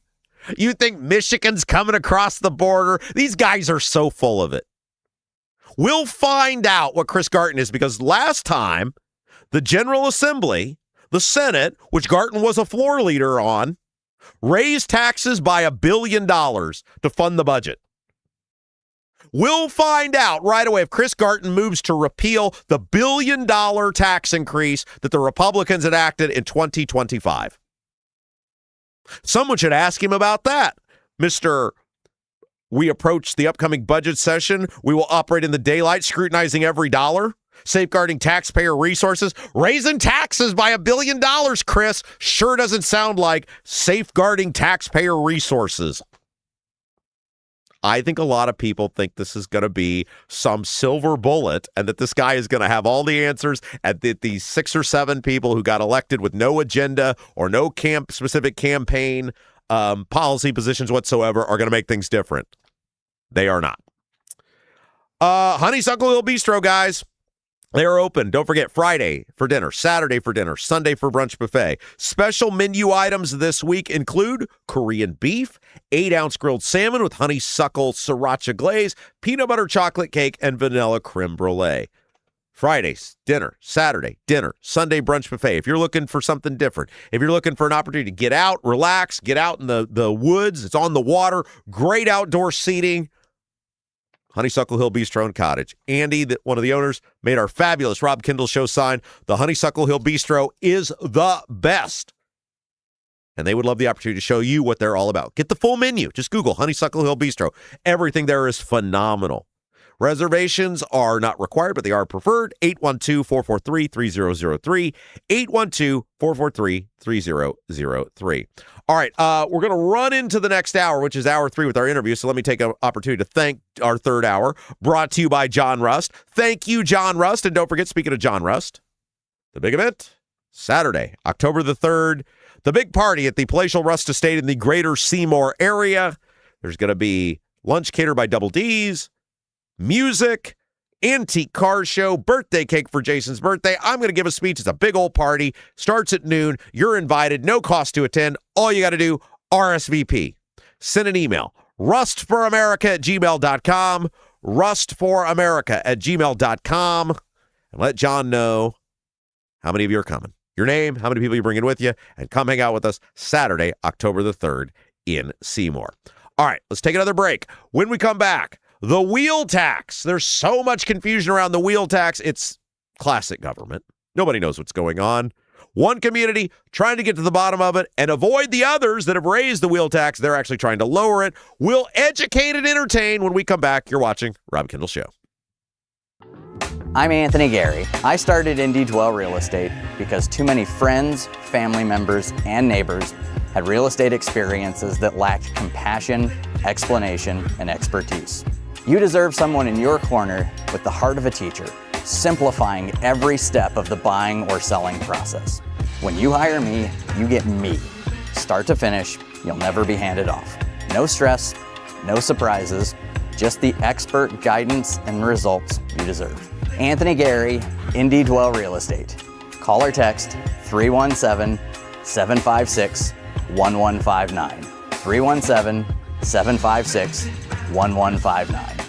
You think Michigan's coming across the border? These guys are so full of it. We'll find out what Chris Garton is, because last time, the General Assembly, the Senate, which Garton was a floor leader on, raised taxes by $1 billion to fund the budget. We'll find out right away if Chris Garton moves to repeal the $1 billion tax increase that the Republicans enacted in 2025. Someone should ask him about that. Mr. We approach the upcoming budget session. We will operate in the daylight, scrutinizing every dollar, safeguarding taxpayer resources, raising taxes by $1 billion, Chris. Sure doesn't sound like safeguarding taxpayer resources. I think a lot of people think this is going to be some silver bullet and that this guy is going to have all the answers, and that these 6 or 7 people who got elected with no agenda or no specific campaign policy positions whatsoever are going to make things different. They are not. Honeysuckle Hill Bistro, guys. They are open. Don't forget, Friday for dinner, Saturday for dinner, Sunday for brunch buffet. Special menu items this week include Korean beef, 8-ounce grilled salmon with honeysuckle sriracha glaze, peanut butter chocolate cake, and vanilla creme brulee. Fridays, dinner, Saturday, dinner, Sunday brunch buffet. If you're looking for something different, if you're looking for an opportunity to get out, relax, get out in the woods, it's on the water, great outdoor seating, Honeysuckle Hill Bistro and Cottage. Andy, one of the owners, made our fabulous Rob Kendall Show sign. The Honeysuckle Hill Bistro is the best. And they would love the opportunity to show you what they're all about. Get the full menu. Just Google Honeysuckle Hill Bistro. Everything there is phenomenal. Reservations are not required, but they are preferred. 812-443-3003. 812-443-3003. All right, we're going to run into the next hour, which is hour 3 with our interview. So let me take an opportunity to thank our third hour, brought to you by John Rust. Thank you, John Rust. And don't forget, speaking of John Rust, the big event, Saturday, October the 3rd, the big party at the Palatial Rust Estate in the greater Seymour area. There's going to be lunch catered by Double D's, music, antique car show, birthday cake for Jason's birthday. I'm going to give a speech. It's a big old party. Starts at noon. You're invited. No cost to attend. All you got to do, RSVP. Send an email. rustforamerica@gmail.com. rustforamerica@gmail.com. And let John know how many of you are coming. Your name, how many people you're bringing with you, and come hang out with us Saturday, October the 3rd in Seymour. All right, let's take another break. When we come back, the wheel tax. There's so much confusion around the wheel tax. It's classic government. Nobody knows what's going on. One community trying to get to the bottom of it and avoid the others that have raised the wheel tax. They're actually trying to lower it. We'll educate and entertain when we come back. You're watching Rob Kendall Show. I'm Anthony Gary. I started Indy Dwell Real Estate because too many friends, family members, and neighbors had real estate experiences that lacked compassion, explanation, and expertise. You deserve someone in your corner with the heart of a teacher, simplifying every step of the buying or selling process. When you hire me, you get me. Start to finish, you'll never be handed off. No stress, no surprises, just the expert guidance and results you deserve. Anthony Gary, Indy Dwell Real Estate. Call or text 317-756-1159. 317-756-1159.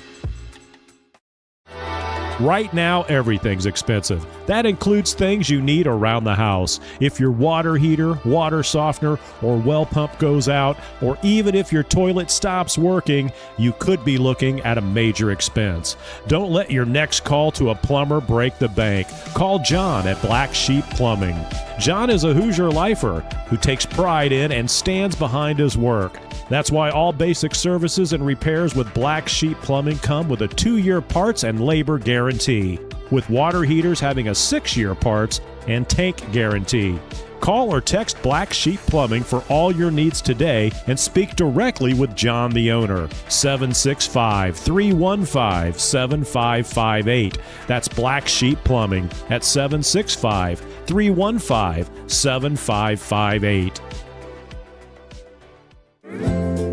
Right now, everything's expensive. That includes things you need around the house. If your water heater, water softener, or well pump goes out, or even if your toilet stops working, you could be looking at a major expense. Don't let your next call to a plumber break the bank. Call John at Black Sheep Plumbing. John is a Hoosier lifer who takes pride in and stands behind his work. That's why all basic services and repairs with Black Sheep Plumbing come with a 2-year parts and labor guarantee, with water heaters having a 6-year parts and tank guarantee. Call or text Black Sheep Plumbing for all your needs today and speak directly with John, the owner. 765-315-7558. That's Black Sheep Plumbing at 765-315-7558.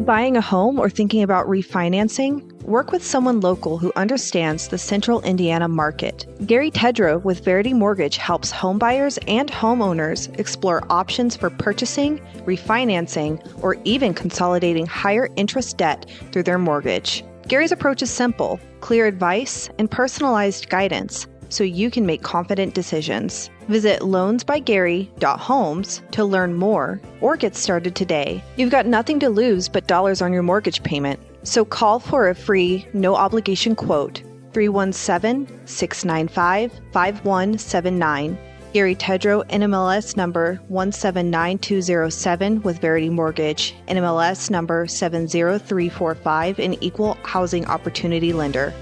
Buying a home or thinking about refinancing? Work with someone local who understands the central Indiana market. Gary Tedrow with Verity Mortgage helps homebuyers and homeowners explore options for purchasing, refinancing, or even consolidating higher interest debt through their mortgage. Gary's approach is simple, clear advice, and personalized guidance, so you can make confident decisions. Visit loansbygary.homes to learn more or get started today. You've got nothing to lose but dollars on your mortgage payment. So call for a free, no-obligation quote, 317-695-5179. Gary Tedrow, NMLS number 179207 with Verity Mortgage, NMLS number 70345, an equal housing opportunity lender.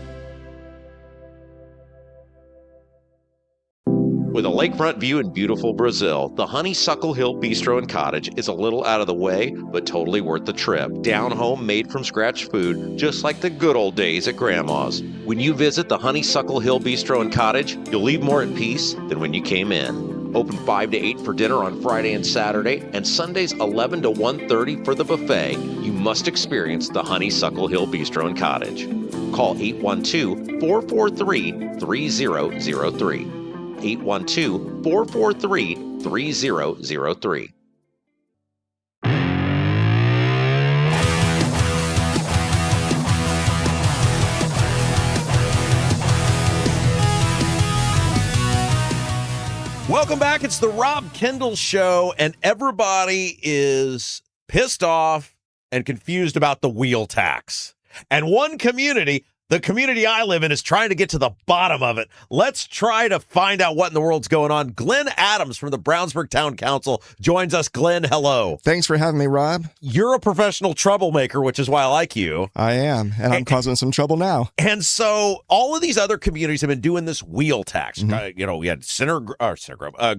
With a lakefront view in beautiful Brazil, the Honeysuckle Hill Bistro and Cottage is a little out of the way, but totally worth the trip. Down home, made from scratch food, just like the good old days at Grandma's. When you visit the Honeysuckle Hill Bistro and Cottage, you'll leave more at peace than when you came in. Open 5 to 8 for dinner on Friday and Saturday, and Sundays 11 to 1:30 for the buffet. You must experience the Honeysuckle Hill Bistro and Cottage. Call 812-443-3003. 812-443-3003. Welcome back. It's the Rob Kendall Show, and everybody is pissed off and confused about the wheel tax. And one community, the community I live in, is trying to get to the bottom of it. Let's try to find out what in the world's going on. Glenn Adams from the Brownsburg Town Council joins us. Glenn, hello. Thanks for having me, Rob. You're a professional troublemaker, which is why I like you. I am, and I'm causing some trouble now. And so all of these other communities have been doing this wheel tax. Mm-hmm. We had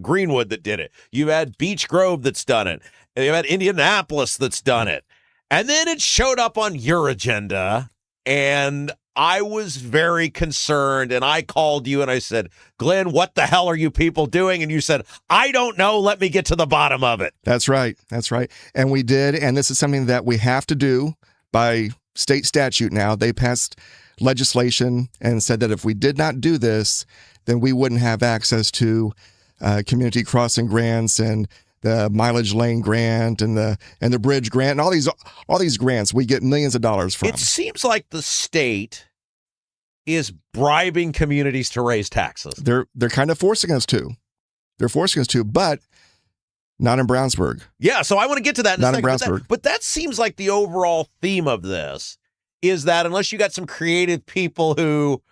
Greenwood that did it. You've had Beech Grove that's done it. You've had Indianapolis that's done it. And then it showed up on your agenda, and I was very concerned, and I called you and I said, Glenn, what the hell are you people doing? And you said, I don't know. Let me get to the bottom of it. That's right. That's right. And we did. And this is something that we have to do by state statute now. They passed legislation and said that if we did not do this, then we wouldn't have access to community crossing grants and the mileage lane grant and the bridge grant and all these grants we get millions of dollars from. It seems like the state is bribing communities to raise taxes. They're kind of forcing us to. They're forcing us to, but not in Brownsburg. Yeah, so I want to get to that in a second. Not in Brownsburg. But that seems like the overall theme of this is that unless you got some creative people who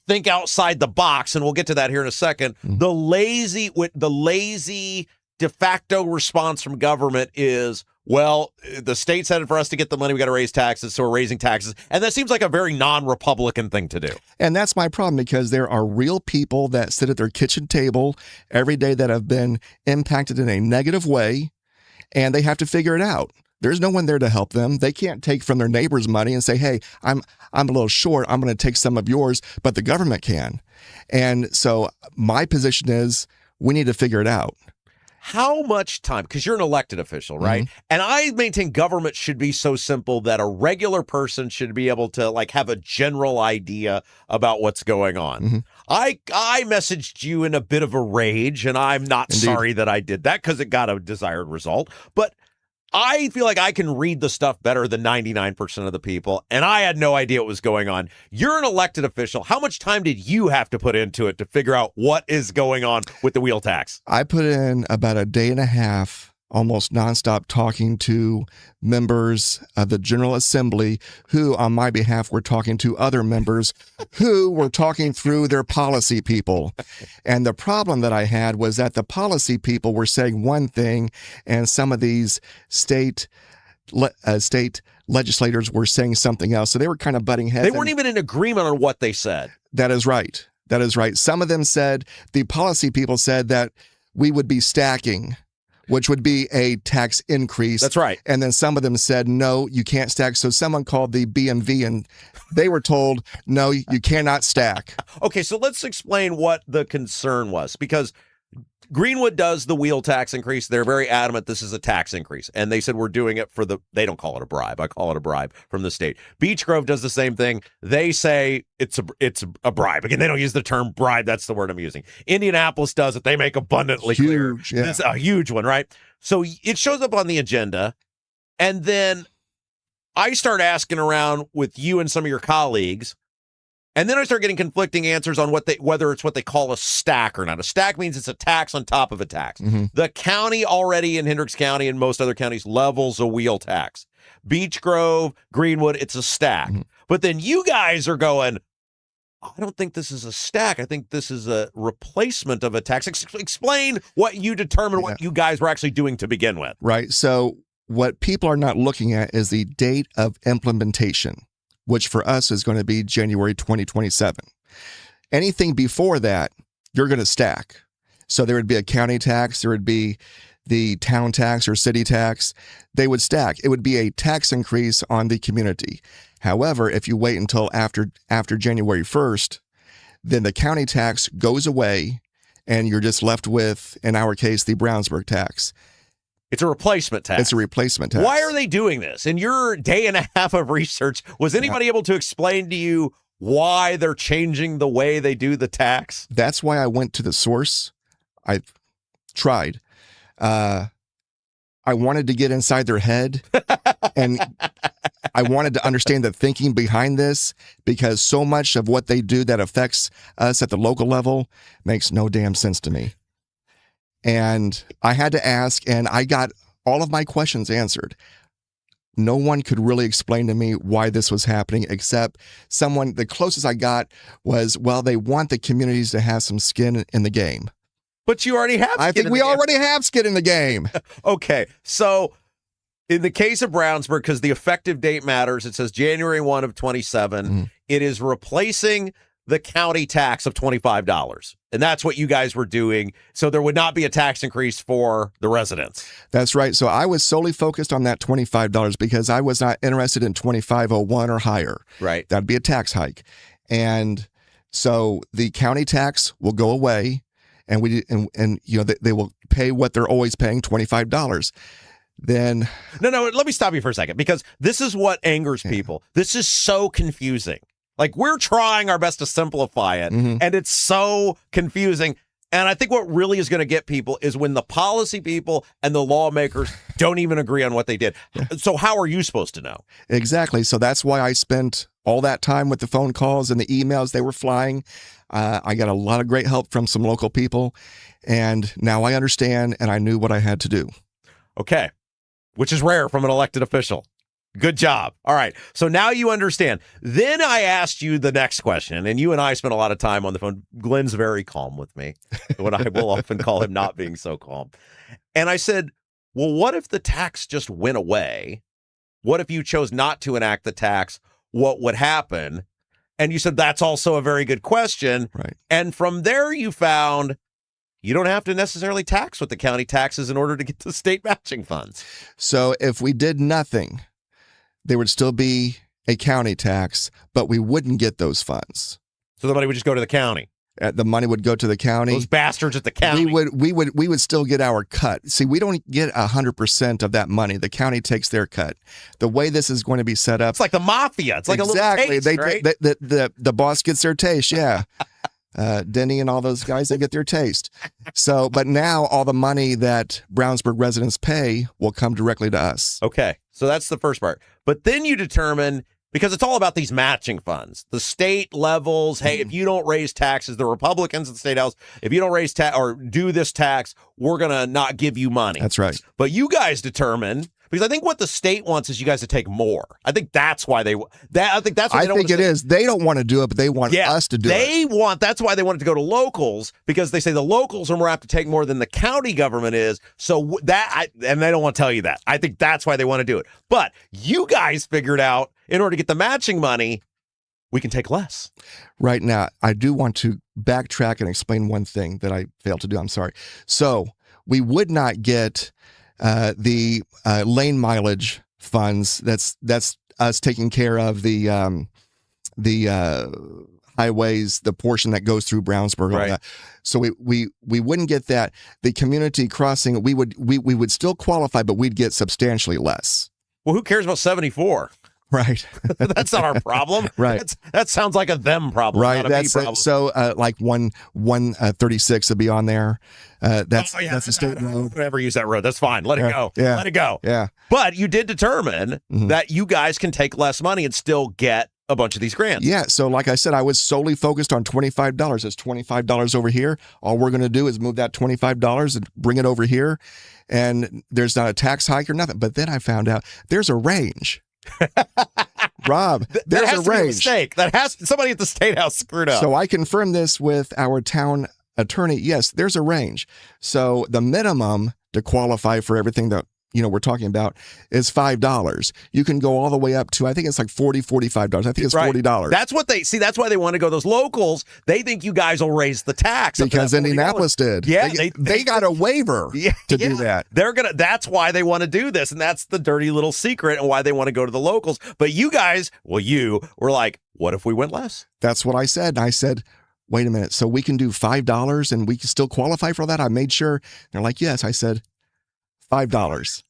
think outside the box, and we'll get to that here in a second, the lazy de facto response from government is, well, the state said it for us to get the money, we got to raise taxes, so we're raising taxes. And that seems like a very non-Republican thing to do. And that's my problem, because there are real people that sit at their kitchen table every day that have been impacted in a negative way, and they have to figure it out. There's no one there to help them. They can't take from their neighbor's money and say, hey, I'm a little short, I'm going to take some of yours, but the government can. And so my position is we need to figure it out. How much time, because you're an elected official, right? Mm-hmm. And I maintain government should be so simple that a regular person should be able to have a general idea about what's going on. Mm-hmm. I messaged you in a bit of a rage, and I'm not sorry that I did that because it got a desired result. But I feel like I can read the stuff better than 99% of the people, and I had no idea what was going on. You're an elected official. How much time did you have to put into it to figure out what is going on with the wheel tax? I put in about a day and a half, almost nonstop, talking to members of the General Assembly who, on my behalf, were talking to other members who were talking through their policy people. And the problem that I had was that the policy people were saying one thing, and some of these state legislators were saying something else. So they were kind of butting heads. They weren't even in agreement on what they said. That is right. That is right. Some of them said, the policy people said that we would be stacking, which would be a tax increase. That's right. And then some of them said, no, you can't stack. So someone called the BMV and they were told, no, you cannot stack. Okay, so let's explain what the concern was, because Greenwood does the wheel tax increase. They're very adamant this is a tax increase. And they said we're doing it for they don't call it a bribe. I call it a bribe from the state. Beech Grove does the same thing. They say it's a bribe. Again, they don't use the term bribe. That's the word I'm using. Indianapolis does it. They make abundantly clear. Yeah. It's a huge one, right? So it shows up on the agenda. And then I start asking around with you and some of your colleagues. And then I start getting conflicting answers on whether it's what they call a stack or not. A stack means it's a tax on top of a tax. Mm-hmm. The county already in Hendricks County and most other counties levels a wheel tax. Beech Grove, Greenwood, it's a stack. Mm-hmm. But then you guys are going, I don't think this is a stack. I think this is a replacement of a tax. Explain what you determined, what you guys were actually doing to begin with. Right. So what people are not looking at is the date of implementation, which for us is going to be January 2027. Anything before that, you're going to stack. So there would be a county tax, there would be the town tax or city tax. They would stack. It would be a tax increase on the community. However, if you wait until after January 1st, then the county tax goes away and you're just left with, in our case, the Brownsburg tax. It's a replacement tax. It's a replacement tax. Why are they doing this? In your day and a half of research, was anybody able to explain to you why they're changing the way they do the tax? That's why I went to the source. I tried. I wanted to get inside their head and I wanted to understand the thinking behind this, because so much of what they do that affects us at the local level makes no damn sense to me. And I had to ask, and I got all of my questions answered. No one could really explain to me why this was happening, except the closest I got was, well, they want the communities to have some skin in the game. But you already have skin I think we already have skin in the game. Okay, so in the case of Brownsburg, because the effective date matters, it says January 1 of 27. Mm-hmm. It is replacing the county tax of $25. And that's what you guys were doing. So there would not be a tax increase for the residents. That's right. So I was solely focused on that $25 because I was not interested in $25.01 or higher. Right. That'd be a tax hike. And so the county tax will go away, and they will pay what they're always paying, $25. Then No, let me stop you for a second, because this is what angers people. This is so confusing. Like, we're trying our best to simplify it, mm-hmm. and it's so confusing. And I think what really is going to get people is when the policy people and the lawmakers don't even agree on what they did. Yeah. So how are you supposed to know? Exactly. So that's why I spent all that time with the phone calls and the emails they were flying. I got a lot of great help from some local people, and now I understand, and I knew what I had to do. Okay, which is rare from an elected official. Good job. All right. So now you understand. Then I asked you the next question, and you and I spent a lot of time on the phone. Glenn's very calm with me, when I will often call him not being so calm. And I said, well, what if the tax just went away? What if you chose not to enact the tax? What would happen? And you said, that's also a very good question. Right. And from there you found you don't have to necessarily tax what the county taxes in order to get the state matching funds. So if we did nothing, there would still be a county tax, but we wouldn't get those funds. So the money would just go to the county. The money would go to the county. Those bastards at the county. We would still get our cut. See, we don't get 100% of that money. The county takes their cut. The way this is going to be set up, it's like the mafia. It's like exactly. A little taste, right? The boss gets their taste. Yeah. Denny and all those guys, they get their taste. So, but now all the money that Brownsburg residents pay will come directly to us. Okay, so that's the first part. But then you determine, because it's all about these matching funds, the state levels. Hey, if you don't raise taxes, the Republicans at the Statehouse, if you don't raise tax or do this tax, we're going to not give you money. That's right. But you guys determine, because I think what the state wants is you guys to take more. I think that's why I think that's why they don't think it is. They don't want to do it, but they want us to do it. That's why they want it to go to locals, because they say the locals are more apt to take more than the county government is. So and they don't want to tell you that. I think that's why they want to do it. But you guys figured out, in order to get the matching money, we can take less. Right. Now, I do want to backtrack and explain one thing that I failed to do. I'm sorry. So we would not get the lane mileage funds. That's us taking care of the highways, the portion that goes through Brownsburg. All that. So we wouldn't get that. The community crossing, we would still qualify, but we'd get substantially less. Well, who cares about 74? Right. That's not our problem. Right. That sounds like a them problem. Right. Not a That's me problem. so like 136 will be on there. That's a state road. Never use that road. That's fine. Let it go. Yeah. Let it go. Yeah. But you did determine that you guys can take less money and still get a bunch of these grants. Yeah. So like I said, I was solely focused on $25. It's $25 over here. All we're going to do is move that $25 and bring it over here. And there's not a tax hike or nothing. But then I found out there's a range. Rob, there's a range. Be a mistake. Somebody at the Statehouse screwed up. So I confirmed this with our town attorney. Yes, there's a range. So the minimum to qualify for everything that we're talking about is $5. You can go all the way up to, I think it's like $45. I think it's $40. That's what that's why they want to go. Those locals, they think you guys will raise the tax. Because Indianapolis did. Yeah. They got a waiver to do that. That's why they want to do this. And that's the dirty little secret and why they want to go to the locals. But you guys, you were like, what if we went less? That's what I said. I said, wait a minute. So we can do $5 and we can still qualify for that? I made sure. They're like, yes. I said, $5.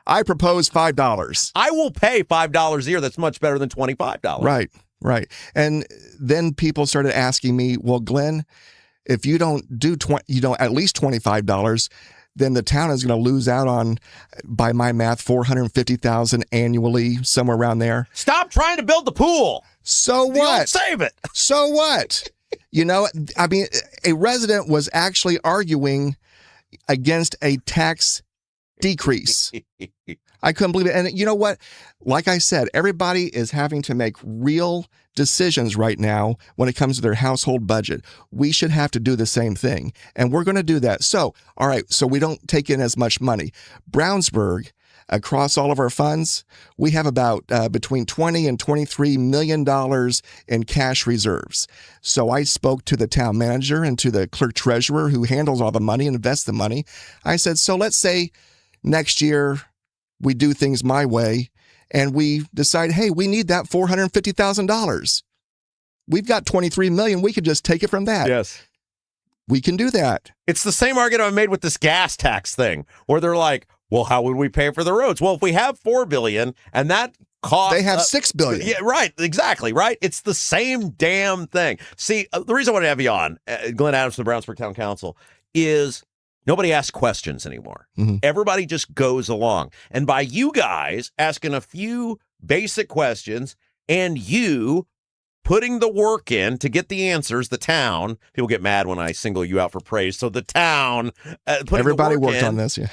I propose $5. I will pay $5 a year. That's much better than $25. Right. And then people started asking me, well, Glenn, if you don't do at least $25, then the town is going to lose out on, by my math, $450,000 annually, somewhere around there. Stop trying to build the pool. So what? Save it. So what? I mean, a resident was actually arguing against a tax decrease. I couldn't believe it. And you know what? Like I said, everybody is having to make real decisions right now when it comes to their household budget. We should have to do the same thing. And we're going to do that. So, all right. So we don't take in as much money. Brownsburg, across all of our funds, we have about between $20 and $23 million in cash reserves. So I spoke to the town manager and to the clerk treasurer who handles all the money and invests the money. I said, so let's say next year we do things my way and we decide, hey, we need that $450,000. We've got $23 million. We could just take it from that. Yes. We can do that. It's the same argument I made with this gas tax thing, where they're like, well, how would we pay for the roads? Well, if we have $4 billion and that costs, they have $6 billion. Yeah, right. Exactly. Right. It's the same damn thing. See, the reason I want to have you on, Glenn Adams from the Brownsburg Town Council, is nobody asks questions anymore. Everybody just goes along. And by you guys asking a few basic questions and you putting the work in to get the answers, the town, people get mad when I single you out for praise. So the town, everybody worked on this. Yeah.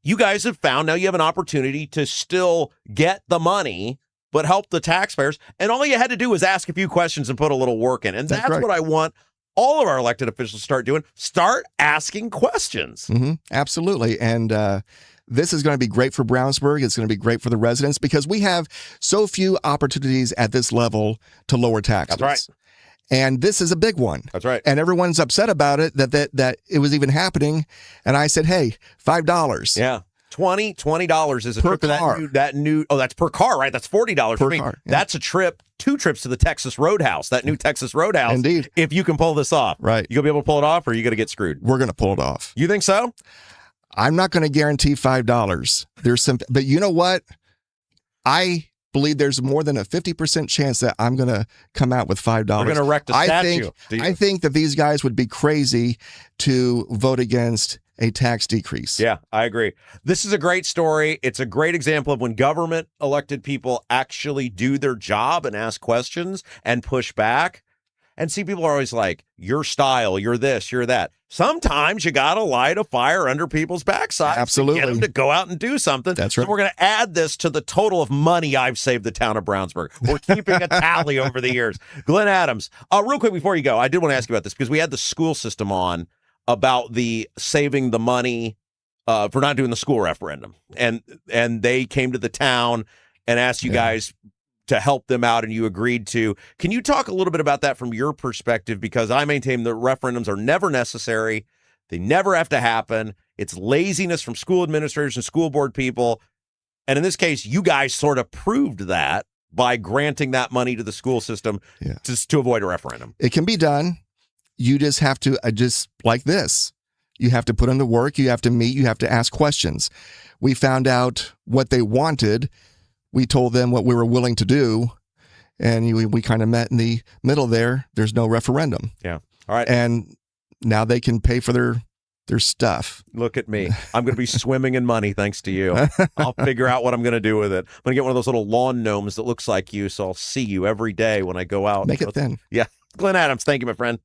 You guys have found now you have an opportunity to still get the money, but help the taxpayers. And all you had to do was ask a few questions and put a little work in. And that's right. What I want all of our elected officials to start doing. Start asking questions. Absolutely. And this is going to be great for Brownsburg. It's going to be great for the residents because we have so few opportunities at this level to lower taxes. That's right. And this is a big one. That's right. And everyone's upset about it, that it was even happening. And I said, hey, $5. Yeah. $20 is a per trip car. to that new, that's per car, right? That's $40 per for me. car. Yeah. That's a trip, 2 trips to the Texas Roadhouse, that new Texas Roadhouse. Indeed. If you can pull this off. Right. You going to be able to pull it off or are you going to get screwed? We're going to pull it off. You think so? I'm not going to guarantee $5. There's some, but you know what? I believe there's more than a 50% chance that I'm going to come out with $5. We're going to erect a statue. I think that these guys would be crazy to vote against a tax decrease. Yeah, I agree. This is a great story. It's a great example of when government elected people actually do their job and ask questions and push back. And see, people are always like, your style, you're this, you're that. Sometimes you got to light a fire under people's backsides. Absolutely. To get them to go out and do something. That's right. So we're going to add this to the total of money I've saved the town of Brownsburg. We're keeping a tally over the years. Glenn Adams, real quick before you go, I did want to ask you about this because we had the school system on about the saving the money for not doing the school referendum. And they came to the town and asked you guys to help them out, and you agreed to. Can you talk a little bit about that from your perspective? Because I maintain that referendums are never necessary. They never have to happen. It's laziness from school administrators and school board people. And in this case, you guys sort of proved that by granting that money to the school system to avoid a referendum. It can be done. You just have to, just like this, you have to put in the work. You have to meet. You have to ask questions. We found out what they wanted. We told them what we were willing to do, and we kind of met in the middle there. There's no referendum. Yeah. All right. And now they can pay for their stuff. Look at me. I'm going to be swimming in money thanks to you. I'll figure out what I'm going to do with it. I'm going to get one of those little lawn gnomes that looks like you, so I'll see you every day when I go out. Make it thin. Yeah. Glenn Adams, thank you, my friend.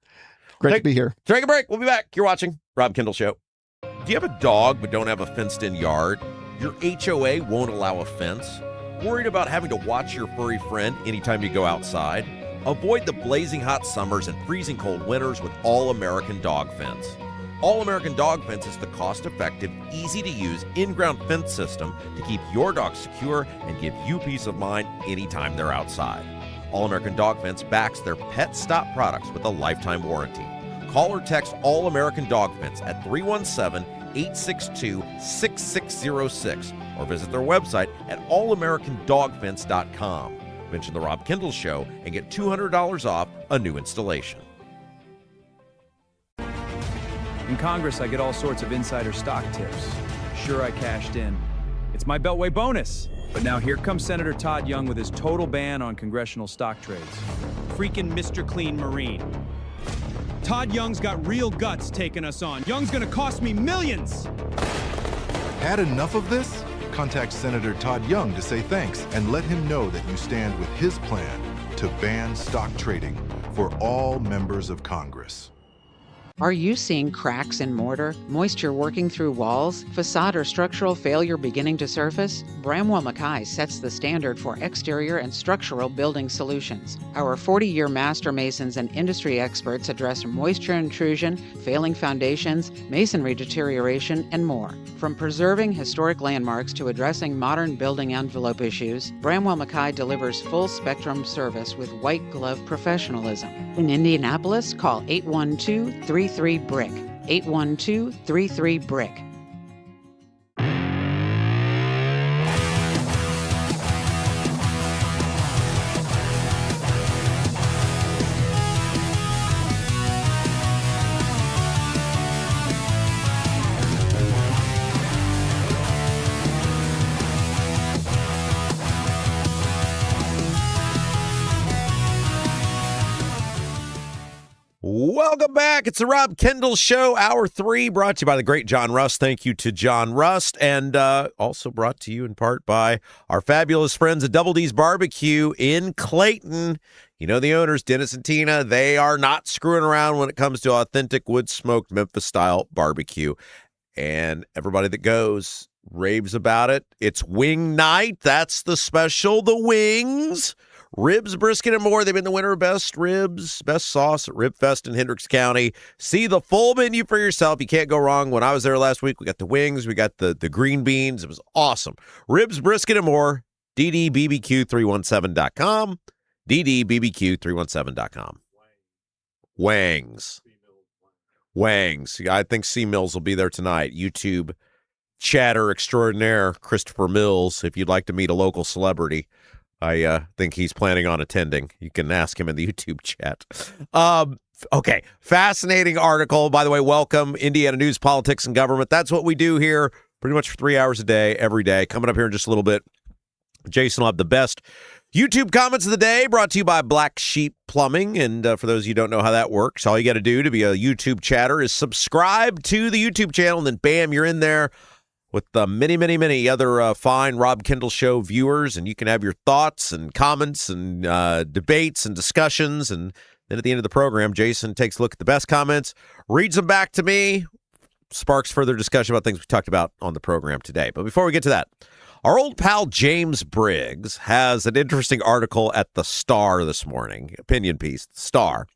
Great to be here. Take a break. We'll be back. You're watching Rob Kendall Show. Do you have a dog but don't have a fenced-in yard? Your HOA won't allow a fence? Worried about having to watch your furry friend anytime you go outside? Avoid the blazing hot summers and freezing cold winters with All-American Dog Fence. All-American Dog Fence is the cost-effective, easy-to-use in-ground fence system to keep your dog secure and give you peace of mind anytime they're outside. All-American Dog Fence backs their Pet Stop products with a lifetime warranty. Call or text All-American Dog Fence at 317-862-6606 or visit their website at allamericandogfence.com. Mention the Rob Kendall Show and get $200 off a new installation. In Congress, I get all sorts of insider stock tips. Sure, I cashed in. It's my Beltway bonus. But now here comes Senator Todd Young with his total ban on congressional stock trades. Freaking Mr. Clean Marine. Todd Young's got real guts taking us on. Young's gonna cost me millions. Had enough of this? Contact Senator Todd Young to say thanks and let him know that you stand with his plan to ban stock trading for all members of Congress. Are you seeing cracks in mortar, moisture working through walls, facade or structural failure beginning to surface? Bramwell Mackay sets the standard for exterior and structural building solutions. Our 40-year master masons and industry experts address moisture intrusion, failing foundations, masonry deterioration, and more. From preserving historic landmarks to addressing modern building envelope issues, Bramwell Mackay delivers full-spectrum service with white-glove professionalism. In Indianapolis, call 812-33-BRICK. 812-33-BRICK. Welcome back. It's the Rob Kendall Show, Hour 3, brought to you by the great John Rust. Thank you to John Rust, and also brought to you in part by our fabulous friends at Double D's Barbecue in Clayton. You know the owners, Dennis and Tina. They are not screwing around when it comes to authentic wood-smoked Memphis-style barbecue. And everybody that goes raves about it. It's wing night. That's the special, the wings. Ribs, brisket, and more. They've been the winner of Best Ribs, Best Sauce at Rib Fest in Hendricks County. See the full menu for yourself. You can't go wrong. When I was there last week, we got the wings. We got the green beans. It was awesome. Ribs, brisket, and more. DDBBQ317.com. DDBBQ317.com. Wangs. Wangs. I think C. Mills will be there tonight. YouTube chatter extraordinaire, Christopher Mills, if you'd like to meet a local celebrity. I think he's planning on attending. You can ask him in the YouTube chat. Okay, fascinating article. By the way, welcome, Indiana News, Politics, and Government. That's what we do here pretty much for 3 hours a day, every day. Coming up here in just a little bit, Jason will have the best YouTube comments of the day, brought to you by Black Sheep Plumbing. And for those of you who don't know how that works, all you got to do to be a YouTube chatter is subscribe to the YouTube channel, and then bam, you're in there with the many other fine Rob Kendall Show viewers, and you can have your thoughts and comments and debates and discussions. And then at the end of the program, Jason takes a look at the best comments, reads them back to me, sparks further discussion about things we talked about on the program today. But before we get to that, our old pal James Briggs has an interesting article at the Star this morning, opinion piece, the Star.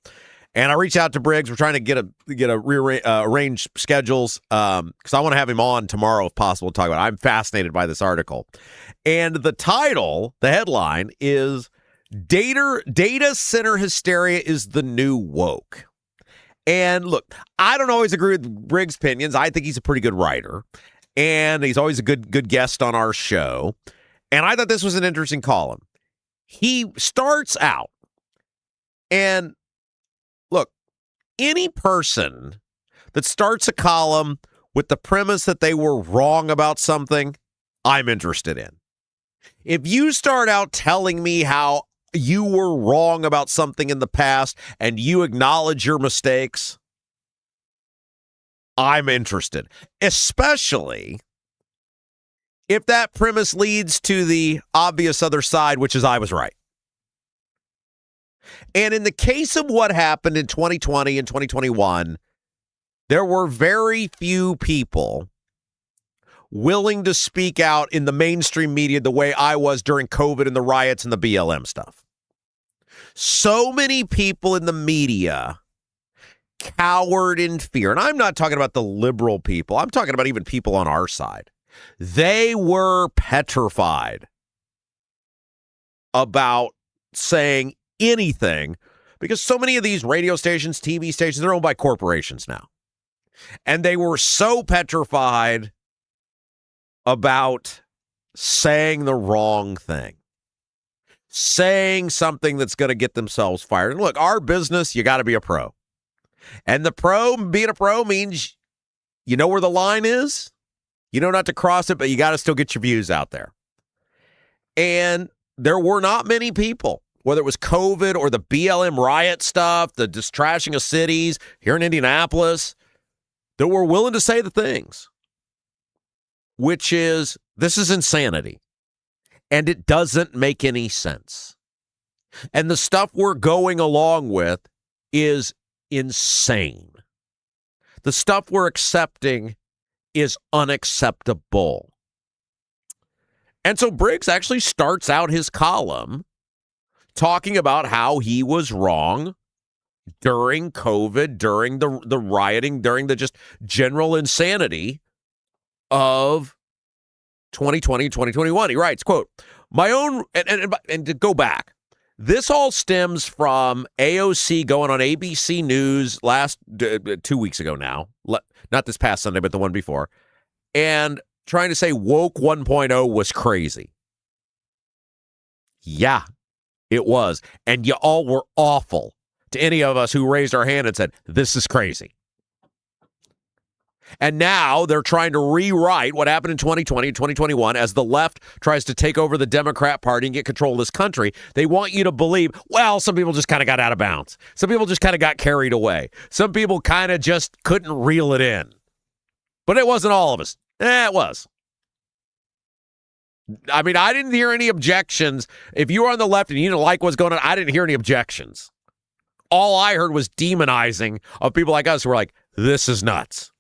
And I reached out to Briggs. We're trying to arrange schedules because I want to have him on tomorrow if possible to talk about it. I'm fascinated by this article. And the title, the headline, is Data Center Hysteria is the New Woke. And look, I don't always agree with Briggs' opinions. I think he's a pretty good writer. And he's always a good guest on our show. And I thought this was an interesting column. He starts out, and look, any person that starts a column with the premise that they were wrong about something, I'm interested in. If you start out telling me how you were wrong about something in the past and you acknowledge your mistakes, I'm interested, especially if that premise leads to the obvious other side, which is I was right. And in the case of what happened in 2020 and 2021, there were very few people willing to speak out in the mainstream media the way I was during COVID and the riots and the BLM stuff. So many people in the media cowered in fear. And I'm not talking about the liberal people. I'm talking about even people on our side. They were petrified about saying anything because so many of these radio stations, TV stations, they're owned by corporations now. And they were so petrified about saying the wrong thing, saying something that's going to get themselves fired. And look, our business, you got to be a pro. And being a pro means you know where the line is. You know not to cross it, but you got to still get your views out there. And there were not many people, whether it was COVID or the BLM riot stuff, the just trashing of cities here in Indianapolis, that were willing to say the things, which is, this is insanity. And it doesn't make any sense. And the stuff we're going along with is insane. The stuff we're accepting is unacceptable. And so Briggs actually starts out his column talking about how he was wrong during COVID, during the rioting, during the just general insanity of 2020, 2021. He writes, quote, my own, and to go back, this all stems from AOC going on ABC News 2 weeks ago now, not this past Sunday, but the one before, and trying to say woke 1.0 was crazy. Yeah, it was. And you all were awful to any of us who raised our hand and said, this is crazy. And now they're trying to rewrite what happened in 2020, 2021 as the left tries to take over the Democrat Party and get control of this country. They want you to believe, well, some people just kind of got out of bounds. Some people just kind of got carried away. Some people kind of just couldn't reel it in. But it wasn't all of us. It was. I mean, I didn't hear any objections. If you were on the left and you didn't like what's going on, I didn't hear any objections. All I heard was demonizing of people like us who were like, this is nuts.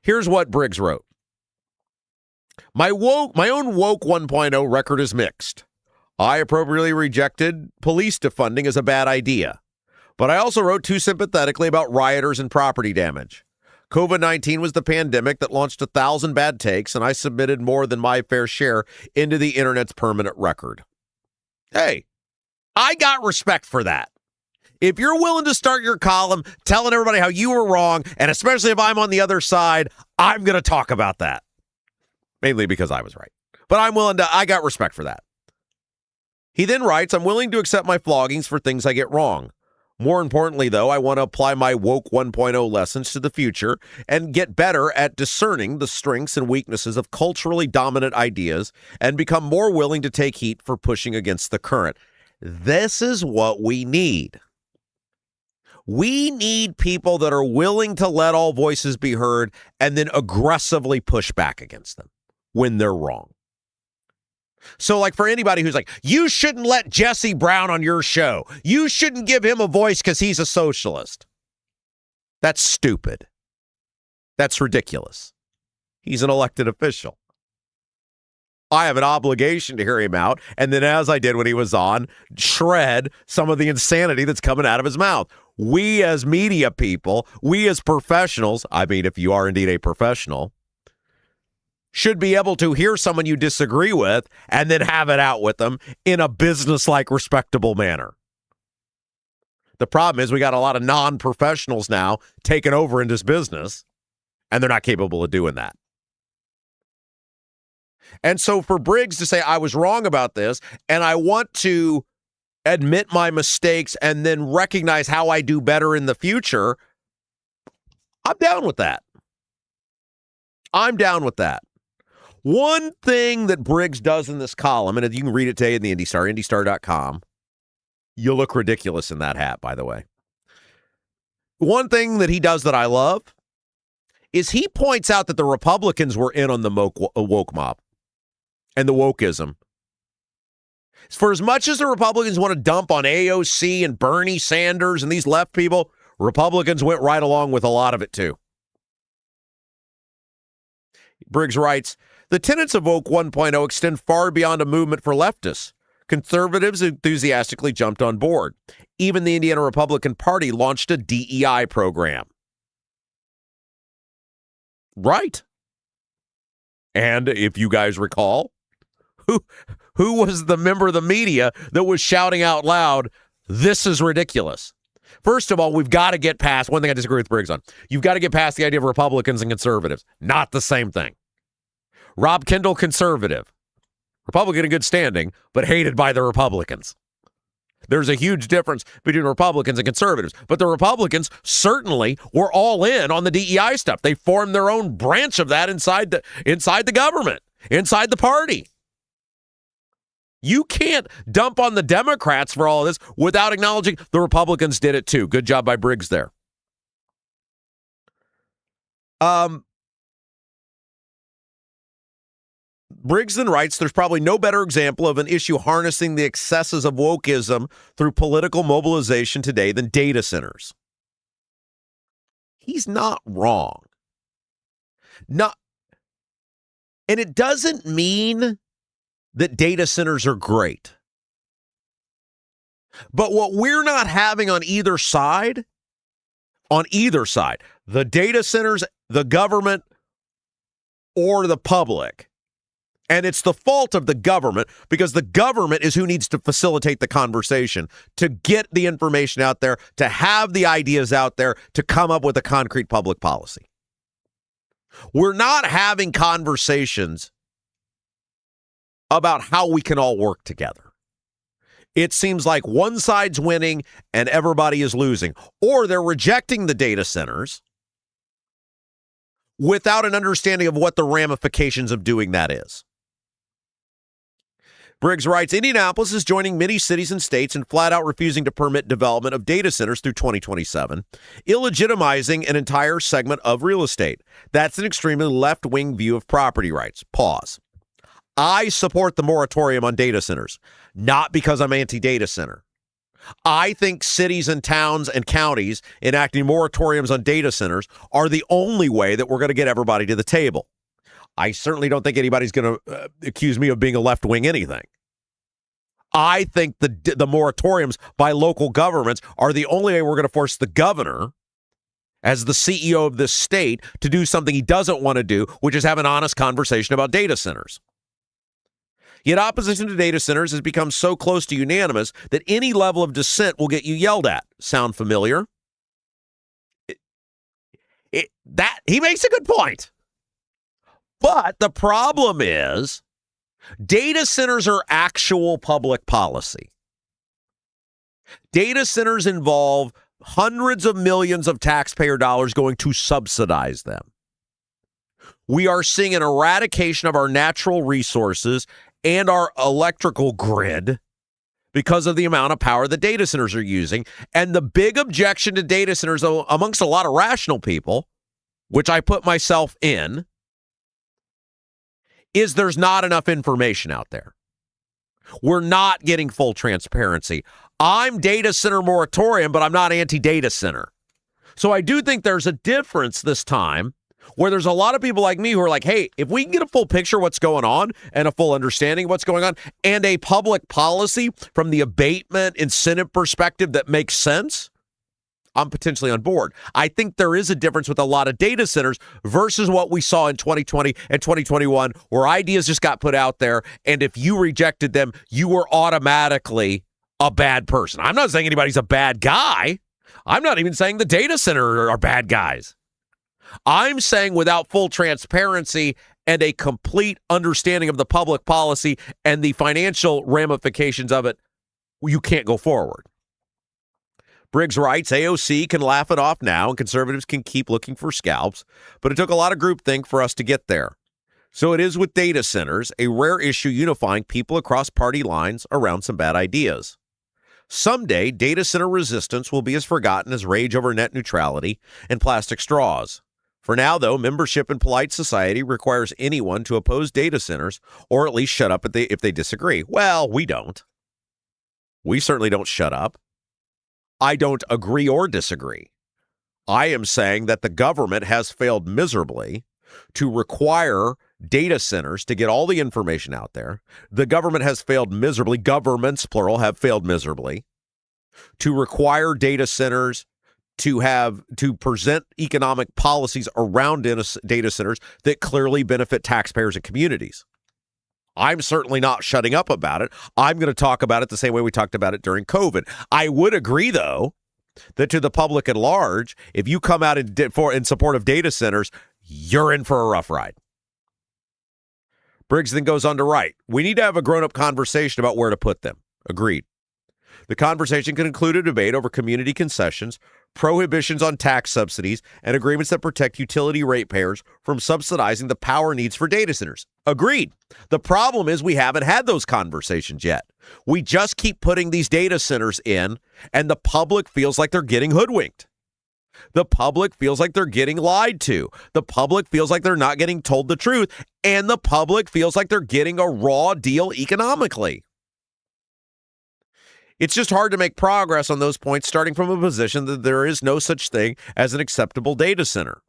Here's what Briggs wrote. My own woke 1.0 record is mixed. I appropriately rejected police defunding as a bad idea. But I also wrote too sympathetically about rioters and property damage. COVID-19 was the pandemic that launched 1,000 bad takes, and I submitted more than my fair share into the internet's permanent record. Hey, I got respect for that. If you're willing to start your column telling everybody how you were wrong, and especially if I'm on the other side, I'm going to talk about that. Mainly because I was right. But I got respect for that. He then writes, I'm willing to accept my floggings for things I get wrong. More importantly, though, I want to apply my woke 1.0 lessons to the future and get better at discerning the strengths and weaknesses of culturally dominant ideas and become more willing to take heat for pushing against the current. This is what we need. We need people that are willing to let all voices be heard and then aggressively push back against them when they're wrong. So, like, for anybody who's like, you shouldn't let Jesse Braun on your show. You shouldn't give him a voice because he's a socialist. That's stupid. That's ridiculous. He's an elected official. I have an obligation to hear him out, and then, as I did when he was on, shred some of the insanity that's coming out of his mouth. We as media people, we as professionals, I mean, if you are indeed a professional, should be able to hear someone you disagree with and then have it out with them in a business-like, respectable manner. The problem is we got a lot of non-professionals now taking over in this business, and they're not capable of doing that. And so for Briggs to say, I was wrong about this, and I want to admit my mistakes and then recognize how I do better in the future, I'm down with that. I'm down with that. One thing that Briggs does in this column, and you can read it today in the IndyStar, IndyStar.com. You look ridiculous in that hat, by the way. One thing that he does that I love is he points out that the Republicans were in on the woke mob and the wokeism. For as much as the Republicans want to dump on AOC and Bernie Sanders and these left people, Republicans went right along with a lot of it too. Briggs writes, the tenets of Woke 1.0 extend far beyond a movement for leftists. Conservatives enthusiastically jumped on board. Even the Indiana Republican Party launched a DEI program. Right. And if you guys recall, who was the member of the media that was shouting out loud, this is ridiculous? First of all, we've got to get past, one thing I disagree with Briggs on, you've got to get past the idea of Republicans and conservatives. Not the same thing. Rob Kendall, conservative. Republican in good standing, but hated by the Republicans. There's a huge difference between Republicans and conservatives. But the Republicans certainly were all in on the DEI stuff. They formed their own branch of that inside the government, inside the party. You can't dump on the Democrats for all of this without acknowledging the Republicans did it too. Good job by Briggs there. Briggs then writes, there's probably no better example of an issue harnessing the excesses of wokeism through political mobilization today than data centers. He's not wrong. And it doesn't mean that data centers are great. But what we're not having on either side, the data centers, the government, or the public, and it's the fault of the government because the government is who needs to facilitate the conversation, to get the information out there, to have the ideas out there, to come up with a concrete public policy. We're not having conversations about how we can all work together. It seems like one side's winning and everybody is losing, or they're rejecting the data centers without an understanding of what the ramifications of doing that is. Briggs writes, Indianapolis is joining many cities and states in flat out refusing to permit development of data centers through 2027, illegitimizing an entire segment of real estate. That's an extremely left-wing view of property rights. Pause. I support the moratorium on data centers, not because I'm anti-data center. I think cities and towns and counties enacting moratoriums on data centers are the only way that we're going to get everybody to the table. I certainly don't think anybody's going to accuse me of being a left-wing anything. I think the moratoriums by local governments are the only way we're going to force the governor, as the CEO of this state, to do something he doesn't want to do, which is have an honest conversation about data centers. Yet opposition to data centers has become so close to unanimous that any level of dissent will get you yelled at. Sound familiar? He makes a good point. But the problem is data centers are actual public policy. Data centers involve hundreds of millions of taxpayer dollars going to subsidize them. We are seeing an eradication of our natural resources and our electrical grid because of the amount of power the data centers are using. And the big objection to data centers, amongst a lot of rational people, which I put myself in, is there's not enough information out there. We're not getting full transparency. I'm data center moratorium, but I'm not anti-data center. So I do think there's a difference this time where there's a lot of people like me who are like, hey, if we can get a full picture of what's going on and a full understanding of what's going on and a public policy from the abatement incentive perspective that makes sense, I'm potentially on board. I think there is a difference with a lot of data centers versus what we saw in 2020 and 2021, where ideas just got put out there, and if you rejected them, you were automatically a bad person. I'm not saying anybody's a bad guy. I'm not even saying the data center are bad guys. I'm saying without full transparency and a complete understanding of the public policy and the financial ramifications of it, you can't go forward. Briggs writes, AOC can laugh it off now and conservatives can keep looking for scalps, but it took a lot of groupthink for us to get there. So it is with data centers, a rare issue unifying people across party lines around some bad ideas. Someday, data center resistance will be as forgotten as rage over net neutrality and plastic straws. For now, though, membership in polite society requires anyone to oppose data centers or at least shut up if they disagree. Well, we don't. We certainly don't shut up. I don't agree or disagree. I am saying that the government has failed miserably to require data centers to get all the information out there. The government has failed miserably. Governments, plural, have failed miserably to require data centers to present economic policies around data centers that clearly benefit taxpayers and communities. I'm certainly not shutting up about it. I'm going to talk about it the same way we talked about it during COVID. I would agree, though, that to the public at large, if you come out in support of data centers, you're in for a rough ride. Briggs then goes on to write, we need to have a grown-up conversation about where to put them. Agreed. The conversation can include a debate over community concessions, prohibitions on tax subsidies, and agreements that protect utility ratepayers from subsidizing the power needs for data centers. Agreed. The problem is we haven't had those conversations yet. We just keep putting these data centers in, and the public feels like they're getting hoodwinked. The public feels like they're getting lied to. The public feels like they're not getting told the truth, and the public feels like they're getting a raw deal economically. It's just hard to make progress on those points starting from a position that there is no such thing as an acceptable data center.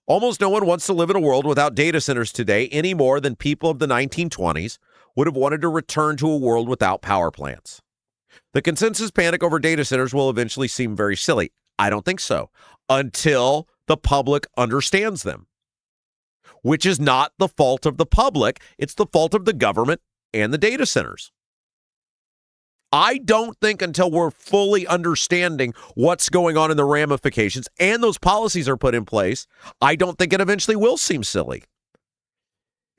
Almost no one wants to live in a world without data centers today any more than people of the 1920s would have wanted to return to a world without power plants. The consensus panic over data centers will eventually seem very silly. I don't think so, until the public understands them, which is not the fault of the public. It's the fault of the government and the data centers. I don't think until we're fully understanding what's going on in the ramifications and those policies are put in place, I don't think it eventually will seem silly.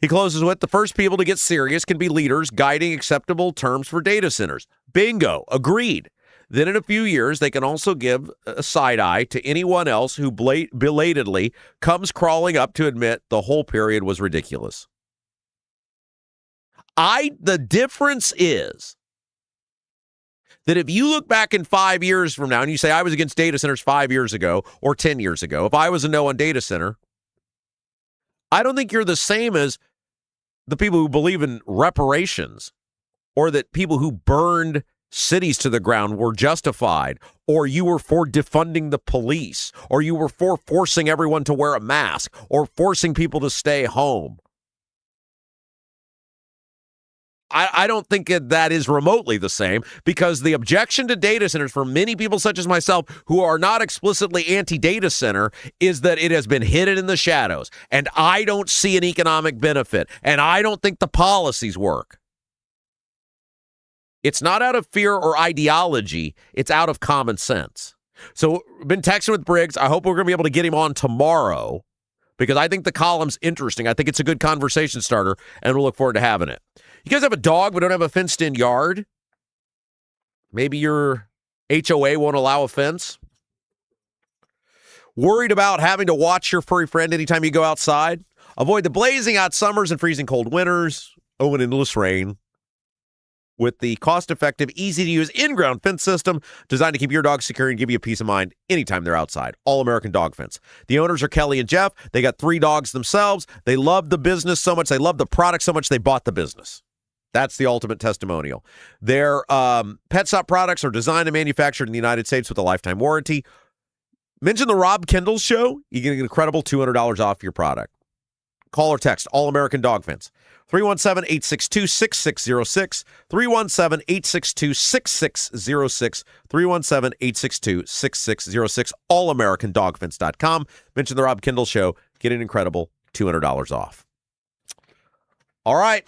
He closes with, the first people to get serious can be leaders guiding acceptable terms for data centers. Bingo. Agreed. Then in a few years, they can also give a side eye to anyone else who belatedly comes crawling up to admit the whole period was ridiculous. The difference is that if you look back in 5 years from now and you say, I was against data centers 5 years ago or 10 years ago, if I was a no on data center, I don't think you're the same as the people who believe in reparations or that people who burned cities to the ground were justified, or you were for defunding the police, or you were for forcing everyone to wear a mask or forcing people to stay home. I don't think that is remotely the same, because the objection to data centers for many people such as myself who are not explicitly anti-data center is that it has been hidden in the shadows, and I don't see an economic benefit, and I don't think the policies work. It's not out of fear or ideology. It's out of common sense. So I've been texting with Briggs. I hope we're going to be able to get him on tomorrow, because I think the column's interesting. I think it's a good conversation starter, and we'll look forward to having it. You guys have a dog but don't have a fenced-in yard? Maybe your HOA won't allow a fence. Worried about having to watch your furry friend anytime you go outside? Avoid the blazing hot summers and freezing cold winters. And endless rain with the cost-effective, easy-to-use in-ground fence system designed to keep your dog secure and give you peace of mind anytime they're outside. All-American Dog Fence. The owners are Kelly and Jeff. They got 3 dogs themselves. They love the business so much. They love the product so much they bought the business. That's the ultimate testimonial. Their pet stop products are designed and manufactured in the United States with a lifetime warranty. Mention the Rob Kendall Show. You get an incredible $200 off your product. Call or text All-American Dog Fence. 317-862-6606. 317-862-6606. 317-862-6606. AllAmericanDogFence.com. Mention the Rob Kendall Show. Get an incredible $200 off. All right.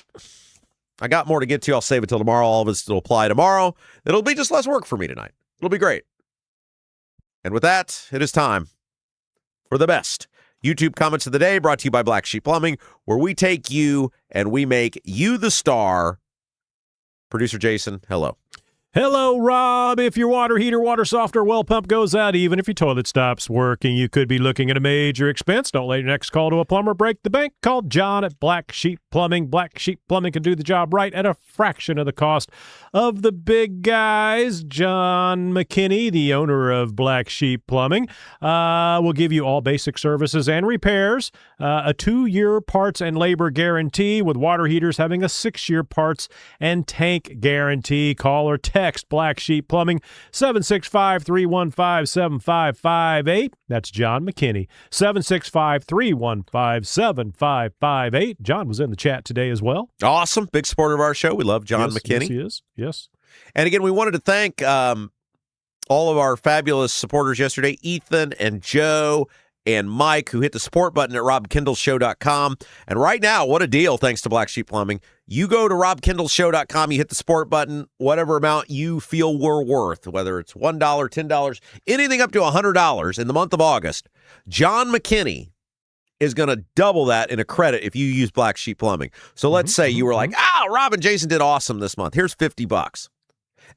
I got more to get to. I'll save it till tomorrow. All of us will apply tomorrow. It'll be just less work for me tonight. It'll be great. And with that, it is time for the best YouTube comments of the day, brought to you by Black Sheep Plumbing, where we take you and we make you the star. Producer Jason, hello. Hello, Rob. If your water heater, water softener, well pump goes out, even if your toilet stops working, you could be looking at a major expense. Don't let your next call to a plumber break the bank. Call John at Black Sheep Plumbing. Black Sheep Plumbing can do the job right at a fraction of the cost of the big guys. John McKinney, the owner of Black Sheep Plumbing, will give you all basic services and repairs, a 2-year parts and labor guarantee, with water heaters having a 6-year parts and tank guarantee. Call or text Black Sheep Plumbing, 765-315-7558. That's John McKinney, 765-315-7558. John was in the chat today as well. Awesome. Big supporter of our show. We love John McKinney. Yes, he is. Yes. And again, we wanted to thank all of our fabulous supporters yesterday, Ethan and Joe and Mike, who hit the support button at robkendallshow.com. And right now, what a deal, thanks to Black Sheep Plumbing. You go to robkendallshow.com, you hit the support button, whatever amount you feel we're worth, whether it's $1, $10, anything up to $100 in the month of August. John McKinney is going to double that in a credit if you use Black Sheep Plumbing. So let's say you were like, Rob and Jason did awesome this month. Here's $50.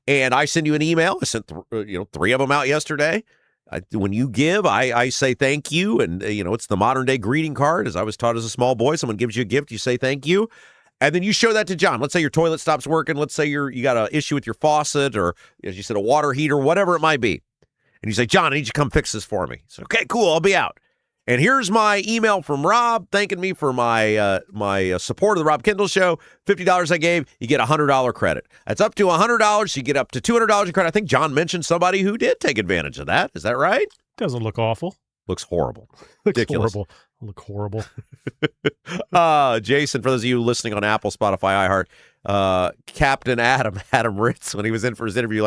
And I send you an email. I sent 3 of them out yesterday. When you give, I say thank you, and it's the modern day greeting card. As I was taught as a small boy, someone gives you a gift, you say thank you, and then you show that to John. Let's say your toilet stops working. Let's say you got an issue with your faucet, or as you said, a water heater, whatever it might be, and you say, John, I need you to come fix this for me. So okay, cool, I'll be out. And here's my email from Rob thanking me for my support of the Rob Kendall Show. $50 I gave, you get a $100 credit. That's up to $100. You get up to $200 in credit. I think John mentioned somebody who did take advantage of that. Is that right? Doesn't look awful. Looks horrible. Looks Ridiculous. horrible. Look horrible. Jason, for those of you listening on Apple, Spotify, iHeart, Captain Adam Ritz, when he was in for his interview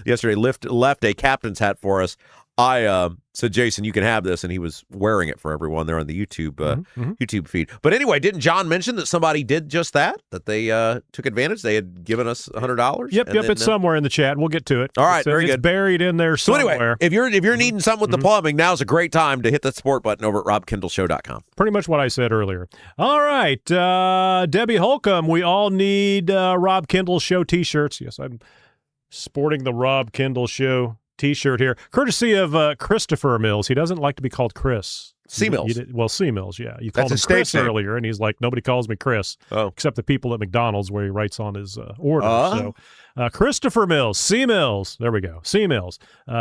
yesterday, left a captain's hat for us. I said, Jason, you can have this, and he was wearing it for everyone there on the YouTube YouTube feed. But anyway, didn't John mention that somebody did just that they took advantage? They had given us $100? Yep, it's somewhere in the chat. We'll get to it. All right, very good. It's buried in there somewhere. So anyway, if you're needing something with the plumbing, now's a great time to hit that support button over at robkendallshow.com. Pretty much what I said earlier. All right, Debbie Holcomb, we all need Rob Kendall Show T-shirts. Yes, I'm sporting the Rob Kendall Show T-shirt here, courtesy of Christopher Mills. He doesn't like to be called Chris. C. Mills. C. Mills, yeah. You called him Chris earlier, and he's like, nobody calls me Chris, except the people at McDonald's where he writes on his order. So Christopher Mills, C. Mills, there we go. C. Mills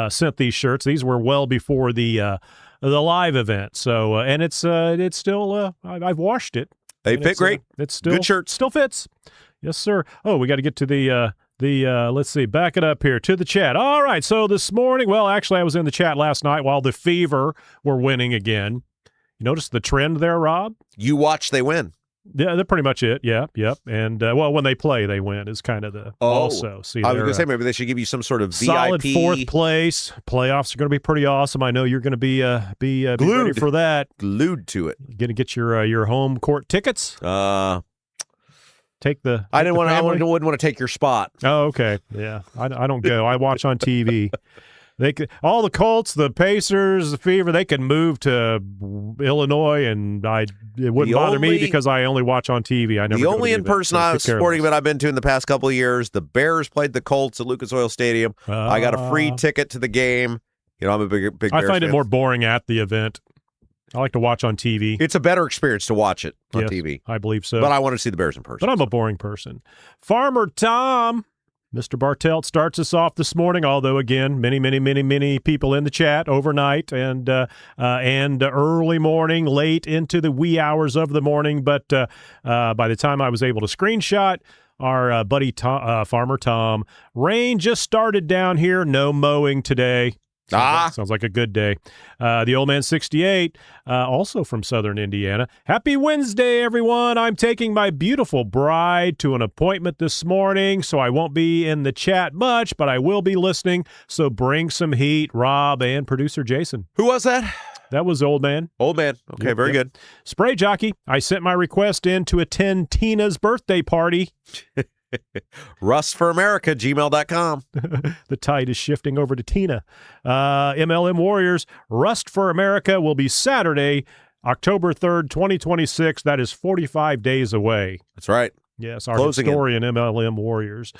sent these shirts. These were well before the live event. So and it's still I've washed it. They fit great. It's still good shirts. Still fits. Yes, sir. Oh, we got to get to the let's see, back it up here to the chat. All right, so this morning, well, actually, I was in the chat last night while the Fever were winning again. You notice the trend there, Rob? You watch, they win. Yeah, that's pretty much it. Yep. And, when they play, they win is kind of the also. See, I was going to say, maybe they should give you some sort of solid VIP. Fourth place. Playoffs are going to be pretty awesome. I know you're going to be ready for that. Glued to it. Going to get your home court tickets? Take the. I wouldn't want to take your spot. Oh, okay. Yeah, I don't go. I watch on TV. all the Colts, the Pacers, the Fever, they can move to Illinois, and it wouldn't bother me because I only watch on TV. I never. The only in-person sporting event I've been to in the past couple of years, the Bears played the Colts at Lucas Oil Stadium. I got a free ticket to the game. I'm a big Bears I find fan. it more boring at the event. I like to watch on TV. It's a better experience to watch it on TV. I believe so. But I want to see the Bears in person. But I'm a boring person. Farmer Tom, Mr. Bartelt starts us off this morning, although, again, many people in the chat overnight and early morning, late into the wee hours of the morning. But by the time I was able to screenshot, our buddy Farmer Tom, rain just started down here. No mowing today. Sounds like a good day. The old man 68, also from Southern Indiana. Happy Wednesday, everyone. I'm taking my beautiful bride to an appointment this morning, so I won't be in the chat much, but I will be listening. So bring some heat, Rob and producer Jason. Who was that? That was Old Man. Old Man. Okay, very good. Spray Jockey, I sent my request in to attend Tina's birthday party. rustforamerica@gmail.com. The tide is shifting over to Tina. MLM Warriors, Rust for America will be Saturday, October 3rd, 2026. That is 45 days away. That's right. Yes, our historian, MLM Warriors.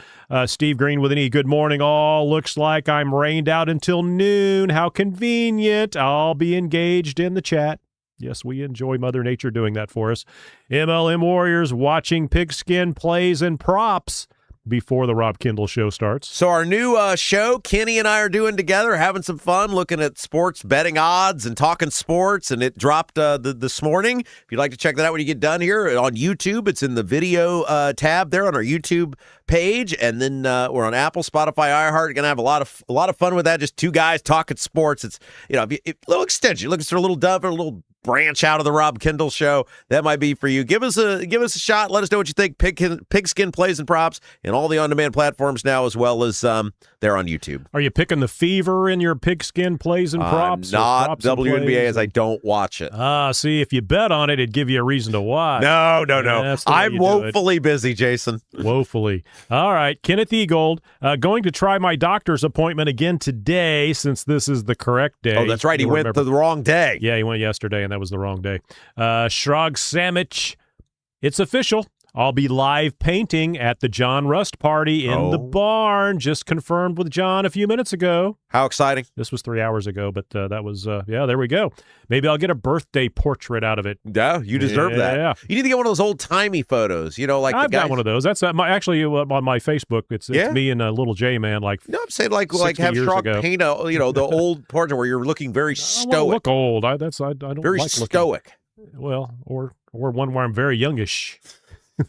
Steve Green with an E. Good morning, all. Looks like I'm rained out until noon. How convenient. I'll be engaged in the chat. Yes, we enjoy Mother Nature doing that for us. MLM Warriors watching pigskin plays and props before the Rob Kendall Show starts. So our new show, Kenny and I are doing together, having some fun, looking at sports betting odds and talking sports, and it dropped this morning. If you'd like to check that out when you get done here on YouTube, it's in the video tab there on our YouTube page, and then we're on Apple, Spotify, iHeart. Going to have a lot of fun with that. Just two guys talking sports. It's a little extension. You're looking for a little dove or a little branch out of the Rob Kendall Show. That might be for you. Give us a shot. Let us know what you think. Pigskin plays and props, and all the on-demand platforms now, as well as there on YouTube. Are you picking the Fever in your pigskin plays and props? Not WNBA, as I don't watch it. See, if you bet on it, it'd give you a reason to watch. No. I'm woefully busy, Jason. Woefully. All right, Kenneth Egold, going to try my doctor's appointment again today, since this is the correct day. Oh, that's right. He went the wrong day. Yeah, he went yesterday, and that was the wrong day. Shrog Samich, it's official. I'll be live painting at the John Rust party in the barn. Just confirmed with John a few minutes ago. How exciting. This was 3 hours ago, but that was, there we go. Maybe I'll get a birthday portrait out of it. Yeah, you deserve that. Yeah. You need to get one of those old-timey photos, like I've the guys. got one of those. That's actually on my Facebook. It's me and Little J-Man, No, I'm saying like have Shrog paint the old portrait where you're looking very stoic. I don't look old. I don't very like stoic. Looking. Well, or one where I'm very youngish.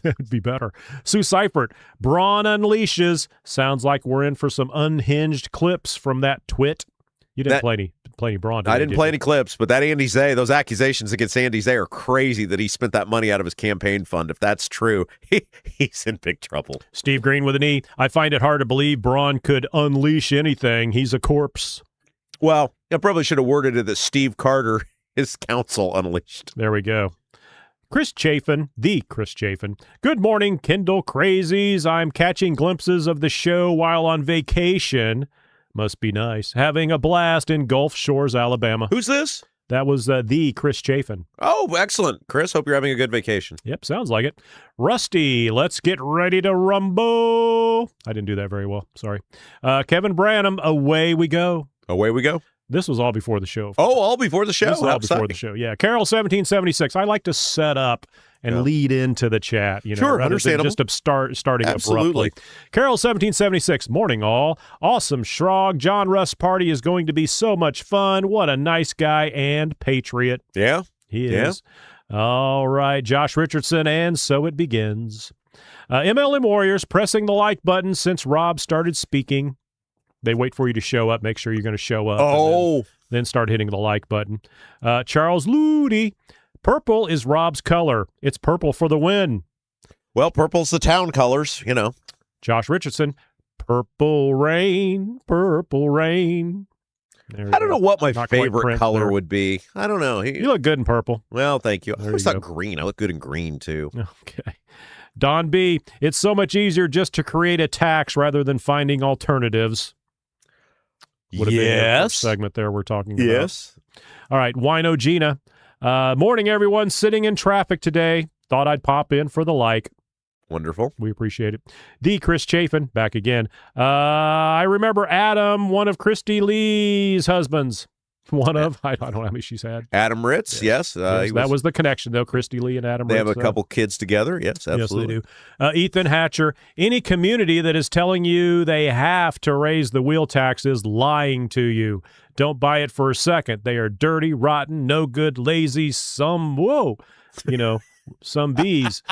That would be better. Sue Seifert, Braun unleashes. Sounds like we're in for some unhinged clips from that twit. You didn't play any Braun. I didn't play any clips, but that Andy Zay, those accusations against Andy Zay are crazy that he spent that money out of his campaign fund. If that's true, he's in big trouble. Steve Green with an E. I find it hard to believe Braun could unleash anything. He's a corpse. Well, I probably should have worded it that Steve Carter, his counsel, unleashed. There we go. Chris Chafin, the Chris Chafin. Good morning, Kendall Crazies. I'm catching glimpses of the show while on vacation. Must be nice. Having a blast in Gulf Shores, Alabama. Who's this? That was the Chris Chafin. Oh, excellent. Chris, hope you're having a good vacation. Yep, sounds like it. Rusty, let's get ready to rumble. I didn't do that very well. Sorry. Kevin Branham, away we go. Away we go. This was all before the show. Oh, all before the show? This was all before the show, yeah. Carol 1776. I like to set up and lead into the chat, sure, rather than just starting abruptly. Carol 1776. Morning, all. Awesome Shrog. John Rust party is going to be so much fun. What a nice guy and patriot. Yeah. He is. All right, Josh Richardson, and so it begins. MLM Warriors pressing the like button since Rob started speaking. They wait for you to show up, make sure you're going to show up. Oh. Then start hitting the like button. Charles Ludi, purple is Rob's color. It's purple for the win. Well, purple's the town colors, Josh Richardson, purple rain, purple rain. I don't know what my favorite color would be. I don't know. You look good in purple. Well, thank you. I always thought green. I look good in green, too. Okay. Don B., it's so much easier just to create a tax rather than finding alternatives. Would have been the first segment there we're talking about. Yes. All right, Wino Gina. Morning, everyone. Sitting in traffic today. Thought I'd pop in for the like. Wonderful. We appreciate it. The Chris Chafin, back again. I remember Adam, one of Christy Lee's husbands. One of, I don't know how many she's had. Adam Ritz, yes. That was the connection, though, Christy Lee and Adam They Ritz. have a couple kids together. Yes, absolutely. Yes, they do. Ethan Hatcher, any community that is telling you they have to raise the wheel tax is lying to you. Don't buy it for a second. They are dirty, rotten, no good, lazy, some bees.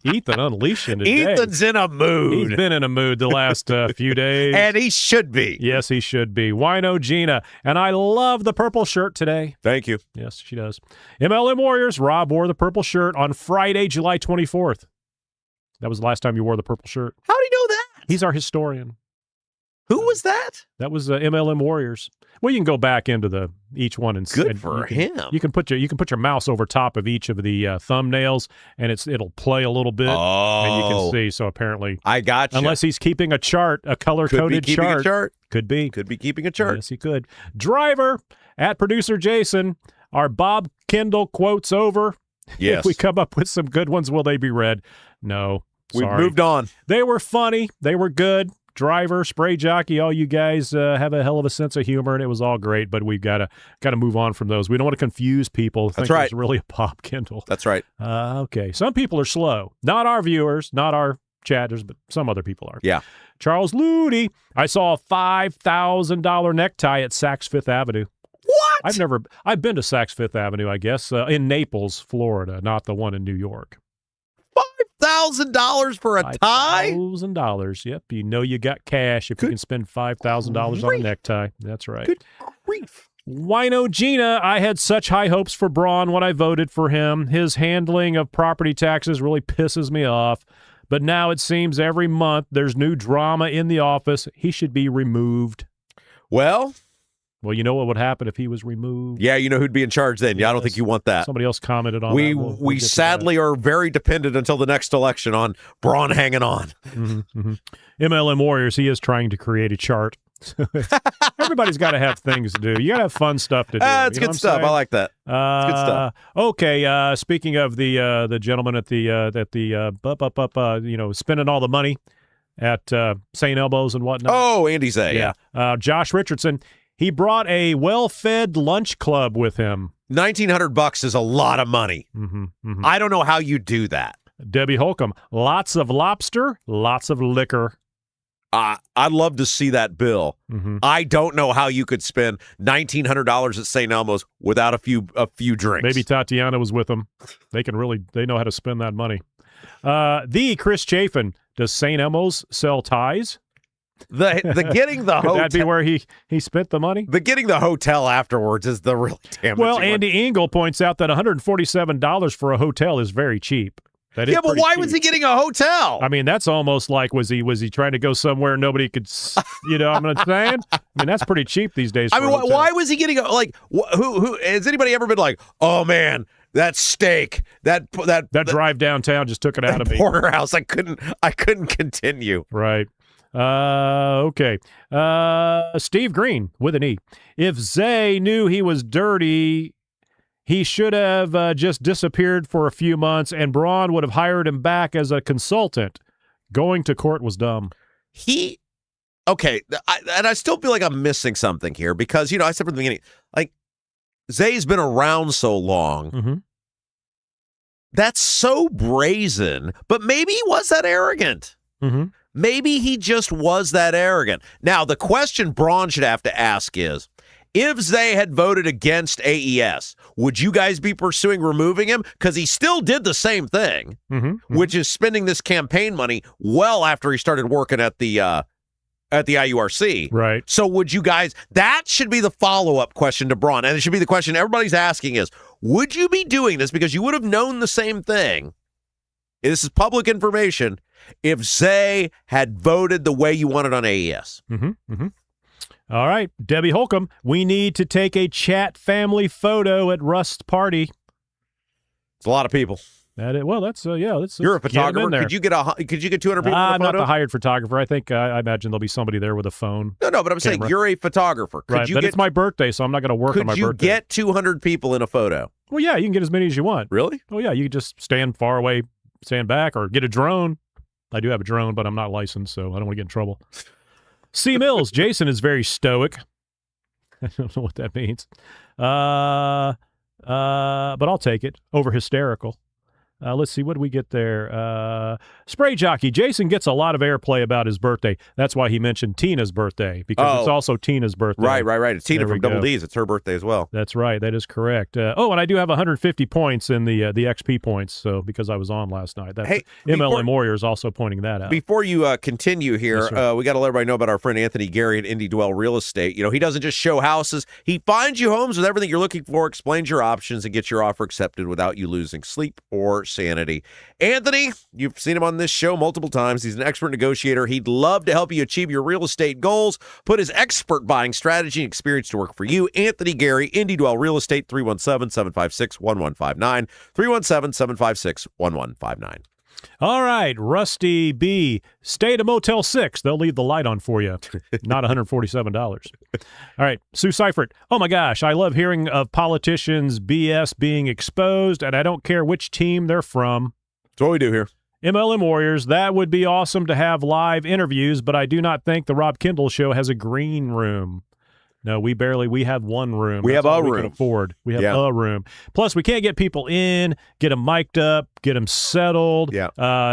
Ethan unleashing today. Ethan's in a mood. He's been in a mood the last few days. And he should be. Yes, he should be. Wino Gina. And I love the purple shirt today. Thank you. Yes, she does. MLM Warriors. Rob wore the purple shirt on Friday, July 24th. That was the last time you wore the purple shirt. How do you know that? He's our historian. Who was that? That was MLM Warriors. Well, you can go back into each one and good for him. You can put your mouse over top of each of the thumbnails, and it'll play a little bit, and you can see. So apparently, I got you. Unless he's keeping a chart, a color-coded chart. Could be keeping a chart. Yes, he could. Driver at producer Jason. Are Bob Kendall quotes over? Yes. If we come up with some good ones, will they be read? No. We've sorry. moved on. They were funny. They were good. Driver, Spray Jockey, all you guys have a hell of a sense of humor, and it was all great. But we've got to move on from those. We don't want to confuse people. That's right. It's really a Bob Kendall. That's right. Okay. Some people are slow. Not our viewers, not our chatters, but some other people are. Yeah. Charles Ludy. I saw a $5,000 necktie at Saks Fifth Avenue. What? I've been to Saks Fifth Avenue, I guess, in Naples, Florida, not the one in New York. $5,000 for a tie? $5,000. Yep. You know you got cash if you can spend $5,000 on a necktie. That's right. Good grief. Wino Gina, I had such high hopes for Braun when I voted for him. His handling of property taxes really pisses me off. But now it seems every month there's new drama in the office. He should be removed. Well, you know what would happen if he was removed? Yeah, you know who'd be in charge then. Yeah, I don't think you want that. Somebody else commented on that. We'll we sadly are very dependent until the next election on Braun hanging on. MLM Warriors, he is trying to create a chart. Everybody's got to have things to do. You got to have fun stuff to do. It's good stuff. I like that. It's good stuff. Okay. Speaking of the gentleman at the spending all the money at St. Elmo's and whatnot. Oh, Andy Zay. Yeah. Josh Richardson. He brought a well-fed lunch club with him. $1,900 is a lot of money. I don't know how you do that. Debbie Holcomb, lots of lobster, lots of liquor. I'd love to see that bill. I don't know how you could spend $1,900 at St. Elmo's without a few drinks. Maybe Tatiana was with them. They know how to spend that money. The Chris Chafin, does St. Elmo's sell ties? The getting the hotel. Could that be where he spent the money? The getting the hotel afterwards is the really damaging Well, Andy Engel points out that $147 for a hotel is very cheap. That is but why cheap. was he getting a hotel? I mean, that's almost like was he trying to go somewhere nobody could, I'm saying? I mean, that's pretty cheap these days. I mean, why was he getting who has anybody ever been like, oh man, that steak, that drive downtown just took it out of me. Porterhouse, I couldn't continue. Right. Okay. Steve Green with an E. If Zay knew he was dirty, he should have just disappeared for a few months, and Braun would have hired him back as a consultant. Going to court was dumb. Okay, and I still feel like I'm missing something here because, I said from the beginning, like, Zay's been around so long. That's so brazen, but maybe he was that arrogant. Maybe he just was that arrogant. Now, the question Braun should have to ask is, if Zay had voted against AES, would you guys be pursuing removing him? Because he still did the same thing, which is spending this campaign money well after he started working at the IURC. Right. So would you guys, that should be the follow-up question to Braun. And it should be the question everybody's asking is, would you be doing this because you would have known the same thing? This is public information. If Zay had voted the way you wanted on AES. All right. Debbie Holcomb, we need to take a chat family photo at Rust's party. It's a lot of people. Well, that's That's You're a photographer. Could you get 200 people in a I'm not photo? the hired photographer. I think I imagine there'll be somebody there with a phone. No, but I'm saying you're a photographer. But it's my birthday, so I'm not going to work on my birthday. Could you get 200 people in a photo? Well, yeah, you can get as many as you want. Really? Oh, yeah, you can just stand far away, stand back, or get a drone. I do have a drone, but I'm not licensed, so I don't want to get in trouble. C. Mills, Jason is very stoic. I don't know what that means. But I'll take it over hysterical. Let's see, what do we get there? Spray Jockey. Jason gets a lot of airplay about his birthday. That's why he mentioned Tina's birthday, because it's also Tina's birthday. Right. It's Tina from Double D's. It's her birthday as well. That's right. That is correct. And I do have 150 points in the XP points, so because I was on last night. MLM Warriors also pointing that out. Before you continue here, we got to let everybody know about our friend Anthony Gary at Indy Dwell Real Estate. He doesn't just show houses. He finds you homes with everything you're looking for, explains your options, and gets your offer accepted without you losing sleep or sanity. Anthony, you've seen him on this show multiple times. He's an expert negotiator. He'd love to help you achieve your real estate goals. Put his expert buying strategy and experience to work for you. Anthony Gary, Indy Dwell Real Estate, 317-756-1159, 317-756-1159. All right, Rusty B. Stay at a Motel 6. They'll leave the light on for you. Not $147. All right, Sue Seifert. Oh, my gosh, I love hearing of politicians' BS being exposed, and I don't care which team they're from. That's what we do here. MLM Warriors, that would be awesome to have live interviews, but I do not think the Rob Kendall Show has a green room. No, we have one room. We have a room. We can afford. We have a room. Plus, we can't get people in, get them mic'd up, get them settled. Yeah.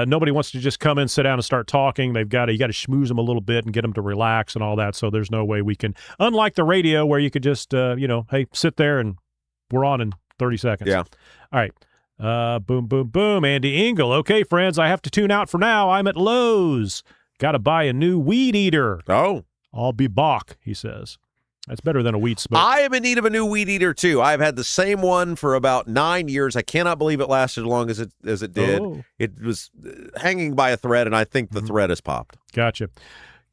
Nobody wants to just come in, sit down, and start talking. You got to schmooze them a little bit and get them to relax and all that. So there's no way we can. Unlike the radio, where you could just, hey, sit there and we're on in 30 seconds. Yeah. All right. Boom, boom, boom. Andy Engel. Okay, friends, I have to tune out for now. I'm at Lowe's. Got to buy a new weed eater. Oh. I'll be back, he says. That's better than a weed smoke. I am in need of a new weed eater, too. I've had the same one for about 9 years. I cannot believe it lasted as long as it did. Oh. It was hanging by a thread, and I think the thread has popped. Gotcha.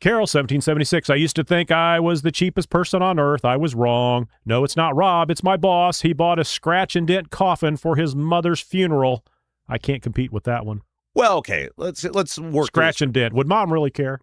Carol, 1776. I used to think I was the cheapest person on earth. I was wrong. No, it's not Rob. It's my boss. He bought a scratch and dent coffin for his mother's funeral. I can't compete with that one. Well, okay. Let's work. Scratch and dent. Would Mom really care?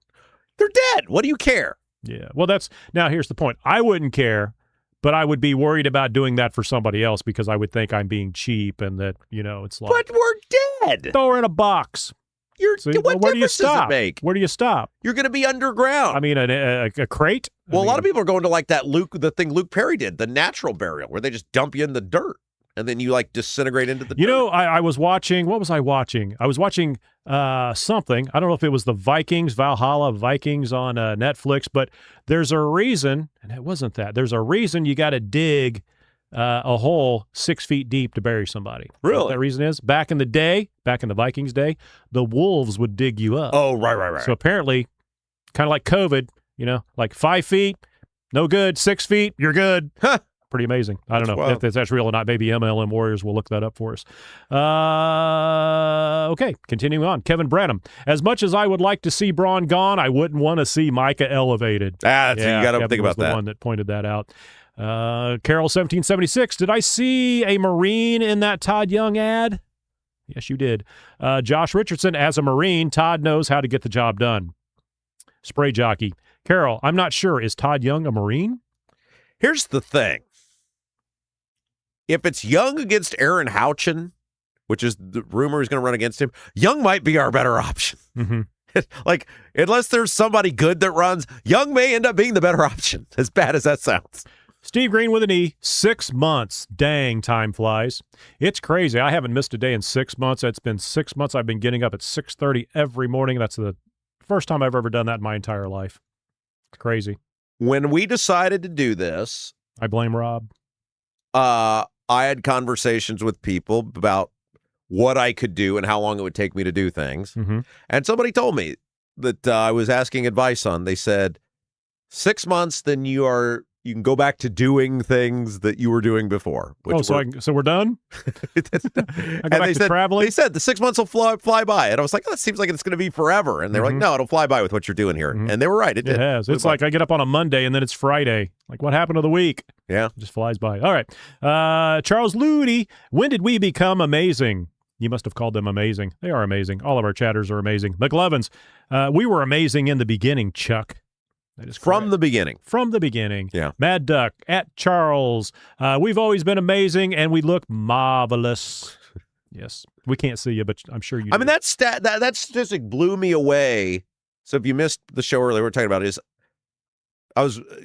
They're dead. What do you care? Yeah. Well, now here's the point. I wouldn't care, but I would be worried about doing that for somebody else because I would think I'm being cheap and that, it's like. But we're dead. Throw her in a box. What where do you difference does stop? it make? Where do you stop? You're going to be underground. I mean, a crate? Well, a lot of people are going to like the thing Luke Perry did, the natural burial, where they just dump you in the dirt. And then you disintegrate into the dirt. I was watching, what was I watching? I was watching something. I don't know if it was the Valhalla Vikings on Netflix, but there's a reason, and it wasn't that. There's a reason you got to dig a hole 6 feet deep to bury somebody. Really? What that reason is? Back in the Vikings day, the wolves would dig you up. Oh, right. So apparently, kind of like COVID, like 5 feet, no good. 6 feet, you're good. Huh. Pretty amazing. I don't know if that's real or not. Maybe MLM Warriors will look that up for us. Okay, continuing on. Kevin Branham. As much as I would like to see Braun gone, I wouldn't want to see Micah elevated. You got to think about that. The one that pointed that out. Carol 1776. Did I see a Marine in that Todd Young ad? Yes, you did. Josh Richardson. As a Marine, Todd knows how to get the job done. Spray Jockey. Carol, I'm not sure. Is Todd Young a Marine? Here's the thing. If it's Young against Aaron Houchin, which is the rumor is going to run against him, Young might be our better option. Mm-hmm. Unless there's somebody good that runs, Young may end up being the better option, as bad as that sounds. Steve Green with an E, 6 months. Dang, time flies. It's crazy. I haven't missed a day in 6 months. It's been 6 months. I've been getting up at 6:30 every morning. That's the first time I've ever done that in my entire life. It's crazy. When we decided to do this, I blame Rob. I had conversations with people about what I could do and how long it would take me to do things. Mm-hmm. And somebody told me that I was asking advice on. They said, 6 months, then you can go back to doing things that you were doing before. So we're done? I go back to traveling? They said the 6 months will fly by. And I was like, that seems like it's going to be forever. And they were like, no, it'll fly by with what you're doing here. Mm-hmm. And they were right. It has. It's like I get up on a Monday and then it's Friday. Like, what happened to the week? Yeah. It just flies by. All right. Charles Ludi, when did we become amazing? You must have called them amazing. They are amazing. All of our chatters are amazing. McLovins, we were amazing in the beginning, Chuck. That is From the beginning. From the beginning. Yeah. Mad Duck, at Charles. We've always been amazing, and we look marvelous. Yes. We can't see you, but I'm sure you do. I mean, that statistic blew me away. So if you missed the show earlier, we're talking about is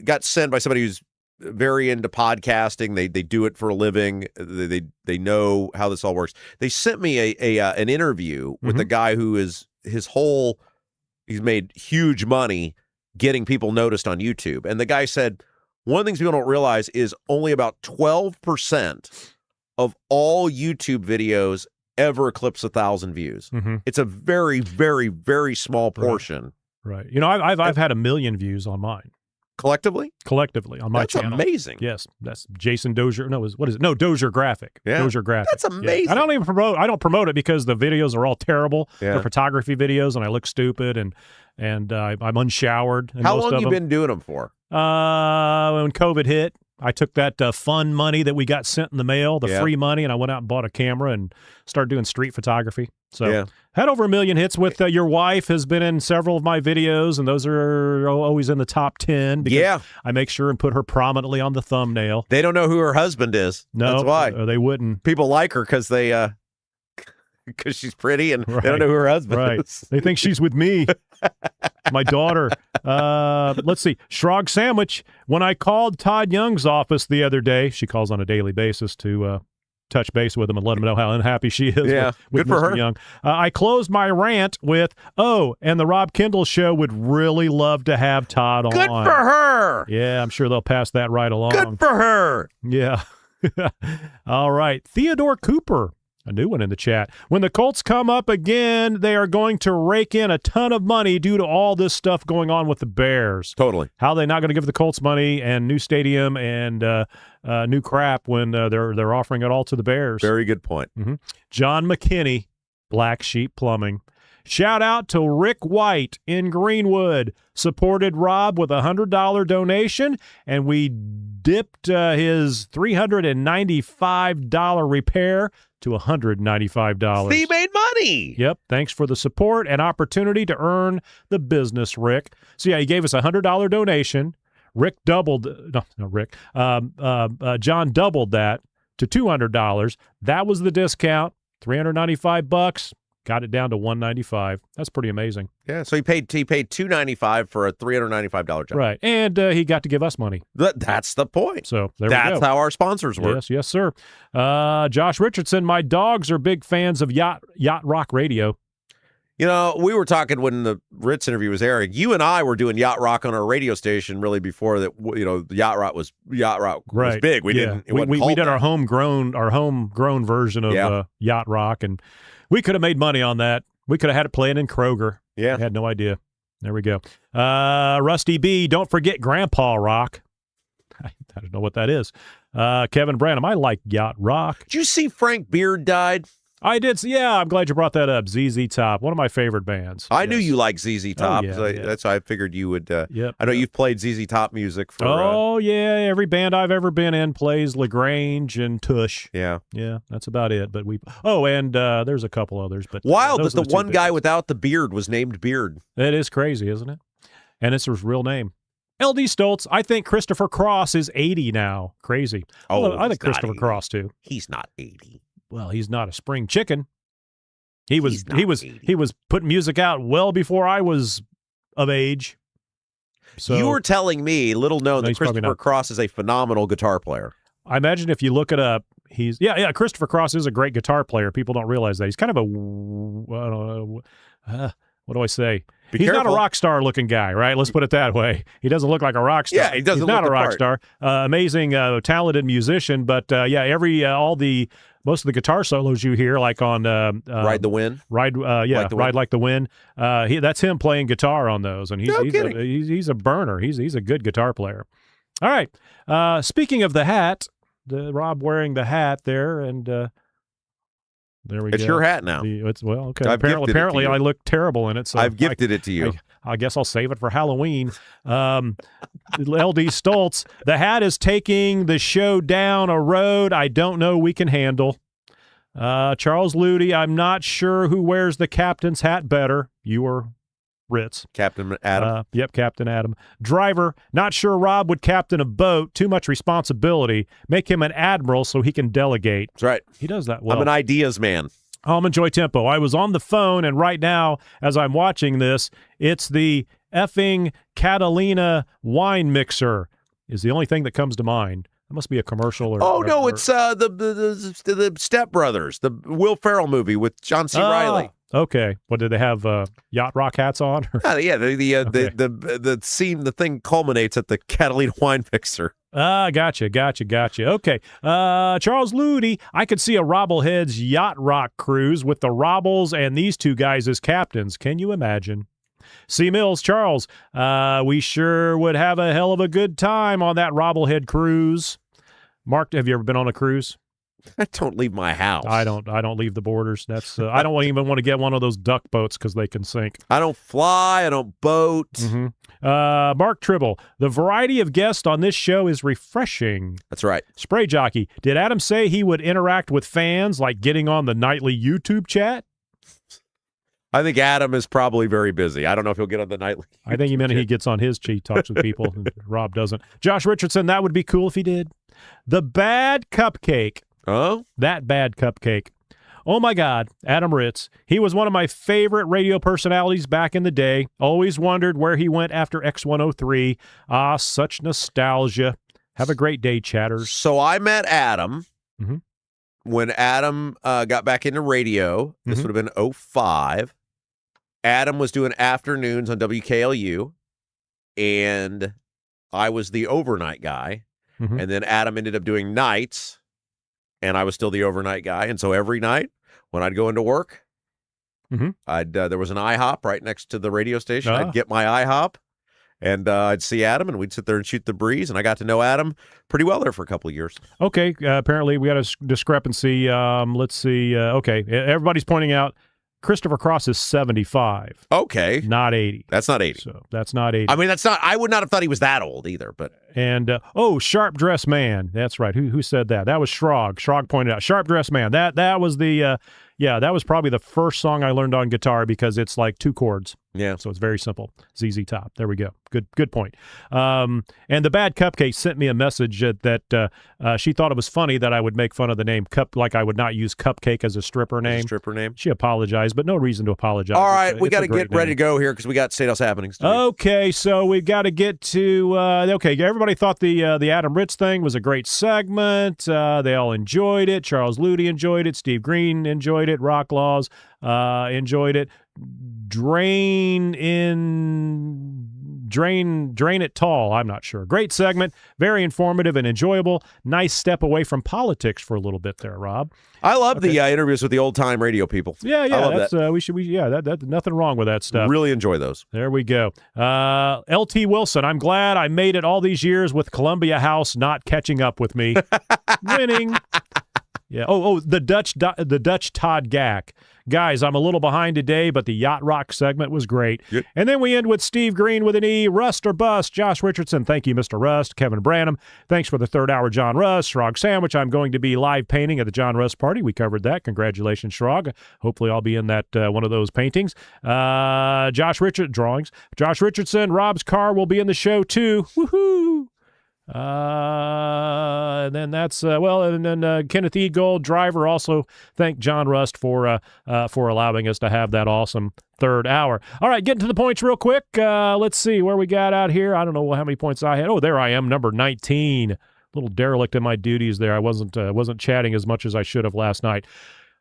got sent by somebody who's very into podcasting. They do it for a living. They know how this all works. They sent me an interview with a guy who is he's made huge money getting people noticed on YouTube. And the guy said, one of the things people don't realize is only about 12% of all YouTube videos ever eclipse 1,000 views. It's a very, very, very small portion. Right. You know, I've had 1 million views on mine. Collectively on my channel. That's amazing. Yes, that's Jason Dozier. No, what is it? No, Dozier Graphic. Yeah. Dozier Graphic. That's amazing. Yeah. I don't promote it because the videos are all terrible. Yeah. They're photography videos, and I look stupid, and I'm unshowered. How long have you been doing them for? When COVID hit, I took that fun money that we got sent in the mail, the free money, and I went out and bought a camera and started doing street photography. So had over 1 million hits with your wife has been in several of my videos, and those are always in the top 10 because I make sure and put her prominently on the thumbnail. They don't know who her husband is. No, that's why. They wouldn't. People like her because she's pretty and they don't know who her husband is. They think she's with me. My daughter. Let's see. Shrog Sandwich. When I called Todd Young's office the other day, she calls on a daily basis to touch base with him and let him know how unhappy she is with good for Mr. her. Young. I closed my rant with, and the Rob Kendall Show would really love to have Todd on. Good for her. Yeah, I'm sure they'll pass that right along. Good for her. Yeah. All right. Theodore Cooper. A new one in the chat. When the Colts come up again, they are going to rake in a ton of money due to all this stuff going on with the Bears. Totally. How are they not going to give the Colts money and new stadium and new crap when they're offering it all to the Bears? Very good point. John McKinney, Black Sheep Plumbing. Shout out to Rick White in Greenwood. Supported Rob with a $100 donation, and we dipped his $395 repair to $195. He made money. Yep. Thanks for the support and opportunity to earn the business, Rick. So, yeah, he gave us a $100 donation. Rick doubled. No, Rick. John doubled that to $200. That was the discount. $395. Got it down to $195. That's pretty amazing. Yeah, so he paid $295 for a $395 job. Right, and he got to give us money. That's the point. So there we go. That's how our sponsors work. Yes, sir. Josh Richardson, my dogs are big fans of Yacht Rock Radio. You know, we were talking when the Ritz interview was airing. You and I were doing Yacht Rock on our radio station really before that. You know, Yacht Rock was big. We didn't. We did our homegrown version of Yacht Rock, and we could have made money on that. We could have had it playing in Kroger. Yeah, I had no idea. There we go. Rusty B, don't forget Grandpa Rock. I don't know what that is. Kevin Branham, I like Yacht Rock. Did you see Frank Beard died? I did. Yeah, I'm glad you brought that up. ZZ Top, one of my favorite bands. I knew you liked ZZ Top. That's why I figured you would. Yep. I know you've played ZZ Top music for. Every band I've ever been in plays LaGrange and Tush. Yeah, that's about it. But there's a couple others. But wild that the one guy without the beard was named Beard. It is crazy, isn't it? And it's his real name. LD Stoltz, I think Christopher Cross is 80 now. Crazy. I think Christopher Cross too. He's not 80. Well, he's not a spring chicken. He was putting music out well before I was of age. So you were telling me, little known, that Christopher Cross is a phenomenal guitar player. I imagine if you look it up, Christopher Cross is a great guitar player. People don't realize that. He's kind of what do I say? He's not a rock star looking guy, right? Let's put it that way. He doesn't look like a rock star. Yeah, he doesn't. He's not a rock star. Amazing, talented musician, but most of the guitar solos you hear, like on Ride the Wind, Ride Like the Wind. That's him playing guitar on those, and he's a burner. He's a good guitar player. All right. Speaking of the hat, Rob wearing the hat there, and there we go. It's your hat now. Okay. Apparently, I look terrible in it. So I've gifted it to you. I guess I'll save it for Halloween. LD Stoltz, the hat is taking the show down a road I don't know we can handle. Charles Ludi, I'm not sure who wears the captain's hat better. You or Ritz. Captain Adam. Yep, Captain Adam. Driver, not sure Rob would captain a boat. Too much responsibility. Make him an admiral so he can delegate. That's right. He does that well. I'm an ideas man. Enjoy tempo. I was on the phone, and right now, as I'm watching this, it's the effing Catalina wine mixer is the only thing that comes to mind. That must be a commercial. It's the Step Brothers, the Will Ferrell movie with John C. Reilly. Okay. What, did they have yacht rock hats on? The scene, the thing culminates at the Catalina wine mixer. Gotcha. Okay. Charles Ludi, I could see a Robbleheads yacht rock cruise with the Robbles and these two guys as captains. Can you imagine? C. Mills, Charles, we sure would have a hell of a good time on that Robblehead cruise. Mark, have you ever been on a cruise? I don't leave my house. I don't leave the borders. That's I don't even want to get one of those duck boats because they can sink. I don't fly. I don't boat. Mm-hmm. Mark Tribble, the variety of guests on this show is refreshing. That's right. Spray Jockey, did Adam say he would interact with fans like getting on the nightly YouTube chat? I think Adam is probably very busy. I don't know if he'll get on the nightly. I think he meant he gets on his cheat, talks with people. And Rob doesn't. Josh Richardson, that would be cool if he did. The Bad Cupcake. Oh? That Bad Cupcake. Oh, my God. Adam Ritz. He was one of my favorite radio personalities back in the day. Always wondered where he went after X103. Ah, such nostalgia. Have a great day, chatters. So I met Adam when Adam got back into radio. This would have been 2005. Adam was doing afternoons on WKLU, and I was the overnight guy. And then Adam ended up doing nights, and I was still the overnight guy. And so every night when I'd go into work, there was an IHOP right next to the radio station. I'd get my IHOP, and I'd see Adam, and we'd sit there and shoot the breeze. And I got to know Adam pretty well there for a couple of years. Okay. Apparently, we got a discrepancy. Let's see. Okay. Everybody's pointing out Christopher Cross is 75. Okay. Not 80. That's not 80. So that's not 80. I mean, I would not have thought he was that old either, but. And, Sharp Dressed Man. That's right. Who said that? That was Schrog. Schrog pointed out. Sharp Dressed Man. That was the, that was probably the first song I learned on guitar because it's like 2 chords. Yeah. So it's very simple. ZZ Top. There we go. Good point. And the Bad Cupcake sent me a message that she thought it was funny that I would make fun of the name Cup, like I would not use Cupcake as a stripper name. She apologized, but no reason to apologize. All right, we got to get ready to go here because we got Statehouse happenings today. Okay, so we've got to get to everybody thought the Adam Ritz thing was a great segment. They all enjoyed it. Charles Ludi enjoyed it. Steve Green enjoyed it. Rock Laws enjoyed it. Drain it tall. I'm not sure. Great segment, very informative and enjoyable. Nice step away from politics for a little bit there, Rob. I love the interviews with the old time radio people. Yeah, I love that. That's nothing wrong with that stuff. Really enjoy those. There we go. LT Wilson, I'm glad I made it all these years with Columbia House not catching up with me. Winning. Yeah. The Dutch Todd Gack. Guys, I'm a little behind today, but the Yacht Rock segment was great. Yep. And then we end with Steve Green with an E. Rust or Bust. Josh Richardson, thank you, Mr. Rust. Kevin Branham, thanks for the third hour, John Rust. Shrog Sandwich, I'm going to be live painting at the John Rust party. We covered that. Congratulations, Shrog. Hopefully I'll be in that one of those paintings. Josh Richardson, Rob's car will be in the show too. Woohoo! And then that's Kenneth E. Gold, driver, also thank John Rust for allowing us to have that awesome third hour. All right, getting to the points real quick. Let's see where we got out here. I don't know how many points I had. Oh, there I am, number 19. A little derelict in my duties there. I wasn't chatting as much as I should have last night.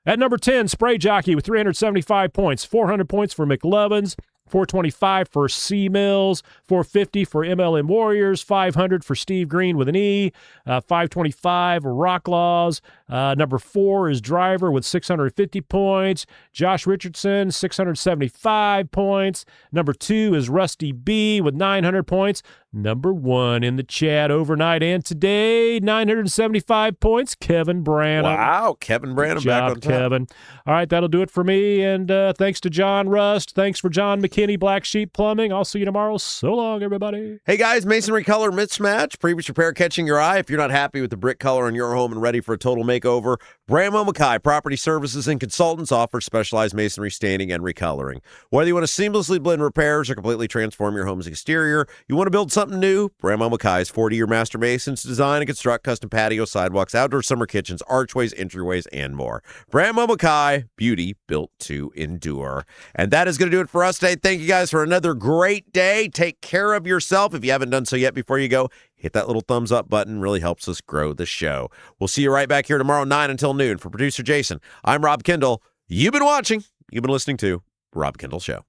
At number 10, Spray Jockey with 375 points, 400 points for McLovins. 425 for C. Mills, 450 for MLM Warriors, 500 for Steve Green with an E, 525 Rock Laws. Number 4 is Driver with 650 points. Josh Richardson, 675 points. Number 2 is Rusty B with 900 points. Number 1 in the chat overnight and today, 975 points, Kevin Branham. Wow, Kevin Branham back on top. Kevin. All right, that'll do it for me. And thanks to John Rust. Thanks for John McKinney, Black Sheep Plumbing. I'll see you tomorrow. So long, everybody. Hey, guys, masonry color mismatch. Previous repair catching your eye. If you're not happy with the brick color in your home and ready for a total makeover, Bramwell Mackay Property Services and Consultants offer specialized masonry staining and recoloring. Whether you want to seamlessly blend repairs or completely transform your home's exterior, you want to build something new, Bramwell Mackay's 40-year master masons design and construct custom patios, sidewalks, outdoor summer kitchens, archways, entryways, and more. Bramwell Mackay, beauty built to endure. And that is going to do it for us today. Thank you guys for another great day. Take care of yourself. If you haven't done so yet, before you go, hit that little thumbs up button. Really helps us grow the show. We'll see you right back here tomorrow, 9 until noon. For producer Jason, I'm Rob Kendall. You've been listening to Rob Kendall Show.